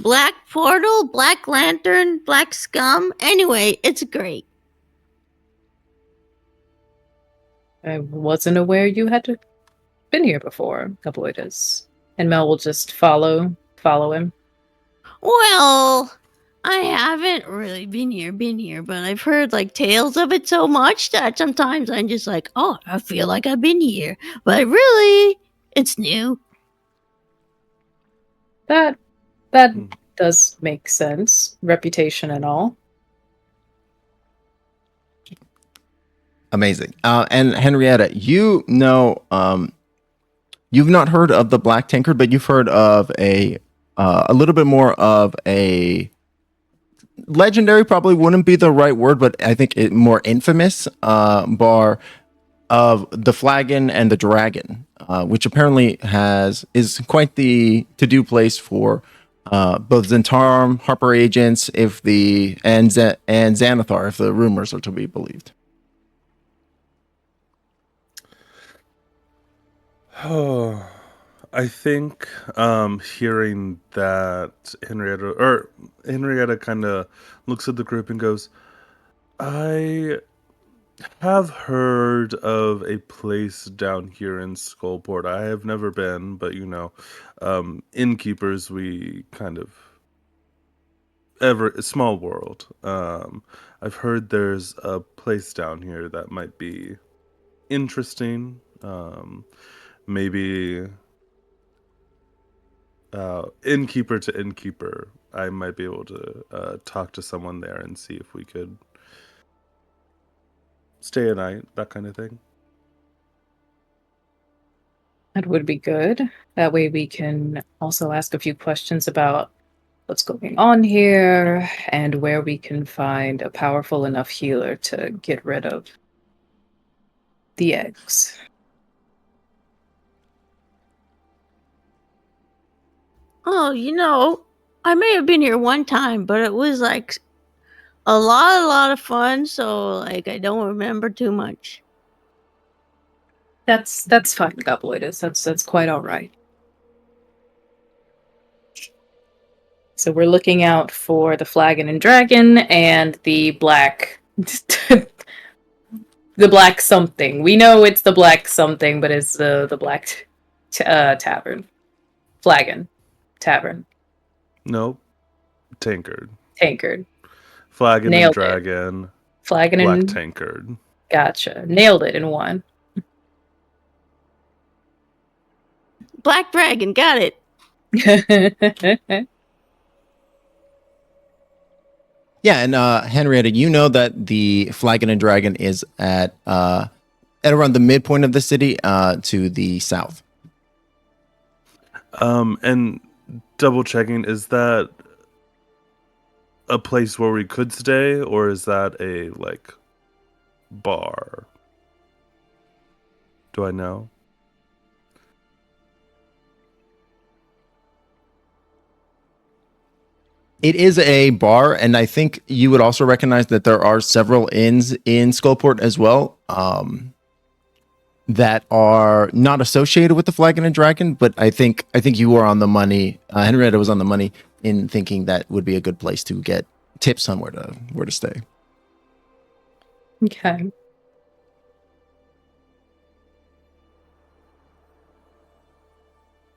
Black Portal, Black Lantern, Black Scum. Anyway, it's great. I wasn't aware you had been here before, Gobloidus. And Mel will just follow him. Well, I haven't really been here, but I've heard like tales of it so much that sometimes I'm just like, oh, I feel like I've been here. But really, it's new. That does make sense. Reputation and all. Amazing. And Henrietta, you know, you've not heard of the Black Tankard, but you've heard of a little bit more of a legendary, probably wouldn't be the right word, but I think more infamous bar of the Flagon and the Dragon, which apparently is quite the to-do place for both Zentarum, Harper agents, and Xanathar, if the rumors are to be believed. Oh, I think hearing that Henrietta kind of looks at the group and goes, I have heard of a place down here in Skullport. I have never been, but innkeepers, we kind of small world. I've heard there's a place down here that might be interesting. Maybe innkeeper to innkeeper. I might be able to talk to someone there and see if we could stay a night, that kind of thing. That would be good. That way we can also ask a few questions about what's going on here and where we can find a powerful enough healer to get rid of the eggs. Oh, I may have been here one time, but it was like a lot of fun, so like I don't remember too much. That's fine, Gobloidus. That's quite all right. So we're looking out for the flagon and dragon and the black the black something. We know it's the black something, but it's the black tavern. Flagon. Tavern. Nope. Tankard. Tankard. Flagon Nailed and it. dragon. Flagon Black and tankard. Gotcha. Nailed it in one. Black Dragon, got it. Yeah, and Henrietta, you know that the Flagon and Dragon is at around the midpoint of the city to the south. And double checking, is that a place where we could stay, or is that a bar? Do I know? It is a bar, and I think you would also recognize that there are several inns in Skullport as well that are not associated with the Flagon and Dragon. But I think you were on the money. Henrietta was on the money in thinking that would be a good place to get tips on where to stay. Okay.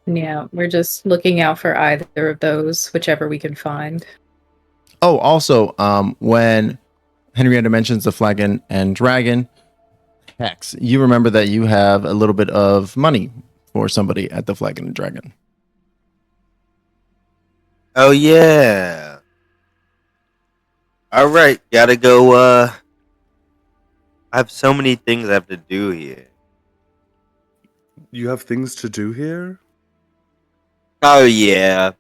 Yeah, we're just looking out for either of those, whichever we can find. Oh, also, when Henrietta mentions the Flagon and Dragon, Hex, you remember that you have a little bit of money for somebody at the Flagon and Dragon. Oh yeah. All right, gotta go. I have so many things I have to do here. You have things to do here? Oh yeah.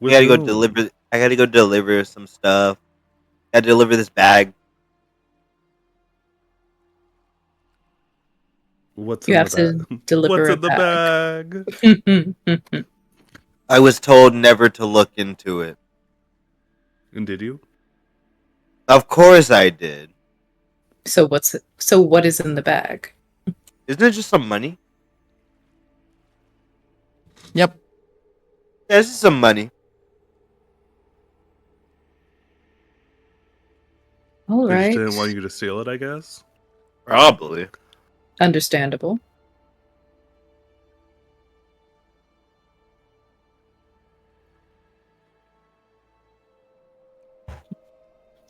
With I gotta go whom? deliver. I gotta go deliver some stuff. Gotta deliver this bag. What's You in have the to bag? deliver What's a in the bag? I was told never to look into it. And did you? Of course I did. So what is in the bag? Isn't it just some money? Yep. Yeah, it's just some money. All They just right. didn't want you to steal it, I guess. Probably. Understandable.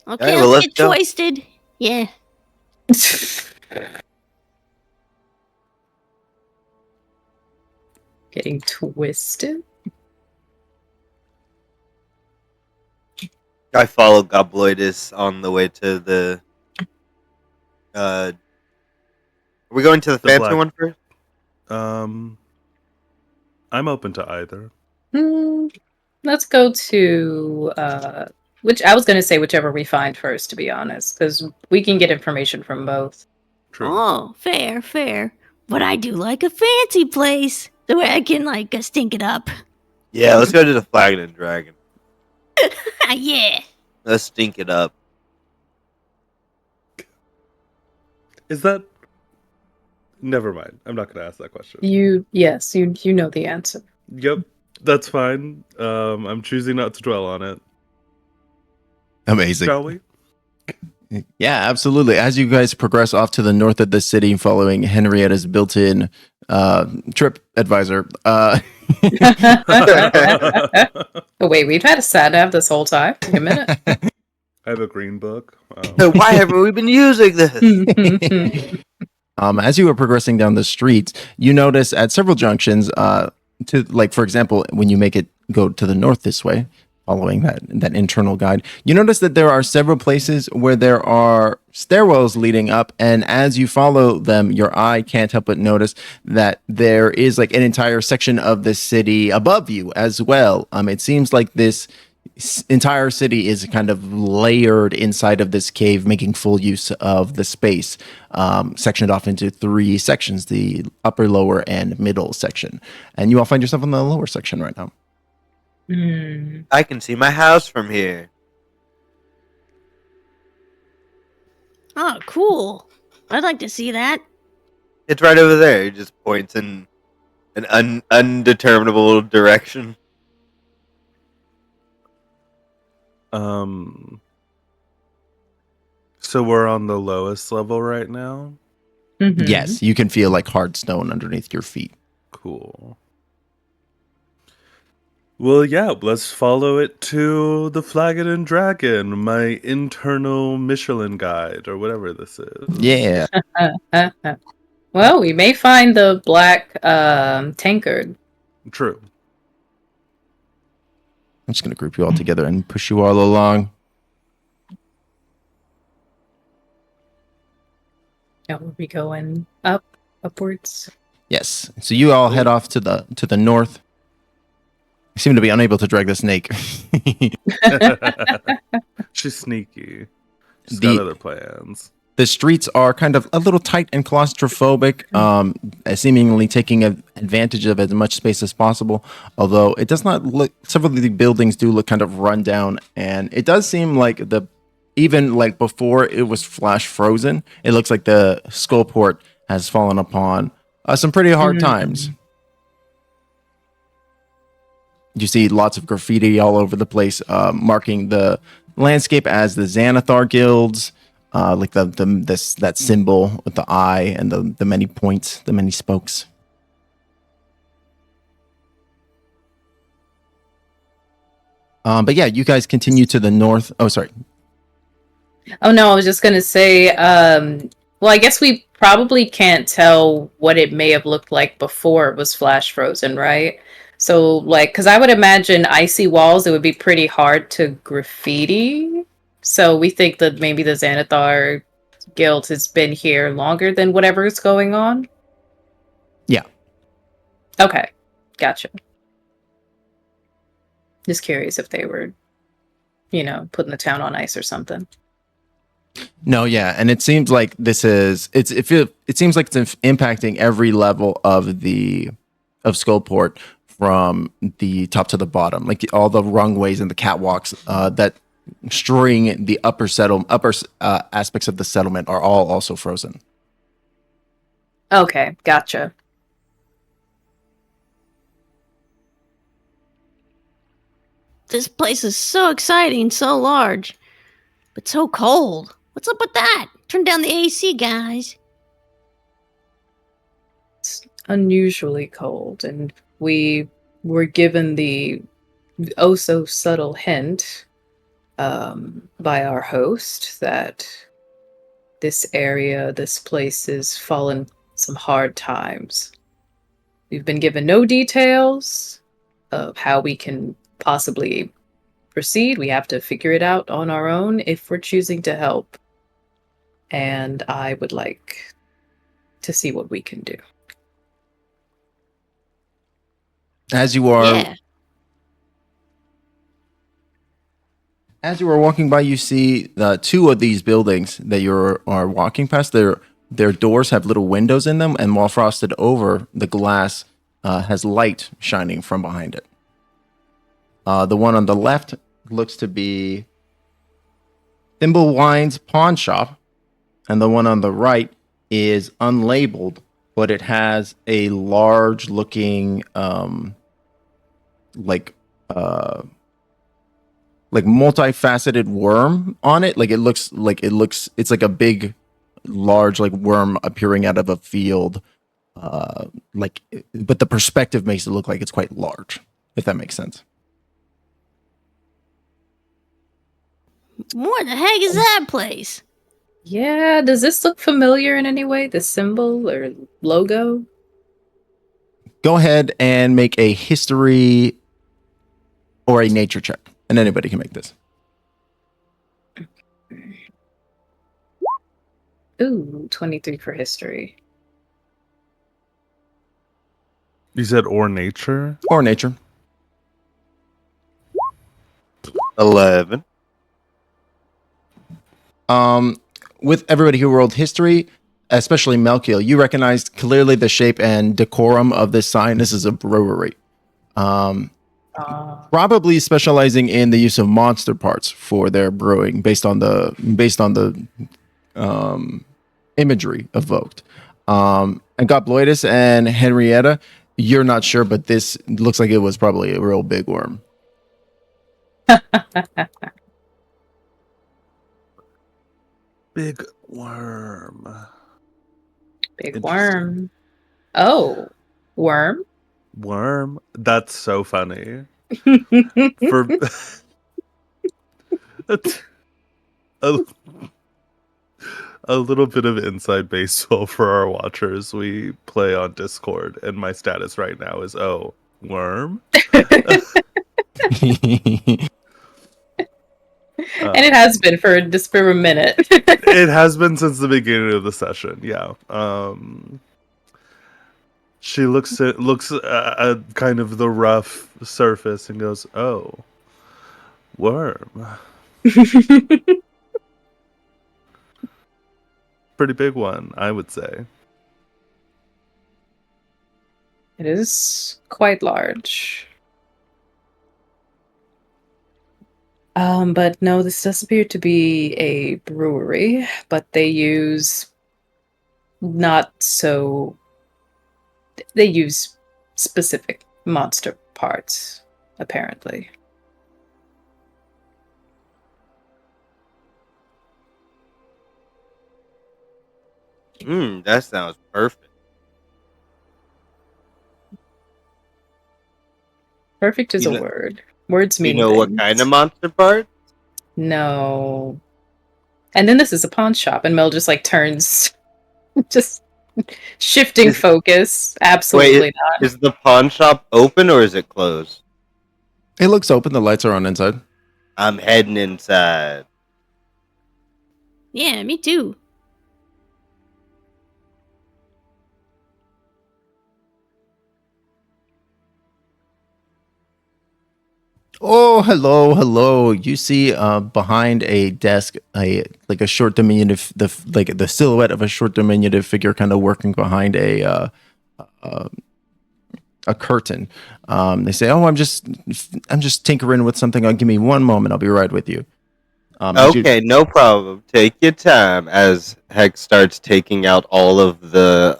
Okay, well, let's let's get go. twisted. Yeah. Getting twisted. I followed Gobloidus on the way to the. Are we going to the fancy black- one first? I'm open to either. Let's go to which I was going to say whichever we find first, to be honest, because we can get information from both. True. Oh, fair. But I do like a fancy place, the way I can stink it up. Yeah, let's go to the Flagon and Dragon. Yeah. Let's stink it up. Is that Never mind. I'm not going to ask that question. You know the answer. Yep, that's fine. I'm choosing not to dwell on it. Amazing. Shall we? Yeah, absolutely. As you guys progress off to the north of the city, following Henrietta's built-in trip advisor. Oh, wait, we've had a sat nav this whole time. Wait a minute. I have a green book. Why haven't we been using this? As you are progressing down the streets, you notice at several junctions, to like, for example, when you make it go to the north this way, following that internal guide, you notice that there are several places where there are stairwells leading up, and as you follow them, your eye can't help but notice that there is like an entire section of the city above you as well. It seems like this entire city is kind of layered inside of this cave, making full use of the space, sectioned off into 3 sections: the upper, lower, and middle section. And you all find yourself in the lower section right now. I can see my house from here. Oh, cool. I'd like to see that. It's right over there. He just points in an undeterminable direction. So we're on the lowest level right now? Mhm. Yes, you can feel like hard stone underneath your feet. Cool. Well, yeah, let's follow it to the Flagon and Dragon, my internal Michelin guide, or whatever this is. Yeah. Well, we may find the black tankard. True. I'm just going to group you all together and push you all along. Now, are we going upwards? Yes. So you all head off to the north. You seem to be unable to drag the snake. She's sneaky. She's The- got other plans. The streets are kind of a little tight and claustrophobic, seemingly taking advantage of as much space as possible. Although it does not look, several of the buildings do look kind of run down, and it does seem like even like before it was flash frozen, it looks like the Skullport has fallen upon some pretty hard times. You see lots of graffiti all over the place, marking the landscape as the Xanathar guilds. Like that symbol with the eye and the many points, the many spokes. But yeah, you guys continue to the north. Oh, sorry. Oh no, I was just gonna say, well, I guess we probably can't tell what it may have looked like before it was flash frozen, right? So, like, because I would imagine icy walls, it would be pretty hard to graffiti. So we think that maybe the Xanathar Guild has been here longer than whatever is going on? Yeah. Okay, gotcha. Just curious if they were, putting the town on ice or something. No, yeah, and it seems like it seems like it's impacting every level of Skullport from the top to the bottom, like all the rungways and the catwalks that string the upper aspects of the settlement are all also frozen. Okay, gotcha. This place is so exciting, so large, but so cold. What's up with that? Turn down the AC, guys. It's unusually cold, and we were given the oh so subtle hint by our host that this place has fallen some hard times. We've been given no details of how we can possibly proceed. We have to figure it out on our own if we're choosing to help. And I would like to see what we can do. As you are Yeah. As you are walking by, you see 2 of these buildings that you are walking past. Their doors have little windows in them, and while frosted over, the glass has light shining from behind it. The one on the left looks to be Thimblewine's pawn shop, and the one on the right is Unlabeled but it has a large looking like multifaceted worm on it. Like it's like a big large like worm appearing out of a field. But the perspective makes it look like it's quite large, if that makes sense. What the heck is that place? Yeah, does this look familiar in any way? The symbol or logo? Go ahead and make a history or a nature check, and anybody can make this. Ooh, 23 for history. You said or nature? Or nature. 11. With everybody who rolled history, especially Melkiel, you recognized clearly the shape and decorum of this sign. This is a brewery. Probably specializing in the use of monster parts for their brewing based on the imagery evoked. And Gobloidus and Henrietta, you're not sure, but this looks like it was probably a real big worm. Big worm. Big Interesting. worm. Oh, worm? Worm? That's so funny. For a little bit of inside baseball for our watchers. We play on Discord, and my status right now is worm. And it has been for a minute. It has been since the beginning of the session. Yeah. She looks at kind of the rough surface and goes, "Oh, worm." Pretty big one, I would say. It is quite large. But no, this does appear to be a brewery, but they use specific monster parts, apparently. That sounds perfect. Perfect is a word. Words mean You know what things. kind of monster part? No. And then this is a pawn shop, and Mel just turns, just shifting focus. Absolutely not. Is the pawn shop open or is it closed? It looks open. The lights are on inside. I'm heading inside. Yeah, me too. Oh, hello. You see behind a desk a short diminutive the silhouette of a short diminutive figure kind of working behind a curtain. They say, "Oh, I'm just tinkering with something. Give me one moment. I'll be right with you." Okay, no problem. Take your time as Hex starts taking out all of the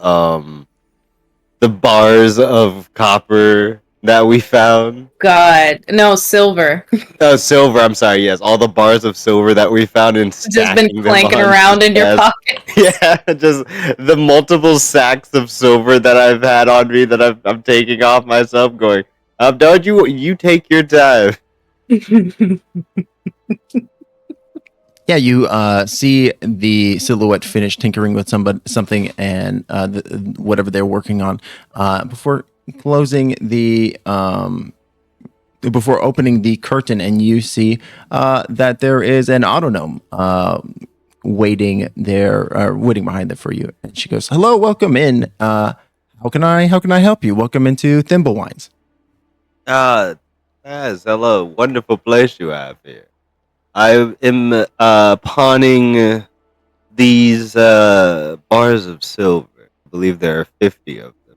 bars of copper that we found. God, no, silver. Oh, silver. I'm sorry. Yes, all the bars of silver that we found and Just been clanking around in your pocket. Yeah, just the multiple sacks of silver that I've had on me that I'm taking off myself. Going, don't you take your time. Yeah, you see the silhouette finish tinkering with something and whatever they're working on before closing before opening the curtain, and you see that there is an autognome waiting behind there for you. And she goes, "Hello, welcome in. How can I help you? Welcome into Thimblewines." Yes, hello, wonderful place you have here. I am pawning these bars of silver. I believe there are 50 of them.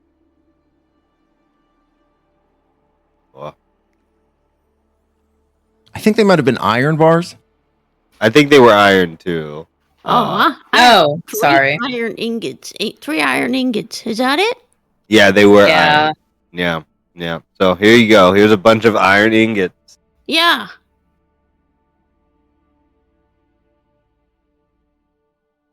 Oh. I think they might have been iron bars. I think they were iron too. Oh, sorry. Iron ingots. 3 iron ingots. Is that it? Yeah, they were Yeah. iron. Yeah. So here you go. Here's a bunch of iron ingots. Yeah.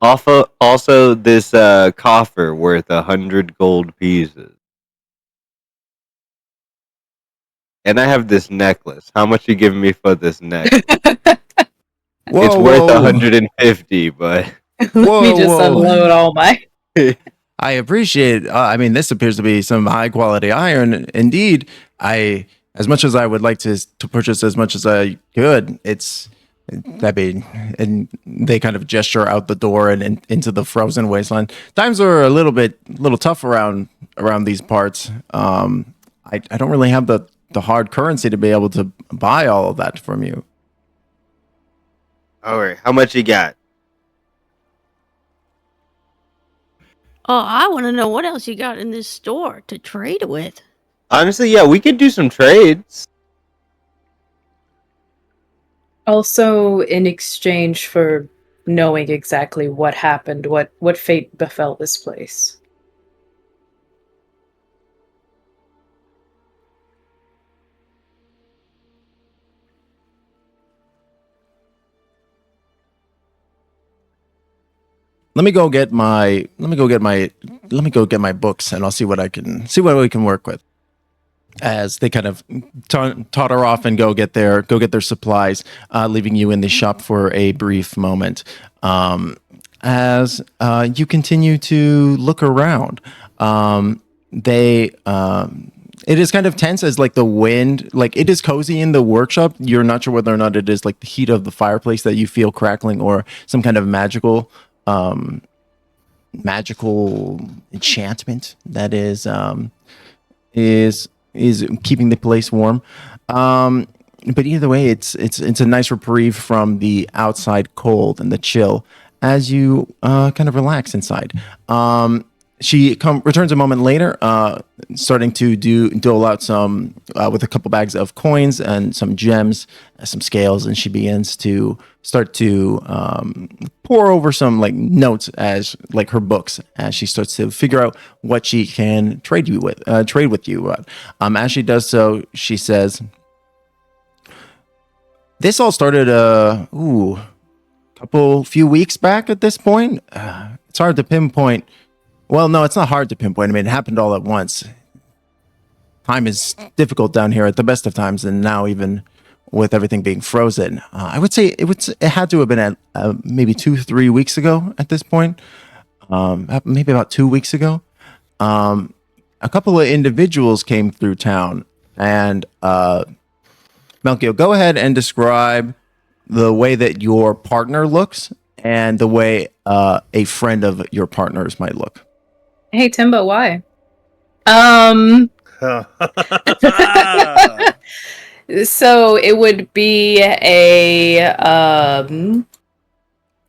Also, this coffer worth 100 gold pieces. And I have this necklace. How much you giving me for this necklace? It's worth 150, but Let me just unload all my. I appreciate. I mean, this appears to be some high quality iron. Indeed, as much as I would like to purchase as much as I could, and they kind of gesture out the door and into the frozen wasteland. Times are a little tough around these parts. I don't really have the hard currency to be able to buy all of that from you. all right. How much you got? Oh, I want to know what else you got in this store to trade with. Honestly, yeah, we could do some trades. Also, in exchange for knowing exactly what happened, what fate befell this place. Let me go get my books, and I'll see what we can work with. As they kind of totter off and go get their supplies, leaving you in the shop for a brief moment. As you continue to look around, it is kind of tense as like the wind, like it is cozy in the workshop. You're not sure whether or not it is like the heat of the fireplace that you feel crackling or some kind of magical enchantment that is keeping the place warm. But either way, it's a nice reprieve from the outside cold and the chill as you kind of relax inside. She returns a moment later, starting to dole out some with a couple bags of coins and some gems, some scales, and she begins to start to pour over some like notes as like her books as she starts to figure out what she can trade with you. As she does so, she says, "This all started few weeks back at this point. It's hard to pinpoint." Well, no, it's not hard to pinpoint. I mean, it happened all at once. Time is difficult down here at the best of times, and now even with everything being frozen, I would say it had to have been at maybe 2-3 weeks ago at this point. Maybe about 2 weeks ago. A couple of individuals came through town, and Melkiel, go ahead and describe the way that your partner looks and the way a friend of your partner's might look. Hey Timbo, why? So it would be a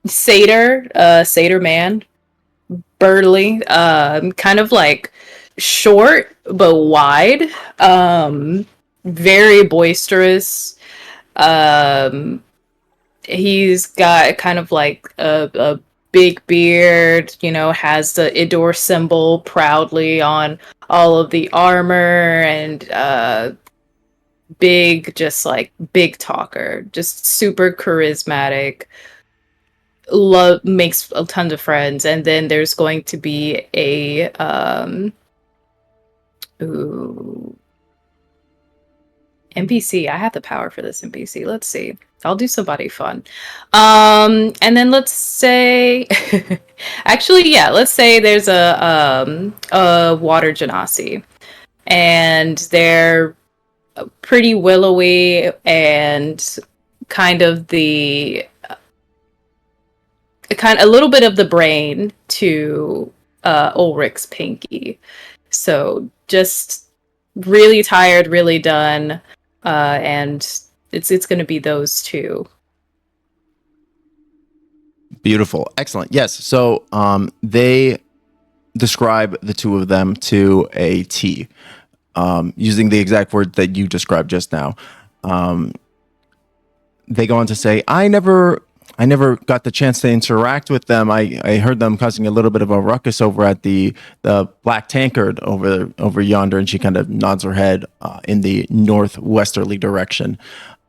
satyr man, burly, kind of like short but wide, very boisterous. He's got kind of like a big beard, has the Idor symbol proudly on all of the armor, and big talker, just super charismatic, makes a ton of friends. And then there's going to be a NPC. I have the power for this NPC. Let's see. I'll do somebody fun. And then let's say, actually, yeah, let's say there's a water genasi, and they're pretty willowy and kind of a little bit of the brain to Ulrich's Pinky. So just really tired, really done, and it's going to be those two. Beautiful. Excellent. Yes. So they describe the two of them to a T, using the exact word that you described just now. They go on to say, I never I never got the chance to interact with them. I heard them causing a little bit of a ruckus over at the Black Tankard over yonder, and she kind of nods her head in the northwesterly direction.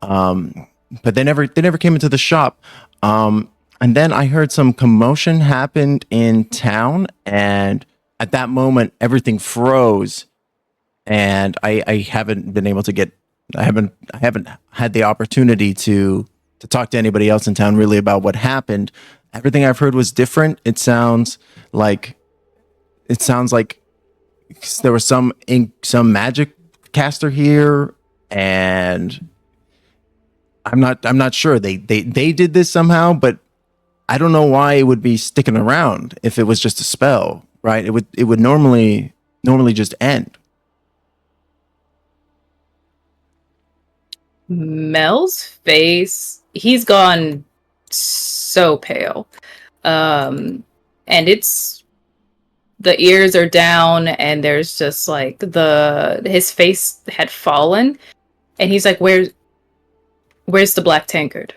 But they never came into the shop. And then I heard some commotion happened in town, and at that moment everything froze, and I haven't been able to get I haven't had the opportunity to talk to anybody else in town really about what happened. Everything I've heard was different. It sounds like there was some magic caster here, and I'm not sure they did this somehow, but I don't know why it would be sticking around if it was just a spell, right? It would normally just end. Mel's face, he's gone so pale. And it's the ears are down and there's just like his face had fallen and he's like, where's the Black Tankard?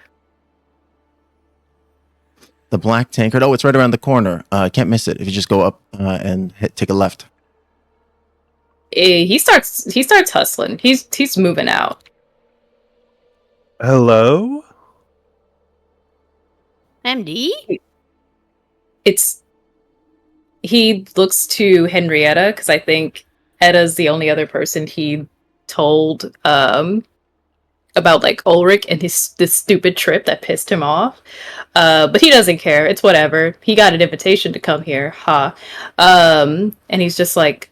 The Black Tankard. Oh, it's right around the corner. Can't miss it if you just go up and take a left. He starts hustling. He's moving out. Hello? MD? He looks to Henrietta because I think Etta's the only other person he told about like Ulrich and this stupid trip that pissed him off. But he doesn't care. It's whatever. He got an invitation to come here. And he's just like,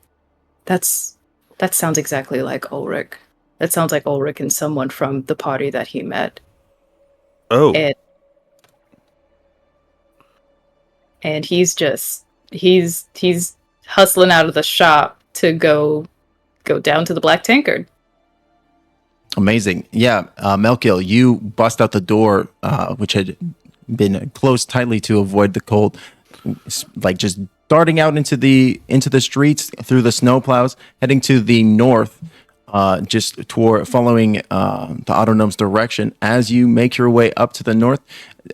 that sounds exactly like Ulrich. That sounds like Ulrich and someone from the party that he met. Oh. And he's hustling out of the shop to go down to the Black Tankard. Amazing. Yeah, Melkiel, you bust out the door, which had been closed tightly to avoid the cold, like just darting out into the streets through the snowplows, heading to the north, just toward following the Autonome's direction. As you make your way up to the north,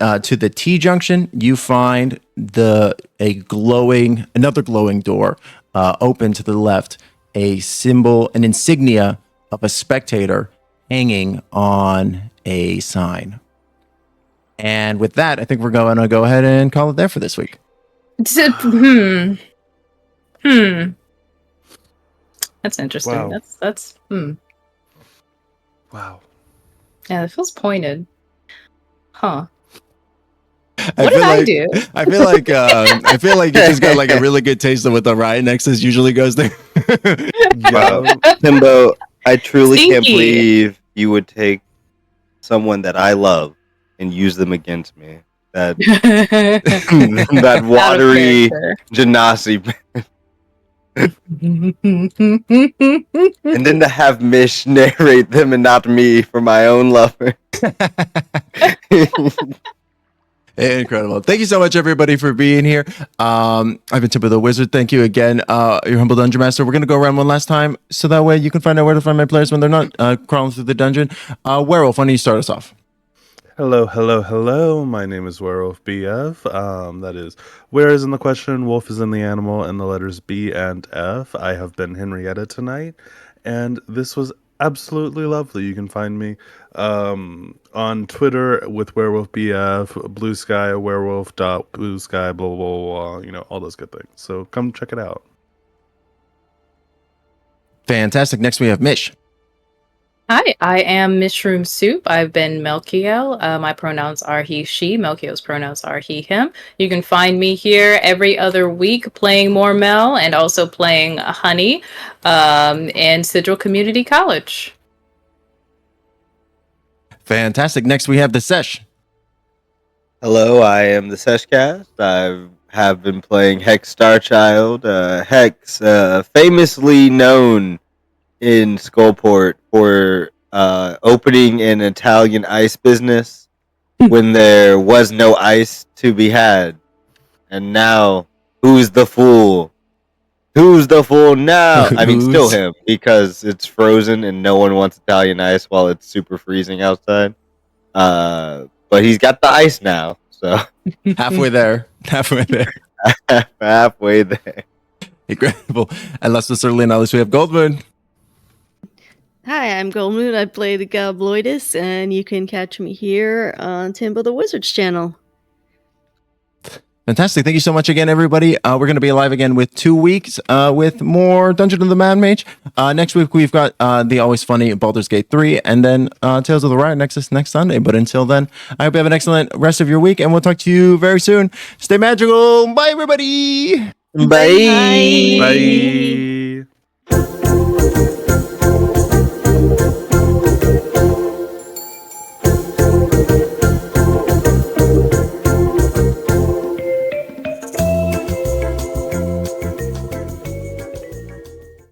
to the T junction, you find another glowing door open to the left, a symbol, an insignia of a spectator hanging on a sign. And with that, I think we're going to go ahead and call it there for this week. That's interesting. Wow. That's Wow. Yeah, that feels pointed. Huh. I What did I do? I feel like you just got like a really good taste of what the Riot Nexus usually goes there. Wow. Timbo, I truly can't Stinky. believe you would take someone that I love and use them against me. That that watery Genasi. And then to have Mish narrate them and not me for my own lover. Incredible. Thank you so much, everybody, for being here. I've been Timber the Wizard. Thank you again, your humble dungeon master. We're going to go around one last time so that way you can find out where to find my players when they're not crawling through the dungeon. Werewolf, why don't you start us off? Hello. My name is Wherewolfbf. That is, where is in the question, wolf is in the animal, and the letters B and F. I have been Henrietta tonight, and this was absolutely lovely. You can find me on Twitter with WerewolfBF, Blue Sky, werewolf.bluesky, blah, blah, blah, blah, all those good things. So come check it out. Fantastic. Next, we have Mish. Hi, I am MishroomSoup. I've been Melkiel. My pronouns are he, she. Melkiel's pronouns are he, him. You can find me here every other week playing more Mel and also playing Honey in Sigil Community College. Fantastic. Next, we have TheSesh. Hello, I am the TheSeshCast. I have been playing Hex Starchild. Hex, famously known in Skullport for opening an Italian ice business when there was no ice to be had. And now, who's the fool? Who's the fool now? I mean, still him, because it's frozen and no one wants Italian ice while it's super freezing outside. but he's got the ice now. So Halfway there. Halfway there. halfway there. Incredible. And last but certainly not least, we have Goldmoon. Hi, I'm Goldmoon. I play the Gobloidus, and you can catch me here on Timbo the Wizard's channel. Fantastic. Thank you so much again, everybody. We're going to be live again with 2 weeks with more Dungeon of the Mad Mage. Next week, we've got the always funny Baldur's Gate 3 and then Tales of the Riot Nexus next Sunday. But until then, I hope you have an excellent rest of your week, and we'll talk to you very soon. Stay magical. Bye, everybody. Bye. Bye.